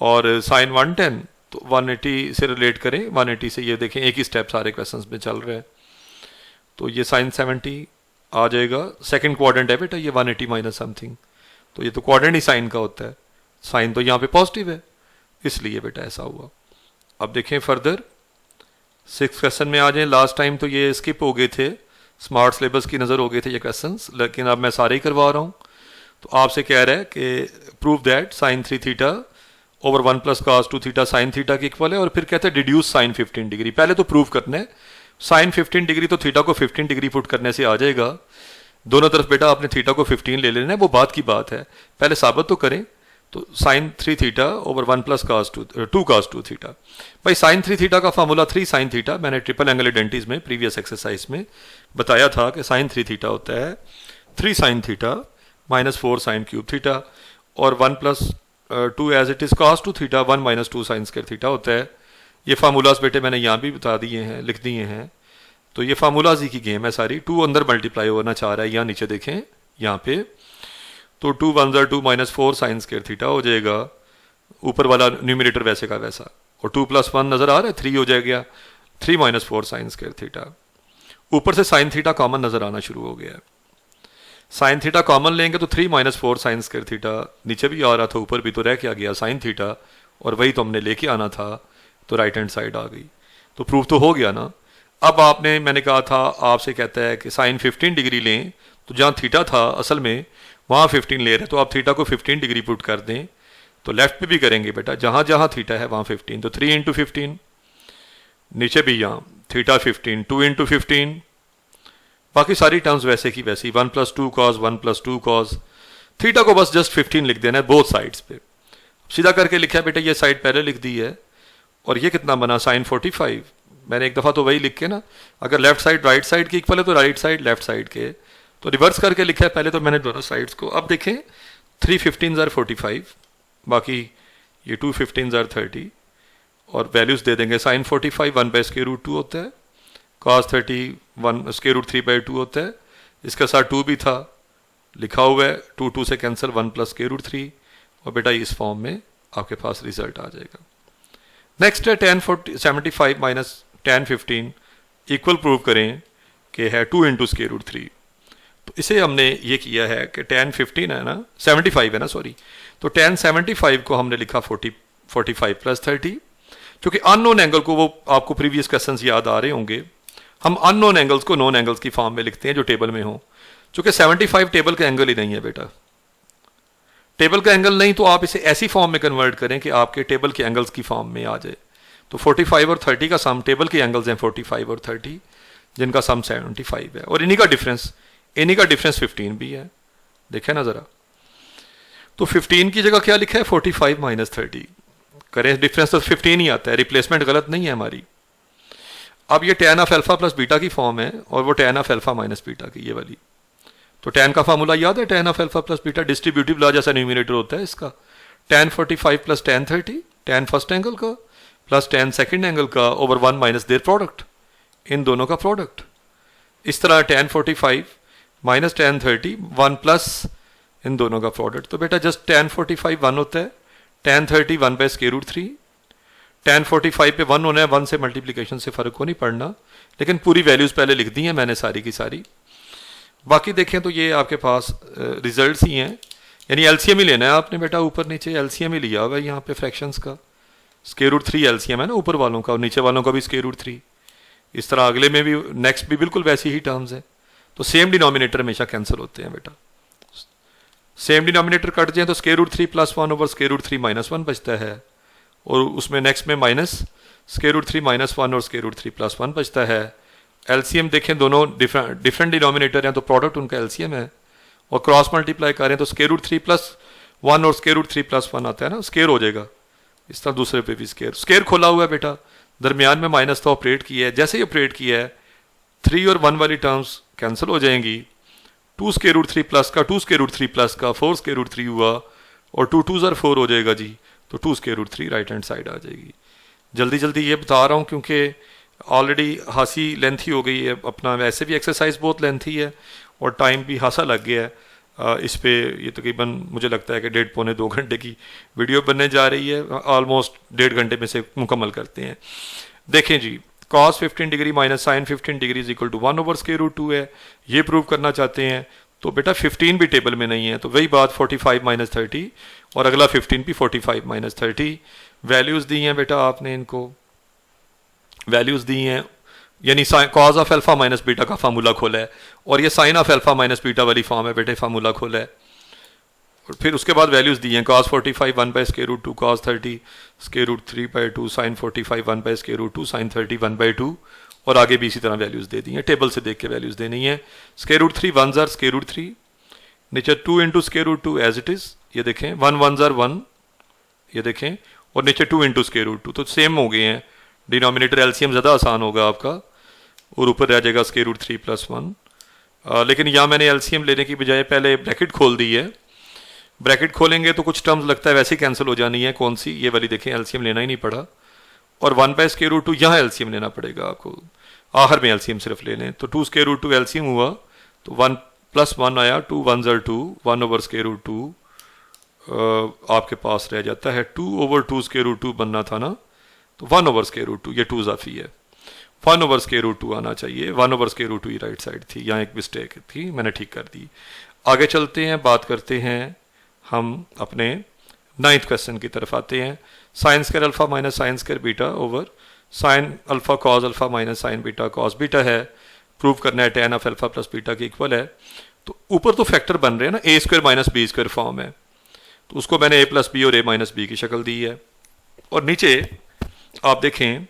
[SPEAKER 2] और साइन 110 तो 180 से रिलेट करें, 180 से ये देखें एक ही स्टेप सारे क्वेश्चंस में चल रहा है, तो ये साइन 70 आ जाएगा। सेकंड क्वाड्रेंट है बेटा ये 180 माइनस समथिंग, तो ये तो क्वाड्रेंट ही साइन का होता है, साइन तो यहाँ पे पॉजिटिव है, इसलिए बेटा ऐसा हुआ। अब देखें फर्दर 6th क्वेश्चन में आ जाएं। लास्ट टाइम तो ये स्किप हो गए थे, स्मार्ट सिलेबस की नज़र हो गए थे ये क्वेश्चंस, लेकिन अब मैं सारे ही करवा रहा हूँ। तो आपसे कह रहा है कि prove that sine 3 theta over 1 + cos 2 theta sine theta के इक्वल है, और फिर कहते हैं डिड्यूस साइन 15 डिग्री। पहले तो प्रूव करना है साइन 15 डिग्री, तो थीटा को 15 डिग्री पुट करने से आ जाएगा। दोनों तरफ बेटा आपने थीटा को 15 ले लेना है, वो बात की बात है, पहले साबित तो करें। तो sine 3 theta over 1 + cos 2 cos 2 theta, भाई साइन 3 थीटा का फार्मूला 3 साइन थीटा, मैंने ट्रिपल एंगल आइडेंटिटीज में प्रीवियस एक्सरसाइज में बताया था कि साइन 3 थीटा होता है 3 sine theta -4 sine cube theta, और 1 + 2 as it is cos 2 theta 1 - 2 sine square theta होता है। ये फार्मूलाज बेटे मैंने यहाँ भी बता दिए हैं, लिख दिए हैं, तो ये फार्मूलाज ही की गेम है सारी। 2 अंदर मल्टीप्लाई होना चाह रहा है, यहाँ नीचे देखें यहाँ पे, तो 2 1 ज़र 2 -4 साइन स्क्वायर थीटा हो जाएगा, ऊपर वाला न्यूमरेटर वैसे का वैसा, और 2 + 1 नज़र आ रहा है 3 हो जाएगा, 3 - 4 साइन स्क्वायर थीटा, ऊपर से साइन थीटा कॉमन नज़र आना शुरू हो गया है। साइन थीटा कॉमन लेंगे तो 3 - 4 साइन स्क्वायर थीटा, नीचे भी आ रहा था ऊपर भी, तो रह क्या गया साइन थीटा, और वही तो हमने लेके आना था, तो राइट हैंड साइड आ गई, तो प्रूफ तो हो गया ना। अब आपने, मैंने कहा था आपसे कहता है कि साइन 15 डिग्री लें, तो जहाँ थीटा था असल में वहाँ 15 ले रहे हैं, तो आप थीटा को 15 डिग्री पुट कर दें, तो लेफ्ट पे भी करेंगे बेटा, जहाँ जहाँ थीटा है वहाँ 15, तो 3 × 15, नीचे भी यहाँ थीटा 15 2 × 15, बाकी सारी टर्म्स वैसे की वैसी 1 + 2 cos 1 + 2 cos, थीटा को बस जस्ट 15 लिख देना है बोथ साइड्स पे, सीधा करके लिखा है बेटा, ये साइड पहले लिख दी है, और ये कितना बना साइन 45, मैंने एक दफ़ा तो वही लिख के ना, अगर लेफ्ट साइड राइट साइड के इक्वल है तो राइट साइड लेफ्ट साइड के, तो रिवर्स करके लिखा है पहले तो मैंने दोनों साइड्स को। अब देखें 3 15 ज़र 45, बाकी ये 2 15 ज़र 30, और वैल्यूज़ दे देंगे। साइन 45 1/√2 होता है, cos 30 1 √3/2 होता है, इसके साथ 2 भी था, लिखा हुआ है, 2 से कैंसिल, 1 प्लस स्क्वायर रूट 3, और बेटा इस फॉर्म में आपके पास रिजल्ट आ जाएगा। नेक्स्ट है tan 75 minus tan 15 equal prove करें कि है 2 इंटू स्क्वायर रूट 3। तो इसे हमने ये किया है कि tan 15 है ना, 75 है ना, सॉरी, तो tan 75 को हमने लिखा 45 प्लस 30, क्योंकि अननोन एंगल को, वो आपको प्रीवियस क्वेश्चंस याद आ रहे होंगे, हम अननोन एंगल्स को नोन एंगल्स की फॉर्म में लिखते हैं जो टेबल में हो। चूंकि 75 टेबल का एंगल ही नहीं है बेटा, टेबल का एंगल नहीं, तो आप इसे ऐसी फॉर्म में कन्वर्ट करें कि आपके टेबल के एंगल्स की फॉर्म में आ जाए। तो 45 और 30 का सम, टेबल के एंगल्स हैं 45 और 30, जिनका सम 75 है, और इन्हीं का डिफरेंस 15 भी है। देखें ना ज़रा, तो 15 की जगह क्या लिखा है, 45 माइनस 30 करें, डिफरेंस तो 15 ही आता है, रिप्लेसमेंट गलत नहीं है हमारी। अब ये tan of alpha plus beta की फॉर्म है, और वो tan of alpha minus beta की, ये वाली। तो tan का फार्मूला याद है, tan of alpha plus beta, distributive law जैसा न्यूमिनेटर होता है इसका, tan 45 plus tan 30, tan first angle का प्लस tan सेकंड एंगल का ओवर 1 माइनस देयर प्रोडक्ट, इन दोनों का प्रोडक्ट। इस तरह tan 45 माइनस tan 30 1 प्लस इन दोनों का प्रोडक्ट। तो बेटा जस्ट tan 45 1 होता है, tan 30 1 by square root 3, tan 45 पे 1 होना है, 1 से मल्टीप्लिकेशन से फ़र्क को नहीं पड़ना, लेकिन पूरी वैल्यूज़ पहले लिख दी हैं मैंने सारी की सारी। बाकी देखें तो ये आपके पास रिजल्ट्स ही हैं, यानी एलसीएम ही लेना है आपने बेटा, ऊपर नीचे एलसीएम ही लिया हुआ है यहाँ पे फ्रैक्शंस का। स्क्वायर रूट 3 एलसीएम है ना ऊपर वालों का, और नीचे वालों का भी स्क्वायर रूट 3। इस तरह अगले में भी, नेक्स्ट भी बिल्कुल वैसी ही टर्म्स है। तो सेम डिनोमिनेटर हमेशा कैंसिल होते हैं बेटा, सेम डिनोमिनेटर कट जाए तो square root 3 plus 1 over square root 3 minus 1 बचता है, और उसमें नेक्स्ट में माइनस स्क्वायर रूट 3 माइनस 1 और स्क्वायर रूट 3 प्लस 1 बचता है। एलसीएम देखें, दोनों डिफरेंट डिनोमिनेटर हैं, तो प्रोडक्ट उनका एलसीएम है, और क्रॉस मल्टीप्लाई करें तो स्क्वायर रूट 3 प्लस 1 और स्क्वायर रूट 3 प्लस 1 आता है ना, स्क्वायर हो जाएगा। इस तरह दूसरे पे भी स्क्वायर खोला हुआ है बेटा, दरमियान में माइनस तो ऑपरेट किया है, जैसे ही ऑपरेट किया है 3 और 1 वाली टर्म्स कैंसिल हो जाएंगी, 2 स्क्वायर रूट 3 प्लस का 2 स्क्वायर रूट 3 प्लस का 4 स्क्वायर रूट 3 हुआ, और 2 2 4 हो जाएगा जी, तो 2 square root 3 right hand side आ जाएगी। जल्दी जल्दी ये बता रहा हूँ क्योंकि ऑलरेडी हासी लेंथी हो गई है अपना, वैसे भी एक्सरसाइज बहुत लेंथी है और टाइम भी हासा लग गया है। इस पे ये तकरीबन मुझे लगता है कि 1.5-2 घंटे की वीडियो बनने जा रही है, ऑलमोस्ट 1.5 घंटे में से मुकम्मल करते हैं। देखें जी, cos 15 degree minus sine 15 degree is equal to 1 over square root 2 है, ये प्रूव करना चाहते हैं। तो बेटा 15 भी टेबल में नहीं है, तो वही बात 45 माइनस 30, और अगला 15 भी 45 माइनस 30। वैल्यूज़ दी हैं बेटा आपने, इनको वैल्यूज़ दी हैं, यानी cos of alpha minus beta का फार्मूला खोला है, और ये sine of alpha minus beta वाली फॉर्म है बेटे, फार्मूला खोला है। और फिर उसके बाद वैल्यूज़ दी हैं, cos 45 1 by square root 2 cos 30 square root 3 by 2 sine 45 1 by square root 2 sine 30 1 by 2, और आगे भी इसी तरह वैल्यूज़ दे दी हैं, टेबल से देख के वैल्यूज़ देनी है। स्क्वायर रूट 3 1 ज़ार स्क्वायर रूट 3, नीचे 2 into square root 2 as it is, ये देखें 1 1 ज़ार 1, ये देखें, और नीचे 2 इंटू स्क्वायर रूट 2, तो सेम हो गए हैं। डिनोमिनेटर एलसीएम ज़्यादा आसान होगा आपका, और ऊपर रह जाएगा स्क्वायर रूट 3 प्लस 1। लेकिन यहाँ मैंने एलसीएम लेने की बजाय पहले ब्रैकेट खोल दी है। ब्रैकेट खोलेंगे तो कुछ टर्म्स लगता है वैसे ही कैंसिल हो जानी है, कौन सी, ये वाली देखें, एलसीएम लेना ही नहीं पड़ा, और 1 बाय स्क्वायर रूट 2 यहाँ एलसीएम लेना पड़ेगा आपको, आखिर में एलसीएम सिर्फ ले लें। तो 2 स्क्वायर रूट 2 एलसीएम हुआ, तो 1 प्लस 1 आया, 2 1 ज़ार 2, 1 ओवर स्क्वायर रूट 2 आपके पास रह जाता है, 2 ओवर 2 स्क्वायर रूट 2 बनना था ना, तो 1 ओवर स्क्वायर रूट 2, ये 2 इजाफी है, 1 ओवर स्क्वायर रूट 2 आना चाहिए, 1 ओवर स्क्वायर रूट 2 ही राइट साइड थी, यहाँ एक मिस्टेक थी, मैंने ठीक कर दी। आगे चलते हैं, बात करते हैं हम अपने 9th क्वेश्चन की तरफ आते हैं। Sine square alpha minus sine square beta over sine alpha cos alpha minus sine beta cos beta है, प्रूव करना है tan of alpha plus beta के इक्वल है। तो ऊपर तो फैक्टर बन रहे हैं ना, A square minus B square form है, तो उसको मैंने a प्लस बी और a माइनस बी की शक्ल दी है। और नीचे आप देखें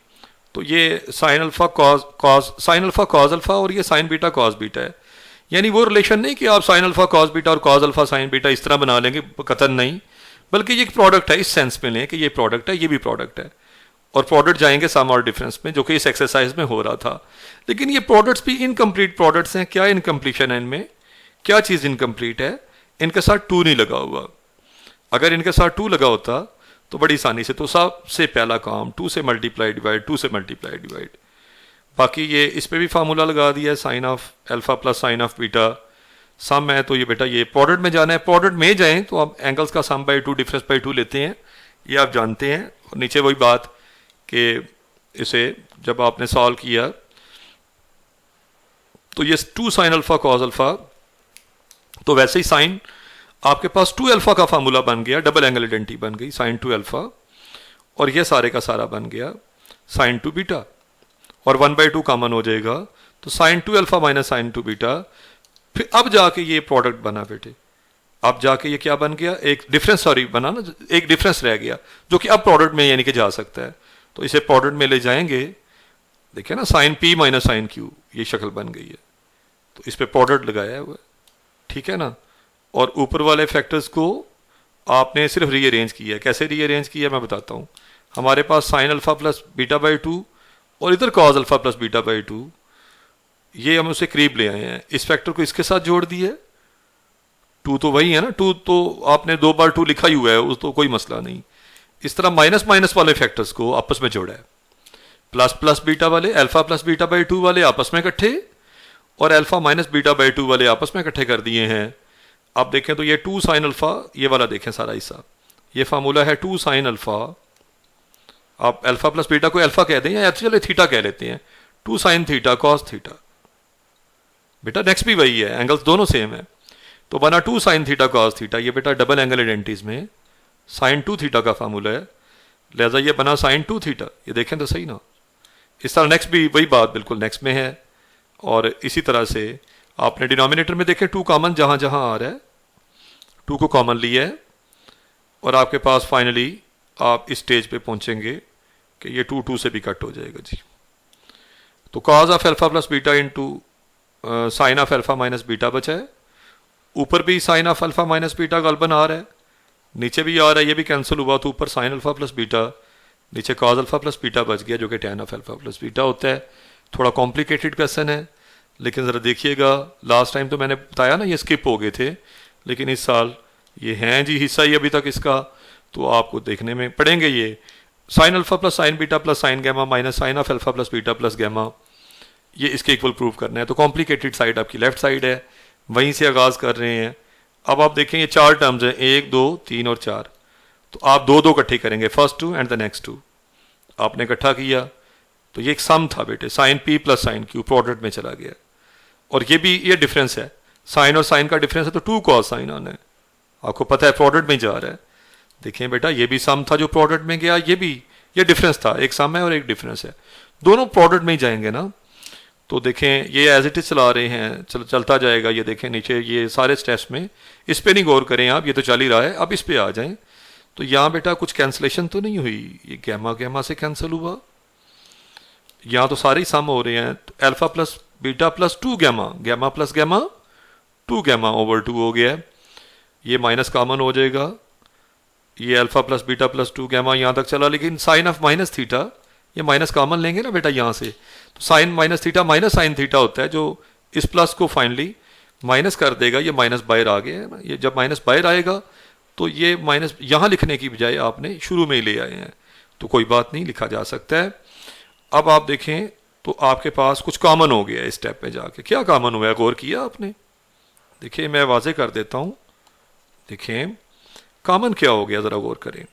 [SPEAKER 2] तो ये साइन अल्फा कॉज अल्फा और ये साइन बीटा कॉज बीटा है, यानी वो रिलेशन नहीं कि आप साइन अल्फा कॉज बीटा और कॉज अल्फा साइन बीटा इस तरह बना लेंगे, कतन नहीं, बल्कि ये एक प्रोडक्ट है, इस सेंस में लें कि ये प्रोडक्ट है, ये भी प्रोडक्ट है, और प्रोडक्ट जाएंगे सम और डिफरेंस में, जो कि इस एक्सरसाइज में हो रहा था। लेकिन ये प्रोडक्ट्स भी इनकम्प्लीट प्रोडक्ट्स हैं। क्या इनकम्प्लीशन है इनमें, क्या चीज़ इनकम्प्लीट है, इनके साथ 2 नहीं लगा हुआ। अगर इनके साथ 2 लगा होता तो बड़ी आसानी से, तो सबसे पहला काम 2 से मल्टीप्लाई डिवाइड, 2 से मल्टीप्लाई डिवाइड। बाकी ये इस पे भी फार्मूला लगा दिया है, sine of alpha plus sine of beta sum है तो ये बेटा ये प्रोडक्ट में जाना है, प्रोडक्ट में जाएं तो आप एंगल्स का सम बाई 2 डिफरेंस बाई 2 लेते हैं, ये आप जानते हैं। और नीचे वही बात कि इसे जब आपने सॉल्व किया तो ये 2 साइन अल्फा कॉस अल्फा, तो वैसे ही साइन आपके पास 2 अल्फा का फार्मूला बन गया, डबल एंगल आइडेंटिटी बन गई साइन 2 अल्फा, और ये सारे का सारा बन गया साइन 2 बीटा, और 1/2 कॉमन हो जाएगा तो sine 2 alpha minus sine 2 beta. फिर अब जाके ये प्रोडक्ट बना बेटे, अब जाके ये क्या बन गया, एक डिफरेंस सॉरी बना ना, एक डिफरेंस रह गया जो कि अब प्रोडक्ट में यानी कि जा सकता है, तो इसे प्रोडक्ट में ले जाएंगे। देखिए ना sine P minus sine Q, ये शक्ल बन गई है, तो इस पर प्रोडक्ट लगाया हुआ है, ठीक है ना। और ऊपर वाले फैक्टर्स को आपने सिर्फ रीअरेंज किया है। कैसे रीअरेंज किया मैं बताता हूँ। हमारे पास sine alpha plus beta by 2 और इधर cos alpha plus beta by 2, ये हम उसे करीब ले आए हैं। इस फैक्टर को इसके साथ जोड़ दिए, 2 तो वही है ना, 2 तो आपने 2 बार 2 लिखा ही हुआ है, उस तो कोई मसला नहीं। इस तरह माइनस माइनस वाले फैक्टर्स को आपस में जोड़ा है, प्लस प्लस बीटा वाले, अल्फा प्लस बीटा बाई 2 वाले आपस में इकट्ठे, और अल्फा माइनस बीटा बाई 2 वाले आपस में इकट्ठे कर दिए हैं। अब देखें तो ये 2 साइन अल्फा, ये वाला देखें सारा हिस्सा, ये फार्मूला है 2 साइन अल्फा, आप अल्फा प्लस बीटा को अल्फा कह दें या चले थीटा कह लेते हैं, 2 साइन थीटा कॉस थीटा, बेटा नेक्स्ट भी वही है, एंगल्स दोनों सेम है, तो बना 2 साइन थीटा कॉस थीटा। ये बेटा डबल एंगल आइडेंटिटीज में साइन 2 थीटा का फार्मूला है, लिहाजा ये बना साइन 2 थीटा। ये देखें तो सही ना, इस तरह नेक्स्ट भी वही बात बिल्कुल नेक्स्ट में है। और इसी तरह से आपने डिनोमिनेटर में देखें 2 कॉमन जहां जहां आ रहा है, 2 को कॉमन लिया है, और आपके पास फाइनली आप इस स्टेज पे पहुंचेंगे कि ये 2 2 से भी कट हो जाएगा जी। तो cos of alpha plus beta into sine of alpha minus beta बचा है, ऊपर भी sine of alpha minus beta गलबन आ रहा है, नीचे भी आ रहा है, ये भी कैंसिल हुआ, तो ऊपर साइन अल्फा प्लस बीटा, नीचे कॉज अल्फा प्लस बीटा बच गया जो कि tan of alpha plus beta होता है। थोड़ा कॉम्प्लिकेटेड क्वेश्चन है, लेकिन ज़रा देखिएगा, लास्ट टाइम तो मैंने बताया ना ये स्किप हो गए थे, लेकिन इस साल ये हैं जी हिस्सा ही अभी तक इसका, तो आपको देखने में पड़ेंगे। ये sine alpha plus sine beta plus sine gamma minus sine of alpha plus beta plus gamma, ये इसके इक्वल प्रूव करना है। तो कॉम्प्लिकेटेड साइड आपकी लेफ्ट साइड है, वहीं से आगाज़ कर रहे हैं। अब आप देखें ये 4 टर्म्स हैं, 1 2 3 और 4, तो आप 2 2 इकट्ठे करेंगे, फर्स्ट 2 एंड द नेक्स्ट 2 आपने इकट्ठा किया, तो ये एक सम था बेटे, sine P plus sine Q product में चला गया, और ये भी ये डिफरेंस है, साइन और साइन का डिफरेंस है, तो 2 कॉस साइन आना है, आपको पता है प्रोडक्ट में जा रहा है। देखें बेटा ये भी सम था जो प्रोडक्ट में गया, ये भी ये डिफरेंस था, एक सम है और एक डिफरेंस है, दोनों प्रोडक्ट में ही जाएंगे ना। तो देखें ये एज इट इज चला रहे हैं, चलता जाएगा। ये देखें नीचे ये सारे स्टेप्स में, इस पे नहीं गौर करें आप, ये तो चल ही रहा है। अब इस पे आ जाएं, तो यहाँ बेटा कुछ कैंसलेशन तो नहीं हुई, ये गैमा गैमा से कैंसिल हुआ, यहाँ तो सारे ही सम हो रहे हैं। तो alpha plus beta plus 2 gamma, gamma plus gamma 2 gamma over 2 हो गया, ये माइनस कॉमन हो जाएगा, ये alpha plus beta plus 2 gamma यहाँ तक चला, लेकिन साइन ऑफ माइनस थीटा, ये माइनस कॉमन लेंगे ना बेटा यहाँ से, तो sine minus theta minus sine theta होता है, जो इस प्लस को फाइनली माइनस कर देगा। ये माइनस बाहर आ गया है ना, ये जब माइनस बाहर आएगा तो ये माइनस यहाँ लिखने की बजाय आपने शुरू में ही ले आए हैं, तो कोई बात नहीं, लिखा जा सकता है। अब आप देखें तो आपके पास कुछ कॉमन हो गया है इस स्टेप में जाके। क्या कॉमन हुआ है, गौर किया आपने? देखिए मैं वाजे कर देता हूँ, देखें कॉमन क्या हो गया, ज़रा गौर करें।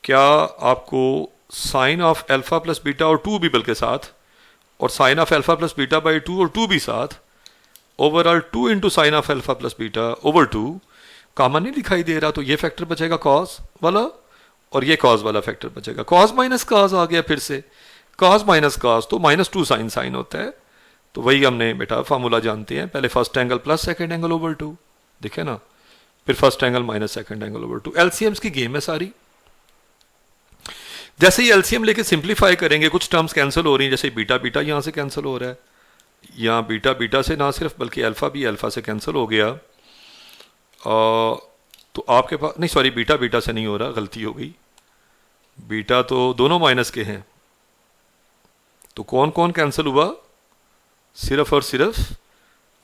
[SPEAKER 2] क्या आपको sine of alpha plus beta और 2 भी बल्कि साथ, और sine of alpha plus beta by 2 और 2 भी साथ, overall 2 into sine of alpha plus beta over 2 common नहीं दिखाई दे रहा, तो ये फैक्टर बचेगा कॉस वाला, और ये कॉस वाला फैक्टर बचेगा। कॉस माइनस कॉस आ गया फिर से, कॉस माइनस कॉस तो माइनस 2 साइन साइन होता है, तो वही हमने बेटा फार्मूला जानते हैं, पहले first angle plus second angle over 2, देखे ना, फिर first angle minus second angle over 2। एलसीएम्स की गेम है सारी। जैसे ही एलसीएम लेके सिंप्लीफाई करेंगे, कुछ टर्म्स कैंसिल हो रही हैं, जैसे बीटा बीटा यहाँ से कैंसिल हो रहा है, यहाँ बीटा बीटा से ना सिर्फ बल्कि अल्फा भी अल्फा से कैंसिल हो गया, तो आपके पास नहीं, सॉरी बीटा बीटा से नहीं हो रहा, गलती हो गई, बीटा तो दोनों माइनस के हैं, तो कौन कौन कैंसिल हुआ, सिर्फ और सिर्फ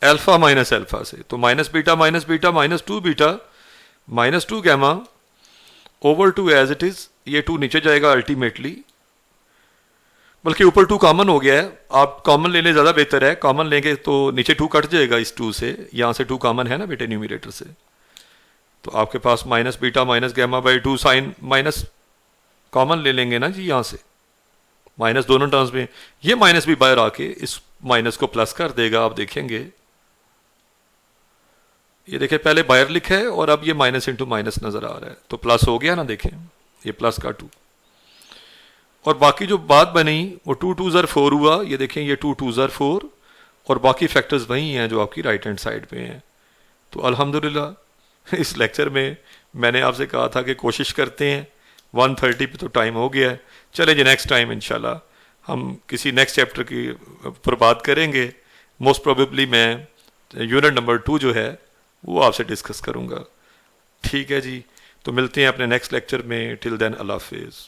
[SPEAKER 2] अल्फा माइनस अल्फा से, तो minus beta minus -2 beta -2 gamma over 2 as it is, ये 2 नीचे जाएगा अल्टीमेटली, बल्कि ऊपर 2 कॉमन हो गया है, आप कॉमन ले लें ज़्यादा बेहतर है। कॉमन लेंगे तो नीचे 2 कट जाएगा इस 2 से, यहाँ से 2 कॉमन है ना बेटे न्यूमिनेटर से, तो आपके पास minus beta minus gamma by 2 sign minus common ले लेंगे ना जी, यहाँ से माइनस दोनों टर्म्स में, ये माइनस भी बाहर आके इस माइनस को प्लस कर देगा। आप देखेंगे ये देखिए पहले बाहर लिखा है और अब ये माइनस इंटू माइनस नजर आ रहा है, तो प्लस हो गया ना, देखें ये प्लस का 2, और बाकी जो बात बनी वो 2 2 ज़र 4 हुआ, ये देखें ये 2 2 ज़र 4, और बाकी फैक्टर्स वही हैं जो आपकी राइट हैंड साइड पे हैं। तो अल्हम्दुलिल्लाह इस लेक्चर में मैंने आपसे कहा था कि कोशिश करते हैं, 1:30 पे तो टाइम हो गया है। चले जी नेक्स्ट टाइम इंशाल्लाह हम किसी नेक्स्ट चैप्टर की पर बात करेंगे। मोस्ट प्रोबेबली मैं यूनिट नंबर 2 जो है वो आपसे डिस्कस करूँगा। ठीक है जी, तो मिलते हैं अपने नेक्स्ट लेक्चर में। टिल देन अल्लाह हाफिज़।